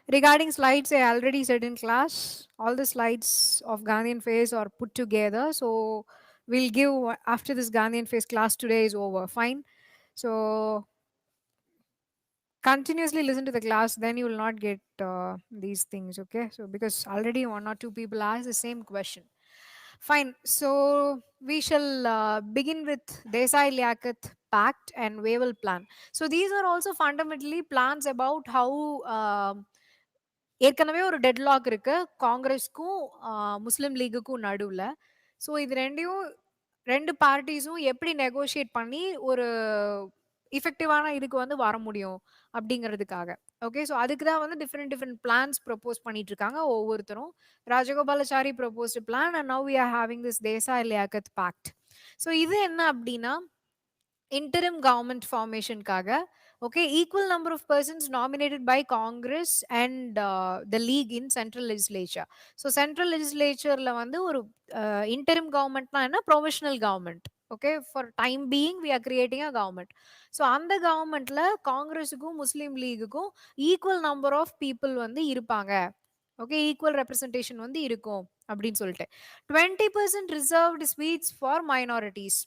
Regarding slides, I already said in class, all the slides of Gandhian phase are put together. So, we'll give after this Gandhian phase class today is over. Fine. So, continuously listen to the class, then you will not get these things. Okay. So, because already one or two people asked the same question. Fine. So we shall begin with Desai Liaquat Pact and Waival Plan. So these are also fundamentally plans about how ஏற்கனவே ஒரு deadlock இருக்கு காங்கிரஸ்க்கும் முஸ்லீம் லீகுக்கும் நடுவில். So இது ரெண்டையும் ரெண்டு பார்ட்டிஸும் எப்படி negotiate பண்ணி ஒரு இஃபெக்டிவான இதுக்கு வந்து வர முடியும் அப்படிங்கிறதுக்காக. ஓகே, ஸோ அதுக்கு தான் வந்து டிஃப்ரெண்ட் டிஃப்ரெண்ட் பிளான்ஸ் ப்ரொப்போஸ் பண்ணிட்டு இருக்காங்க ஒவ்வொருத்தரும். Rajagopalachari proposed plan and now we are having this Desai Liaquat pact. So இது என்ன அப்படின்னா interim government formation kaga. Okay, equal number of persons nominated by Congress and the league in central legislature. So central legislature la vandu oru interim government na enna provisional government. Okay, for time being we are creating a government. So அந்த கவர்மெண்ட்ல காங்கிரஸுக்கும் முஸ்லீம் லீகுக்கும் equal number of people வந்து இருப்பாங்க. Okay, equal representation வந்து இருக்கும் அப்படின்னு சொல்லிட்டு 20% reserved sweets for minorities.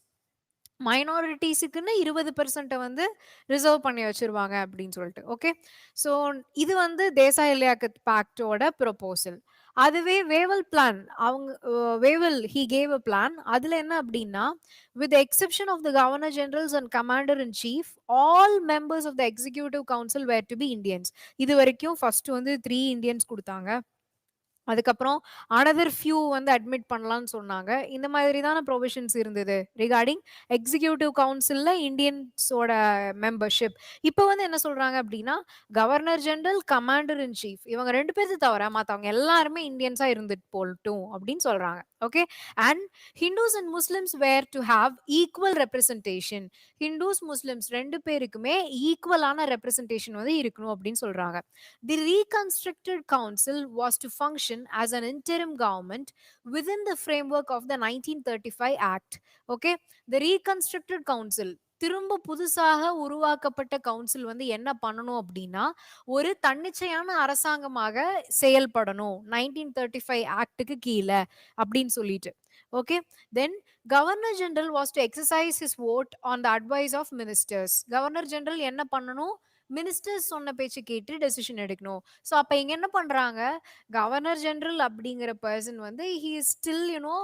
மைனாரிட்டிஸுக்குன்னு 20% வந்து reserve பண்ணி வச்சிருவாங்க அப்படின்னு சொல்லிட்டு. ஓகே, ஸோ இது வந்து தேசாய் லியாக்கத் பேக்டோட ப்ரொபோசல். அதுவே வேவல் பிளான் அவங்க Wavell he gave a plan. அதுல என்ன அப்படின்னா, with exception of the governor generals and commander in chief all members of the executive council were to be Indians. இது வரைக்கும் ஃபர்ஸ்ட் வந்து 3 இந்தியன்ஸ் கொடுத்தாங்க. அதுக்கப்புறம் அனதர் ஃபியூ வந்து அட்மிட் பண்ணலாம்னு சொன்னாங்க. இந்த மாதிரி தான ப்ரொவிஷன்ஸ் இருந்தது ரிகார்டிங் எக்ஸிக்யூட்டிவ் கவுன்சில்ல இந்தியன்ஸோட மெம்பர்ஷிப். இப்போ வந்து என்ன சொல்றாங்க அப்படின்னா, governor general, commander in chief இவங்க 2 பேர்த்து தவிர மற்றவங்க எல்லாருமே இந்தியன்ஸா இருந்துட்டு போகட்டும் அப்படின்னு சொல்றாங்க. Okay, and Hindus and Muslims were to have equal representation. Hindus Muslims 2 பேருக்குமே ஈக்குவலான ரெப்ரசன்டேஷன் வந்து இருக்கணும் அப்படின்னு சொல்றாங்க. The reconstructed council was to function as an interim government within the framework of the 1935 Act. Okay, the reconstructed council திரும்ப புதுசாக உருவாக்கப்பட்ட council வந்து என்ன பண்ணணும் அப்படின்னா, ஒரு தன்னிச்சையான அரசாங்கமாக செயல்படணும் 1935 ஆக்டுக்கு கீழே அப்படின்னு சொல்லிட்டு. Okay, then governor general was to exercise his vote on the advice of ministers. Governor general என்ன பண்ணணும், மினிஸ்டர்ஸ் சொன்ன பேச்சு கேட்டு டெசிஷன் எடுக்கணும். ஸோ அப்போ இங்க என்ன பண்றாங்க, கவர்னர் ஜெனரல் அப்படிங்கிற பர்சன் வந்து he is still you know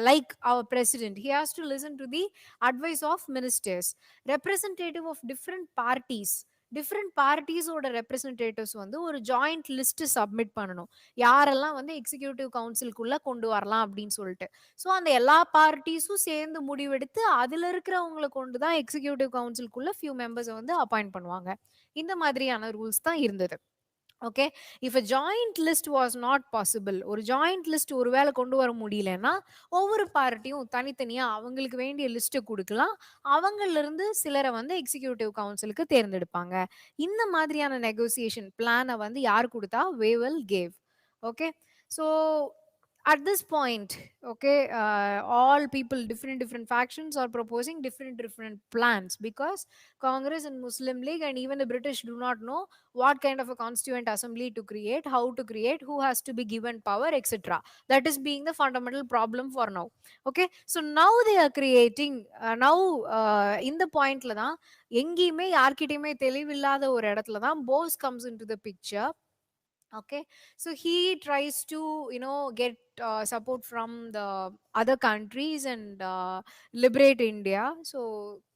like our president, he has to listen to the advice of ministers. Representative of different parties, different பார்ட்டிஸோட ரெப்ரசன்டேட்டிவ்ஸ் வந்து ஒரு ஜாயிண்ட் லிஸ்ட் சப்மிட் பண்ணணும், யாரெல்லாம் வந்து எக்ஸிக்யூட்டிவ் கவுன்சிலுக்குள்ள கொண்டு வரலாம் அப்படின்னு சொல்லிட்டு. ஸோ அந்த எல்லா பார்ட்டிஸும் சேர்ந்து முடிவெடுத்து அதுல இருக்கிறவங்களை கொண்டு தான் எக்ஸிக்யூட்டிவ் கவுன்சிலுக்குள்ள ஃபியூ மெம்பர்ஸை வந்து அப்பாயிண்ட் பண்ணுவாங்க. இந்த மாதிரியான ரூல்ஸ் தான் இருந்தது. Okay, if a joint list was not possible, ஒரு ஜாயிண்ட் லிஸ்ட் ஒருவேளை கொண்டு வர முடியலன்னா ஒவ்வொரு பார்ட்டியும் தனித்தனியா அவங்களுக்கு வேண்டிய லிஸ்ட்டை கொடுக்கலாம், அவங்கள இருந்து சிலரை வந்து எக்ஸிக்யூட்டிவ் கவுன்சிலுக்கு தேர்ந்தெடுப்பாங்க. இந்த மாதிரியான நெகோசியேஷன் பிளானை வந்து யார் கொடுத்தா, Wavell gave. Okay, so at this point, okay, all people, different factions are proposing different plans because Congress and Muslim League and even the British do not know what kind of a constituent assembly to create, how to create, who has to be given power, etc. That is being the fundamental problem for now. Okay, so now they are creating now in the point la தான் எங்கேயுமே யார்கிட்டயுமே தெளிவில்லாத ஒரு இடத்துல தான் Bose comes into the picture. Okay, so he tries to get support from the other countries and liberate India, so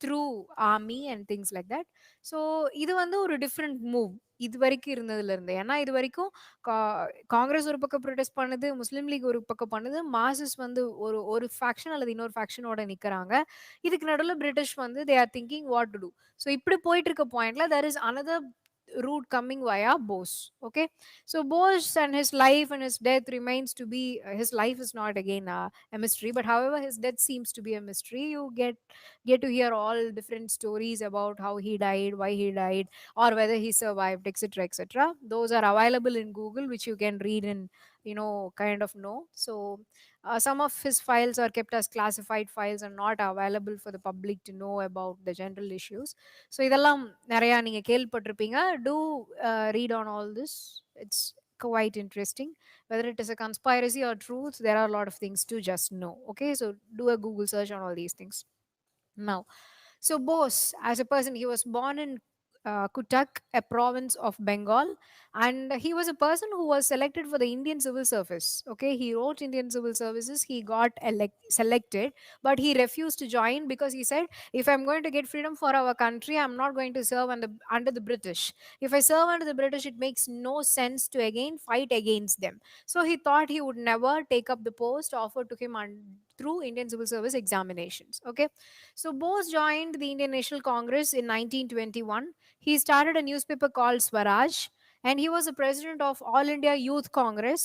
through army and things like that. So இது வந்து ஒரு different move இது வரைக்கும் இருந்ததுல இருந்து. ஏன்னா இது வரைக்கும் காங்கிரஸ் ஒரு பக்கம் ப்ரொடெஸ்ட் பண்ணுது, முஸ்லீம் லீக் ஒரு பக்கம் பண்ணுது, மாசஸ் வந்து ஒரு ஒரு ஃபேக்ஷன் அல்லது இன்னொரு ஃபேக்ஷனோட நிக்கிறாங்க. இதுக்கு நடுவில் பிரிட்டிஷ் வந்து they are thinking what to do. So இப்படி போயிட்டு இருக்க பாயிண்ட்ல there is another route coming via Bose. Okay, so Bose and his life and his death remains to be his life is not again a mystery, but however his death seems to be a mystery. You get to hear all different stories about how he died, why he died, or whether he survived, etc., etc. Those are available in Google, which you can read in kind of know. So some of his files are kept as classified files and not available for the public to know about the general issues. So இதெல்லாம் நிறைய நீங்க கேள்விப்பட்டிருப்பீங்க. Do read on all this. It's quite interesting. Whether it is a conspiracy or truth, there are a lot of things to just know. Okay, so do a Google search on all these things. Now, so Bose, as a person, he was born in Cuttack, a province of Bengal, and he was a person who was selected for the Indian Civil Service. Okay, he wrote Indian Civil Services. He got selected, but he refused to join because he said, "If I'm going to get freedom for our country, I'm not going to serve under the British. If I serve under the British, it makes no sense to again fight against them." So he thought he would never take up the post offered to him through Indian Civil Service examinations. Okay, so Bose joined the Indian National Congress in 1921. He started a newspaper called Swaraj, and he was the president of All India Youth Congress.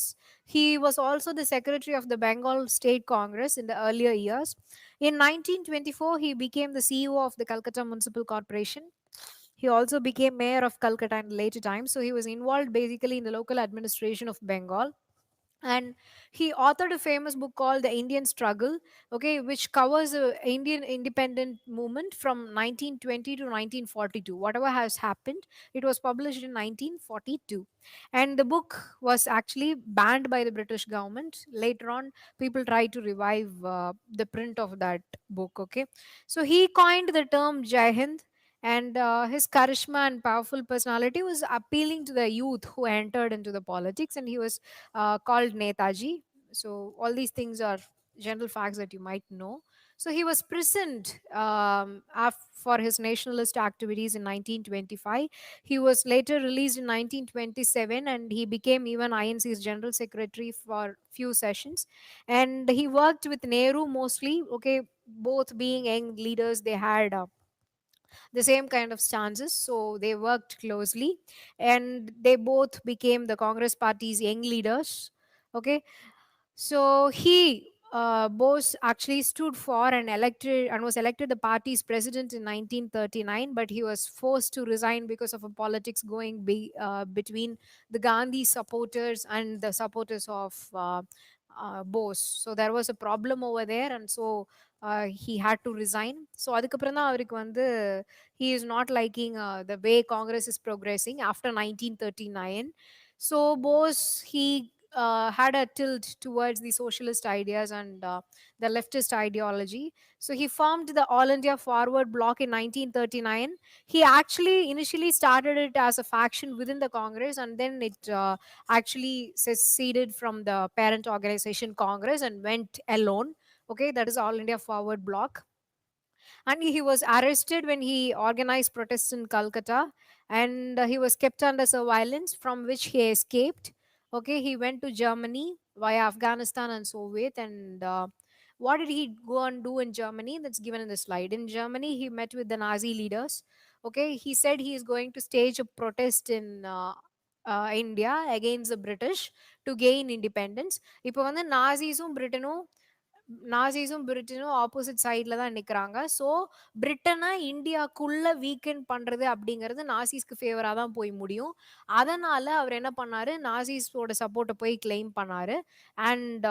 He was also the secretary of the Bengal State Congress in the earlier years. In 1924, he became the CEO of the Calcutta Municipal Corporation. He also became mayor of Calcutta in later times. So he was involved basically in the local administration of Bengal, and he authored a famous book called The Indian Struggle, okay, which covers the Indian independent movement from 1920 to 1942. Whatever has happened, it was published in 1942, and the book was actually banned by the British government. Later on, people tried to revive the print of that book. Okay, so he coined the term Jai Hind, and his charisma and powerful personality was appealing to the youth who entered into the politics, and he was called Netaji. So all these things are general facts that you might know. So he was prisoned for his nationalist activities in 1925. He was later released in 1927, and he became even INC's general secretary for few sessions. And he worked with Nehru mostly. Okay, both being young leaders, they had the same kind of stances, so they worked closely, and they both became the Congress party's young leaders. Okay, so Bose actually stood for and was elected the party's president in 1939, but he was forced to resign because of a politics going between the Gandhi supporters and the supporters of Bose. So there was a problem over there, and so he had to resign. So அதுக்கப்புறம் தான் அவருக்கு வந்து he is not liking the way Congress is progressing after 1939. So Bose, he had a tilt towards the socialist ideas and the leftist ideology. So he formed the All India Forward Bloc in 1939. He actually initially started it as a faction within the Congress, and then it actually seceded from the parent organization Congress and went alone. Okay, that is All India Forward Bloc. And he was arrested when he organized protests in Calcutta, and he was kept under surveillance from which he escaped. Okay, he went to Germany via Afghanistan and Soviet, and what did he go and do in Germany? That's given in the slide. In Germany, he met with the Nazi leaders. Okay, he said he is going to stage a protest in India against the British to gain independence. இப்போ வந்து நாசிஸும் பிரிட்டனும் opposite சைடில் தான் நிற்கிறாங்க. So பிரிட்டனை இந்தியாக்குள்ள weekend பண்ணுறது அப்படிங்கிறது நாசிஸ்க்கு ஃபேவராக தான் போய் முடியும். அதனால அவர் என்ன பண்ணாரு, நாசிஸோட சப்போர்ட்டை போய் கிளைம் பண்ணாரு. And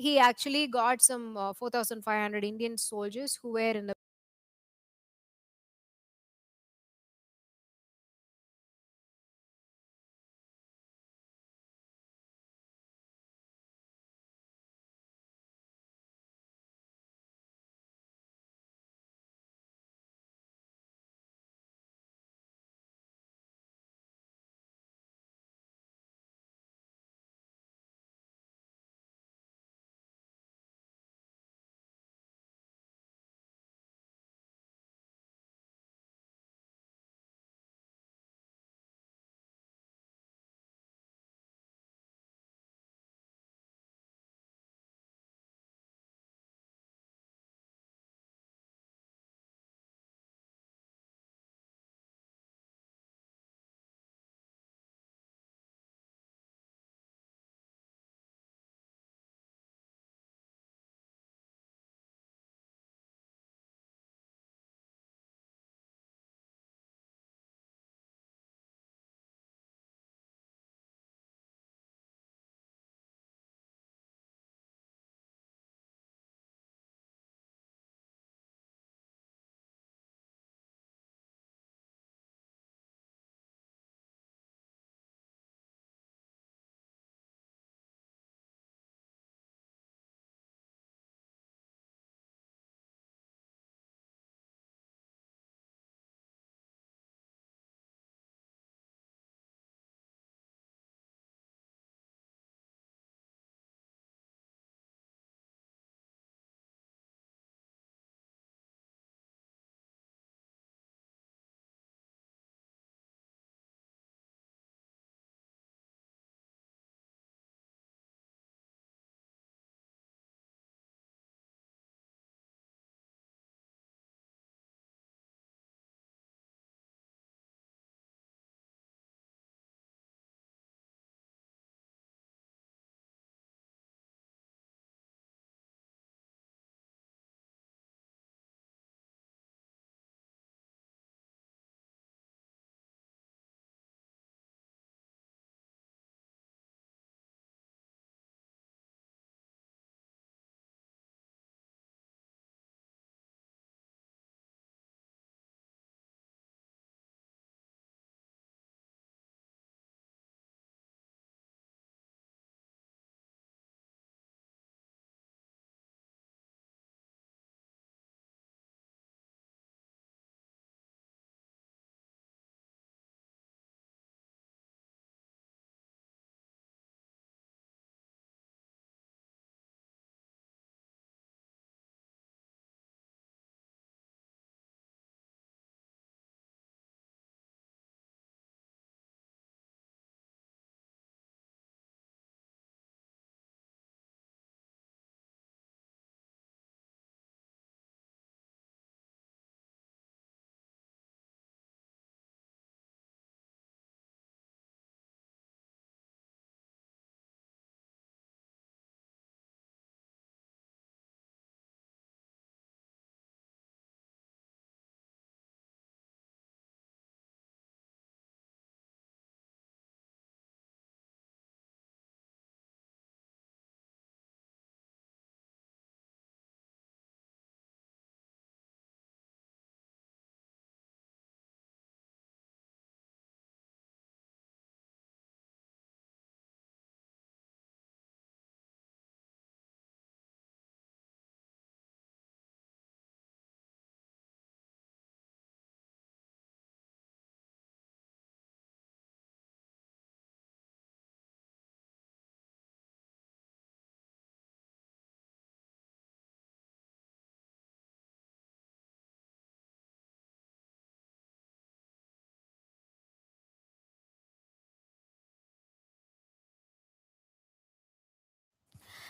he actually got some 4,500 Indian soldiers who were in the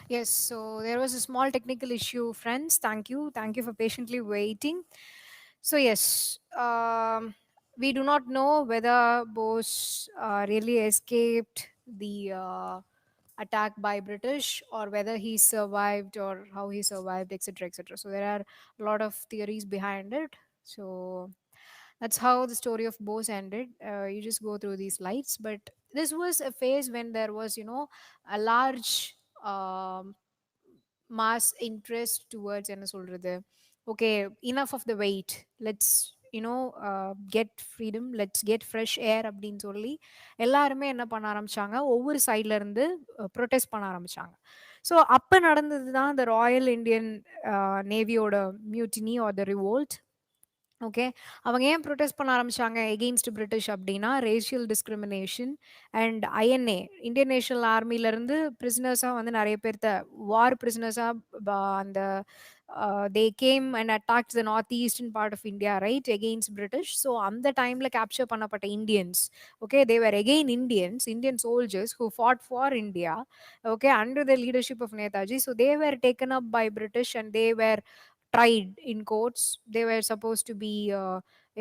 Yes, so there was a small technical issue, friends. Thank you. Thank you for patiently waiting. So, yes, we do not know whether Bose really escaped the attack by British, or whether he survived, or how he survived, etc. etc. So, there are a lot of theories behind it. So, that's how the story of Bose ended. You just go through these slides, but this was a phase when there was, a large um, mass interest towards என்ன சொல்றது, okay, enough of the wait, let's get freedom, let's get fresh air அப்படின்னு சொல்லி எல்லாருமே என்ன பண்ண ஆரம்பிச்சாங்க, ஒவ்வொரு சைட்ல இருந்து ப்ரொடெஸ்ட் பண்ண ஆரம்பிச்சாங்க. ஸோ அப்போ நடந்தது தான் இந்த ராயல் இந்தியன் நேவியோட mutiny or the revolt. Okay, அவங்க ஏன் ப்ரொடெஸ்ட் பண்ண ஆரம்பிச்சாங்க எகெயின்ஸ்ட் பிரிட்டிஷ் அப்படின்னா, racial discrimination and INA, Indian national ஆர்மிலேருந்து பிரிசனர்ஸாக வந்து நிறைய பேர்த்த வார் பிரிசனர்ஸாக அந்த they came and attacked the north eastern part of India right against British. So அந்த டைமில் கேப்சர் பண்ணப்பட்ட Indians, okay, they were again Indian soldiers who fought for India, okay, under the leadership of Netaji. So they were taken up by British and they were tried in courts. They were supposed to be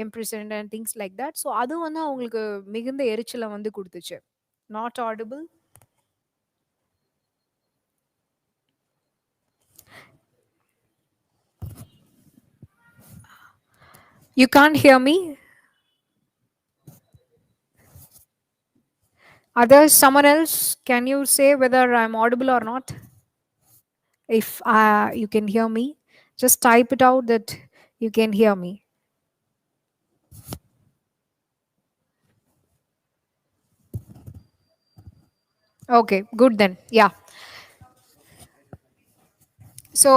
imprisoned and things like that. So அது வந்து அவங்களுக்கு மிகுந்த எரிச்சலை வந்து கொடுத்துச்சு. Not audible. You can't hear me? Others, someone else, can you say whether I'm audible or not? If you can hear me, just type it out that you can hear me. Okay, good then. Yeah. So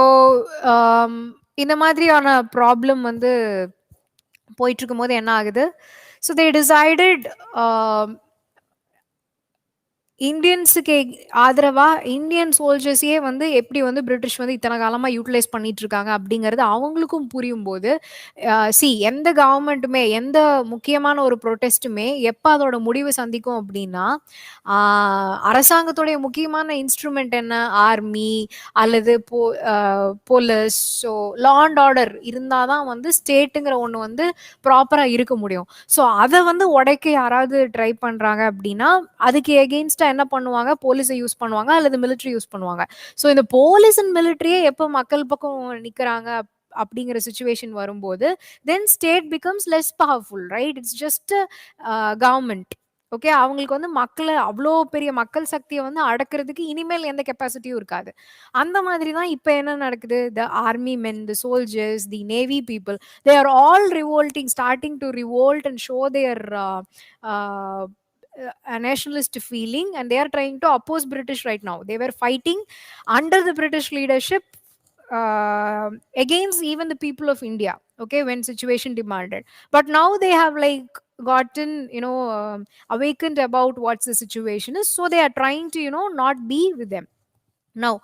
இந்த மாதிரியான problem வந்து போயிட்டு இருக்கும்போது என்ன ஆகுது, so they decided இந்தியன்ஸுக்கு ஆதரவா Indian சோல்ஜர்ஸையே வந்து எப்படி வந்து பிரிட்டிஷ் வந்து இத்தனை காலமா யூட்டிலைஸ் பண்ணிட்டு இருக்காங்க அப்படிங்கிறது அவங்களுக்கும் புரியும் போது, சி, எந்த கவர்மெண்ட்டுமே எந்த முக்கியமான ஒரு ப்ரொட்டஸ்ட்டுமே எப்போ அதோட முடிவு சந்திக்கும் அப்படின்னா, அரசாங்கத்துடைய முக்கியமான இன்ஸ்ட்ருமெண்ட் என்ன, ஆர்மி அல்லது police, so law and order இருந்தால் தான் வந்து ஸ்டேட்டுங்கிற ஒன்று வந்து ப்ராப்பராக இருக்க முடியும். ஸோ அதை வந்து உடைக்க யாராவது ட்ரை பண்ணுறாங்க அப்படின்னா, அதுக்கு எகெயின்ஸ்டா என்ன பண்ணுவாங்க, போலீஸை யூஸ் பண்ணுவாங்க அல்லது மிலிட்ரி யூஸ் பண்ணுவாங்க. ஸோ இந்த போலீஸ் அண்ட் மிலிட்ரியே எப்போ மக்கள் பக்கம் நிற்கிறாங்க அப்படிங்கிற சுச்சுவேஷன் வரும்போது, then state becomes less powerful, right? It's just government. Okay, அவங்களுக்கு வந்து மக்களை, அவ்வளோ பெரிய மக்கள் சக்தியை வந்து அடக்கிறதுக்கு இனிமேல் எந்த கெப்பாசிட்டியும் இருக்காது. அந்த மாதிரி தான் இப்போ என்ன நடக்குது, த army men, the soldiers, the navy people, they are all revolting, starting to revolt and show their uh, a nationalist feeling, and they are trying to oppose British right now. They were fighting under the British leadership against even the people of India, okay, when situation demanded. But now they have like gotten, awakened about what's the situation is, so they are trying to, not be with them. Now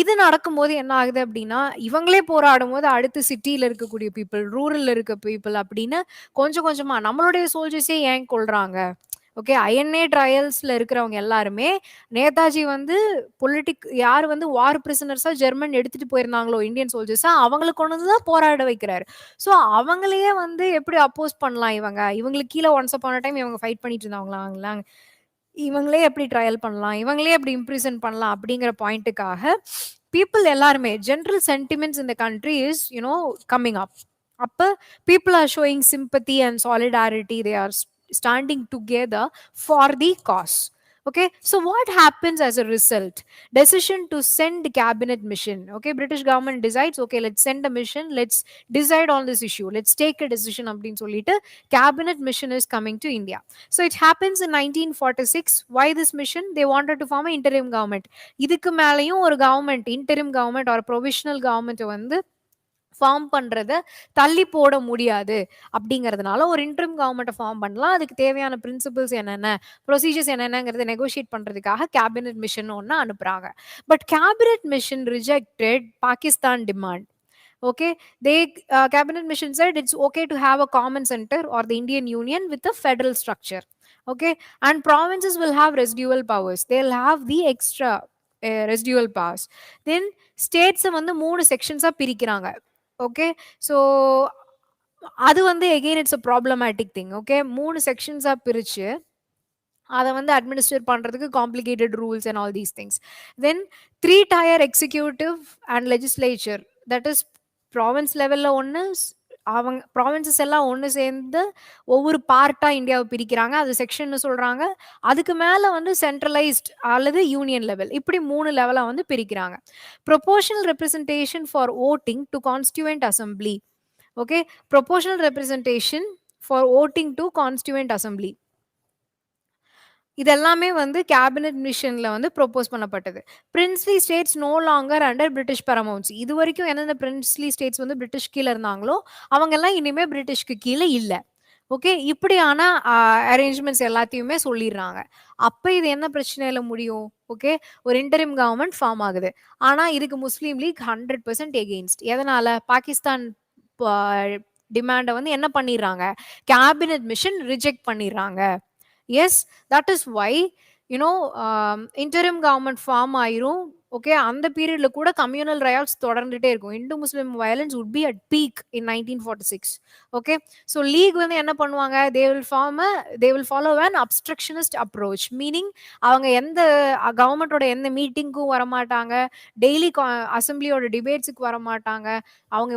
இது நடக்கும்போது என்ன ஆகுது அப்படின்னா, இவங்களே போராடும் போது அடுத்து சிட்டியில இருக்கக்கூடிய பீப்புள், ரூரல்ல இருக்க பீப்புள் அப்படின்னு கொஞ்சம் கொஞ்சமா நம்மளுடைய சோல்ஜர்ஸே ஏன் கொள்றாங்க, ஓகே, ஐஎன்ஏ ட்ரையல்ஸ்ல இருக்கிறவங்க எல்லாருமே நேதாஜி வந்து யார் வந்து வார் பிரிசனர்ஸா ஜெர்மன் எடுத்துட்டு போயிருந்தாங்களோ இந்தியன் சோல்ஜர்ஸா, அவங்களுக்கு கொண்டு வந்து தான் போராட வைக்கிறாரு. ஸோ அவங்களையே வந்து எப்படி அப்போஸ் பண்ணலாம், இவங்களுக்கு கீழே ஒன்ஸ் அப்பான டைம் இவங்க ஃபைட் பண்ணிட்டு இருந்தாங்களா, இவங்களே எப்படி ட்ரையல் பண்ணலாம், இவங்களே எப்படி இம்ப்ரிசன் பண்ணலாம் அப்படிங்கிற பாயிண்ட்டுக்காக பீப்புள் எல்லாருமே, ஜென்ரல் சென்டிமெண்ட்ஸ் இந்த கண்ட்ரி இஸ் கம்மிங் அப். அப்போ people are showing sympathy and solidarity, they are standing together for the cause. Okay, so what happens as a result? Decision to send cabinet mission. Okay, British government decides, okay, let's send a mission, let's decide on this issue, let's take a decision அப்படினு சொல்லிட்டு cabinet mission is coming to India. So it happens in 1946. Why this mission? They wanted to form an interim government. இதுக்கு மேலயும் ஒரு government, interim government or provisional government வந்து form பண்றத தள்ளி போட முடியாது அப்படிங்கிறதுனால ஒரு இன்ட்ரிம் கவர்மெண்ட்டை ஃபார்ம் பண்ணலாம். அதுக்கு தேவையான பிரின்சிபல்ஸ் என்னென்ன, ப்ரொசீஜர்ஸ் என்னென்னங்கிறத நெகோஷியேட் பண்றதுக்காக கேபினெட் மிஷன் ஒன்று அனுப்புறாங்க. But cabinet mission rejected Pakistan demand. Okay, they cabinet mission said it's okay to have a common center or the Indian Union with a federal structure. Okay, and provinces will have residual powers, they'll have the extra residual powers. Then states வந்து 3 செக்ஷன்ஸா பிரிக்கிறாங்க. Okay. So அது வந்து again it's a problematic thing. Okay. 3 செக்ஷன்ஸா பிரிச்சு அதை வந்து administer பண்றதுக்கு complicated rules and all these things. Then 3 tier executive and legislature, that is province லெவல்ல ஒன்று, அவங்க ப்ராவின்சஸ் எல்லாம் ஒன்று சேர்ந்து ஒவ்வொரு பார்ட்டா இந்தியாவை பிரிக்கிறாங்க, அது செக்ஷன் சொல்றாங்க. அதுக்கு மேல வந்து சென்ட்ரலைஸ்ட் அல்லது யூனியன் லெவல், இப்படி 3 லெவலா வந்து பிரிக்கிறாங்க. Proportional representation for voting to constituent assembly. Okay. Proportional representation for voting to constituent assembly, இதெல்லாமே வந்து கேபினெட் மிஷன்ல வந்து ப்ரொபோஸ் பண்ணப்பட்டது. Princely states no longer under British paramountcy. இது வரைக்கும் எந்தெந்த பிரின்ஸ்லி ஸ்டேட்ஸ் வந்து பிரிட்டிஷ் கீழே இருந்தாங்களோ அவங்க எல்லாம் இனிமே பிரிட்டிஷ்க்கு கீழே இல்லை. ஓகே. இப்படியான அரேஞ்ச்மெண்ட்ஸ் எல்லாத்தையுமே சொல்லிடுறாங்க. அப்ப இது என்ன பிரச்சனையில முடியும்? ஓகே. ஒரு இன்டரிம் கவர்மெண்ட் ஃபார்ம் ஆகுது. ஆனா இதுக்கு முஸ்லீம் லீக் 100% எகெயின்ஸ்ட். எதனால? பாகிஸ்தான் டிமாண்டை வந்து என்ன பண்ணிடுறாங்க? கேபினெட் மிஷன் ரிஜெக்ட் பண்ணிடுறாங்க. Yes, that is why you know interim government form ஆயிரும். ஓகே. அந்த பீரியட்ல கூட கம்யூனல் ரயாட்ஸ் தொடர்ந்துட்டே இருக்கும். Hindu Muslim violence would be at peak in 1946. Okay. So League வந்து என்ன பண்ணுவாங்க? they will follow an obstructionist approach, meaning அவங்க எந்த கவர்மெண்டோட எந்த மீட்டிங்க்கும் வரமாட்டாங்க, டெய்லி அசம்பிளியோட டிபேட்ஸுக்கு வரமாட்டாங்க. அவங்க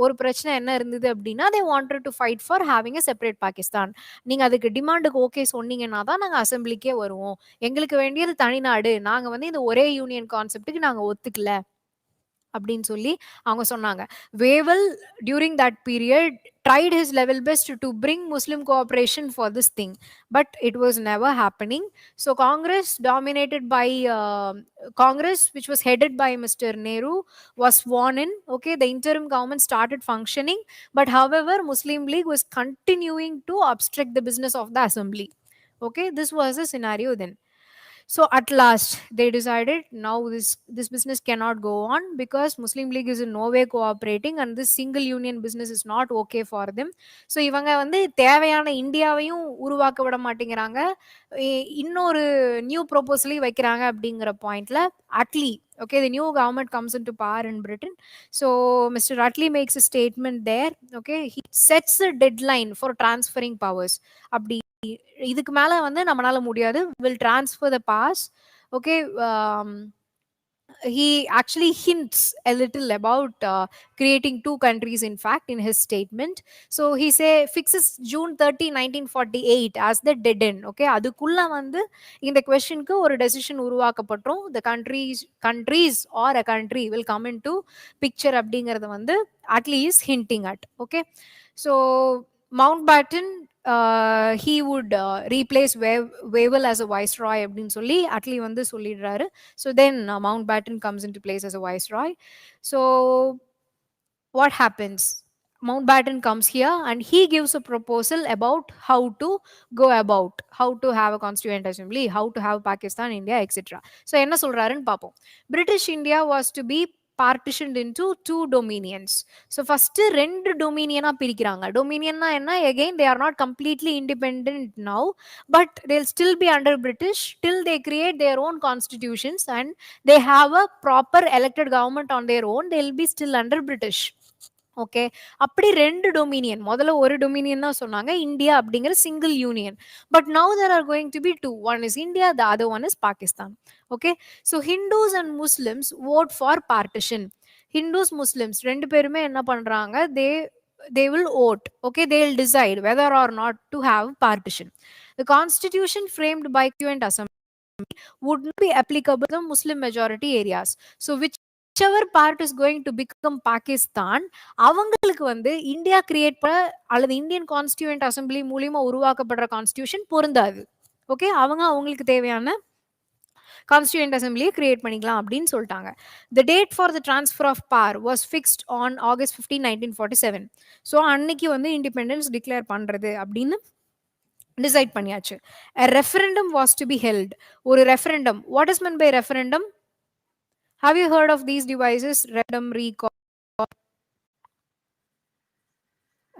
ஒரு பிரச்சனை என்ன இருந்தது அப்படின்னா, they wanted to fight for having a separate Pakistan. நீங்க அதுக்கு டிமாண்டுக்கு ஓகே சொன்னீங்கன்னா தான் நாங்க அசம்பிளிக்கே வருவோம், எங்களுக்கு வேண்டியது தனிநாடு, நாங்க வந்து இந்த ஒரே யூனியன் கான்செப்டுக்கு நாங்க ஒத்துக்கல அப்படின்னு சொல்லி அவங்க சொன்னாங்க. Wavell during that period tried his level best to bring Muslim cooperation for this thing, but it was never happening. So Congress, which was headed by Mr. Nehru, was sworn in. Okay, the interim government started functioning, but however Muslim League was continuing to obstruct the business of the assembly. Okay, this was the scenario then. So at last they decided now this business cannot go on because Muslim League is in no way cooperating and this single union business is not okay for them. So இவங்க வந்து தேவையான இந்தியாவையும் உருவாக்க விட மாட்டேங்கிறாங்க, இன்னொரு new ப்ரோபோசலையும் வைக்கிறாங்க. அப்படிங்கிற பாயிண்ட்ல Atlee, okay, the new government comes into power in Britain. So Mr. Attlee makes a statement there. Okay, he sets a deadline for transferring powers. அப்படி இதுக்கு மேல வந்து நம்மளால முடியாது, will transfer the powers. Okay. He actually hints a little about creating two countries in fact in his statement. So he fixes June 30 1948 as the dead end. Okay, அதுக்குள்ள வந்து இந்த questionக்கு ஒரு decision உருவாக்கப்பட்டோம். The countries or a country will come into picture அப்படிங்கறது வந்து at least hinting at. Okay. So Mountbatten, he would replace Wavell as a viceroy அப்படின்னு சொல்லி அட்லி வந்து சொல்லிடுறாரு. So then Mountbatten comes into place as a viceroy. So what happens? Mountbatten comes here and he gives a proposal about how to go about, how to have a constituent assembly, how to have Pakistan, India, etc. So என்ன சொல்றாருன்னு பாப்போம். British India was to be partitioned into two dominions. So first ரெண்டு dominion-ஆ பிரிக்கிறாங்க. Dominion-னா என்ன? Again they are not completely independent now, but they'll still be under British till they create their own constitutions and they have a proper elected government on their own. They'll be still under British. Okay. அப்படி ரெண்டு Dominion, முதல்ல ஒரு Dominion தான் சொன்னாங்க, India அப்படிங்கிற single union. But now there are going to be two. One is India, the other one is Pakistan. Okay. So Hindus and Muslims vote for partition. Hindus Muslims ரெண்டு பேருமே என்ன பண்றாங்க? they will vote. Okay, they'll decide whether or not to have partition. The constitution framed by Constituent Assembly would not be applicable to Muslim majority areas. So whichever part is going to become Pakistan, அவங்களுக்கு வந்து India create பண்ண அல்லது Indian constituent assembly மூலியமா உருவாக்கப்படுற constitution பொருந்தாது. Okay, அவங்களுக்கு தேவையான constituent அசம்பிளியை create பண்ணிக்கலாம் அப்படின்னு சொல்லிட்டாங்க. The date for the transfer of power was fixed on August 15, 1947. So அன்னைக்கு வந்து இண்டிபெண்டன்ஸ் டிக்ளேர் பண்றது அப்படின்னு டிசைட் பண்ணியாச்சு. A referendum was to be held. ஒரு referendum, what is meant by referendum? Have you heard of these devices?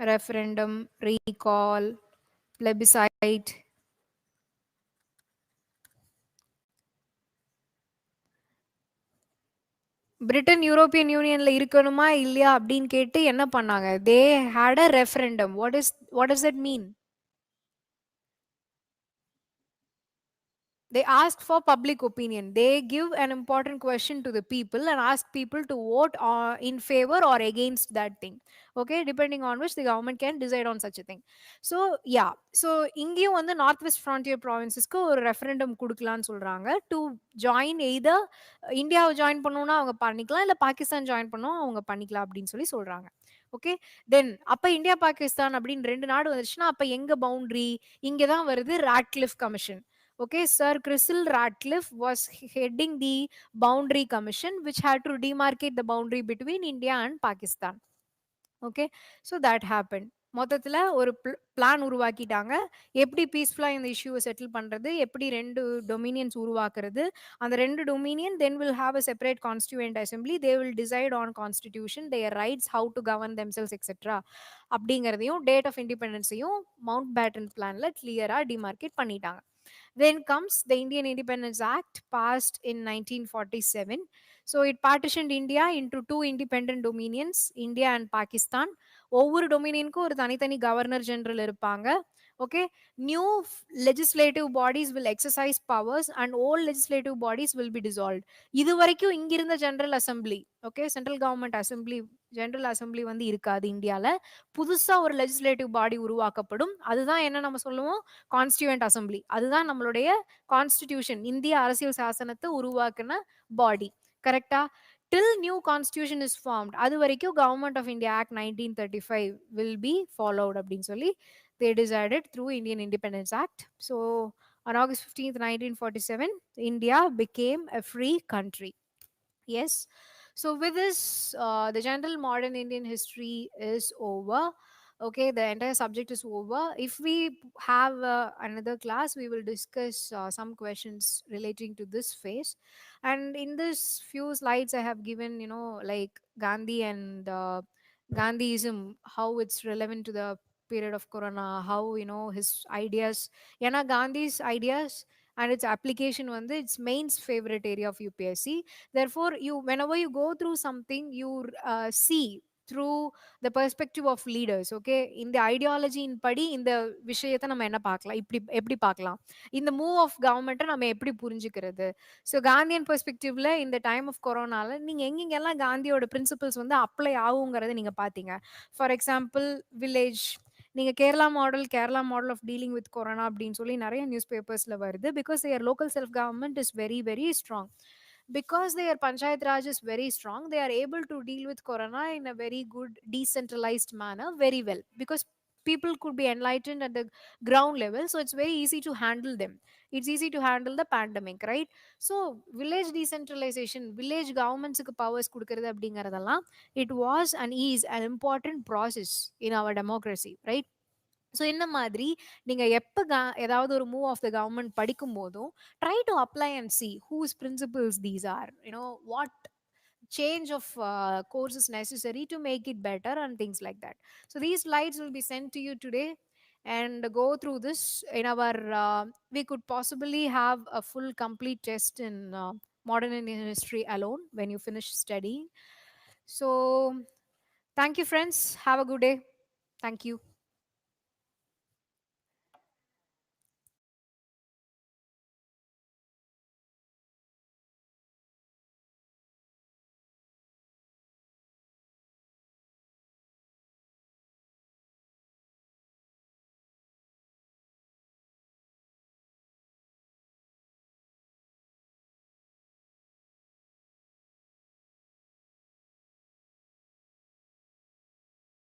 Referendum, recall, plebiscite. Britain European யூனியன்ல இருக்கணுமா இல்லையா அப்படின்னு கேட்டு என்ன பண்ணாங்க? They had a referendum. What does that mean? They ask for public opinion. They give an important question to the people and ask people to vote in favor or against that thing. Okay, depending on which the government can decide on such a thing. So yeah, so இங்கேயும் வந்து north west frontier ப்ராவின்சஸ்க்கு ஒரு referendum கொடுக்கலான்னு சொல்றாங்க to join either இந்தியாவை join பண்ணணும்னா அவங்க பண்ணிக்கலாம், இல்லை பாகிஸ்தான் ஜாயின் பண்ணணும் அவங்க பண்ணிக்கலாம் அப்படின்னு சொல்லி சொல்றாங்க. ஓகே, தென் அப்ப இந்தியா பாகிஸ்தான் அப்படின்னு ரெண்டு நாடு வந்துச்சுன்னா அப்ப எங்க பவுண்டரி? இங்கே தான் வருது Radcliffe commission. Okay, Sir Cecil Ratcliffe was heading the boundary commission which had to demarcate the boundary between India and Pakistan. Okay, so that happen. மொத்தத்தில் ஒரு பிளான் உருவாக்கிட்டாங்க, எப்படி பீஸ்ஃபுல்லாக இந்த இஷ்யூவை செட்டில் பண்ணுறது, எப்படி ரெண்டு டொமினியன்ஸ் உருவாக்குறது, அந்த ரெண்டு dominion then will have a separate constituent assembly, they will decide on constitution, their rights, how to govern themselves etcetera அப்படிங்கிறதையும் டேட் ஆஃப் இண்டிபெண்டன்ஸையும் மவுண்ட் பேட்டன் பிளானில் கிளியராக டிமார்க்கேட் பண்ணிட்டாங்க. Then comes the Indian Independence Act passed in 1947. So it partitioned India into two independent dominions, India and Pakistan. ஒவ்வொரு டொமினியனுக்கும் ஒரு தனித்தனி governor general இருப்பாங்க. Okay, new legislative bodies will exercise powers and old legislative bodies will be dissolved. இது வரைக்கும் இங்க இருந்த general assembly, okay, central government assembly, general assembly வந்து இருக்காது இந்தியால. புதுசா ஒரு லெஜிஸ்லேட்டிவ் பாடி உருவாக்கப்படும். அதுதான் என்ன நம்ம சொல்லுவோம், கான்ஸ்டியூண்ட் அசம்பிளி. அதுதான் நம்மளுடைய கான்ஸ்டிடியூஷன், இந்திய அரசியல் சாசனத்தை உருவாக்குன பாடி. கரெக்டா? till new constitution is formed அது வரைக்கும் government of India act 1935 will be followed அப்படின்னு சொல்லி they decided through Indian Independence Act. So on August 15th 1947 India became a free country. Yes. So with this, the general modern Indian history is over. Okay, the entire subject is over. If we have another class, we will discuss some questions relating to this phase. And in this few slides, I have given, like Gandhi and Gandhiism, how it's relevant to the period of Corona, how, his ideas, Gandhi's ideas and its application on its main favorite area of UPSC. Therefore you whenever you go through something you see through the perspective of leaders. Okay, in the ideology in padi இந்த விஷயத்தை நம்ம என்ன பார்க்கலாம், இப்படி எப்படி பார்க்கலாம், இந்த move of கவர்மெண்ட்டை நம்ம எப்படி புரிஞ்சுக்கிறது. ஸோ காந்தியன் பெர்ஸ்பெக்டிவ்ல இந்த டைம் ஆஃப் கொரோனால நீங்க எங்கெங்கெல்லாம் காந்தியோட பிரின்சிபல்ஸ் வந்து அப்ளை ஆகுங்கிறத நீங்க பார்த்தீங்க. ஃபார் எக்ஸாம்பிள் வில்லேஜ், நீங்க Kerala model of dealing with corona அப்படின்னு சொல்லி நிறைய நியூஸ் பேப்பர்ஸ்ல வருது. Because their local self government is very very strong, because their panchayat raj is very strong, they are able to deal with corona in a very good decentralized manner very well, because people could be enlightened at the ground level, so it's very easy to handle them. It's easy to handle the pandemic, right? So village decentralization, village governments க்கு powers கொடுக்கிறது அப்படிங்கறதெல்லாம், it was and is an important process in our democracy, right? So இந்த மாதிரி நீங்க எப்ப ஏதாவது ஒரு move of the government படிக்கும் போதும் try to apply and see whose principles these are, what change of course is necessary to make it better and things like that. So these slides will be sent to you today and go through this in our we could possibly have a full complete test in modern Indian history alone when you finish studying. So thank you friends, have a good day. Thank you.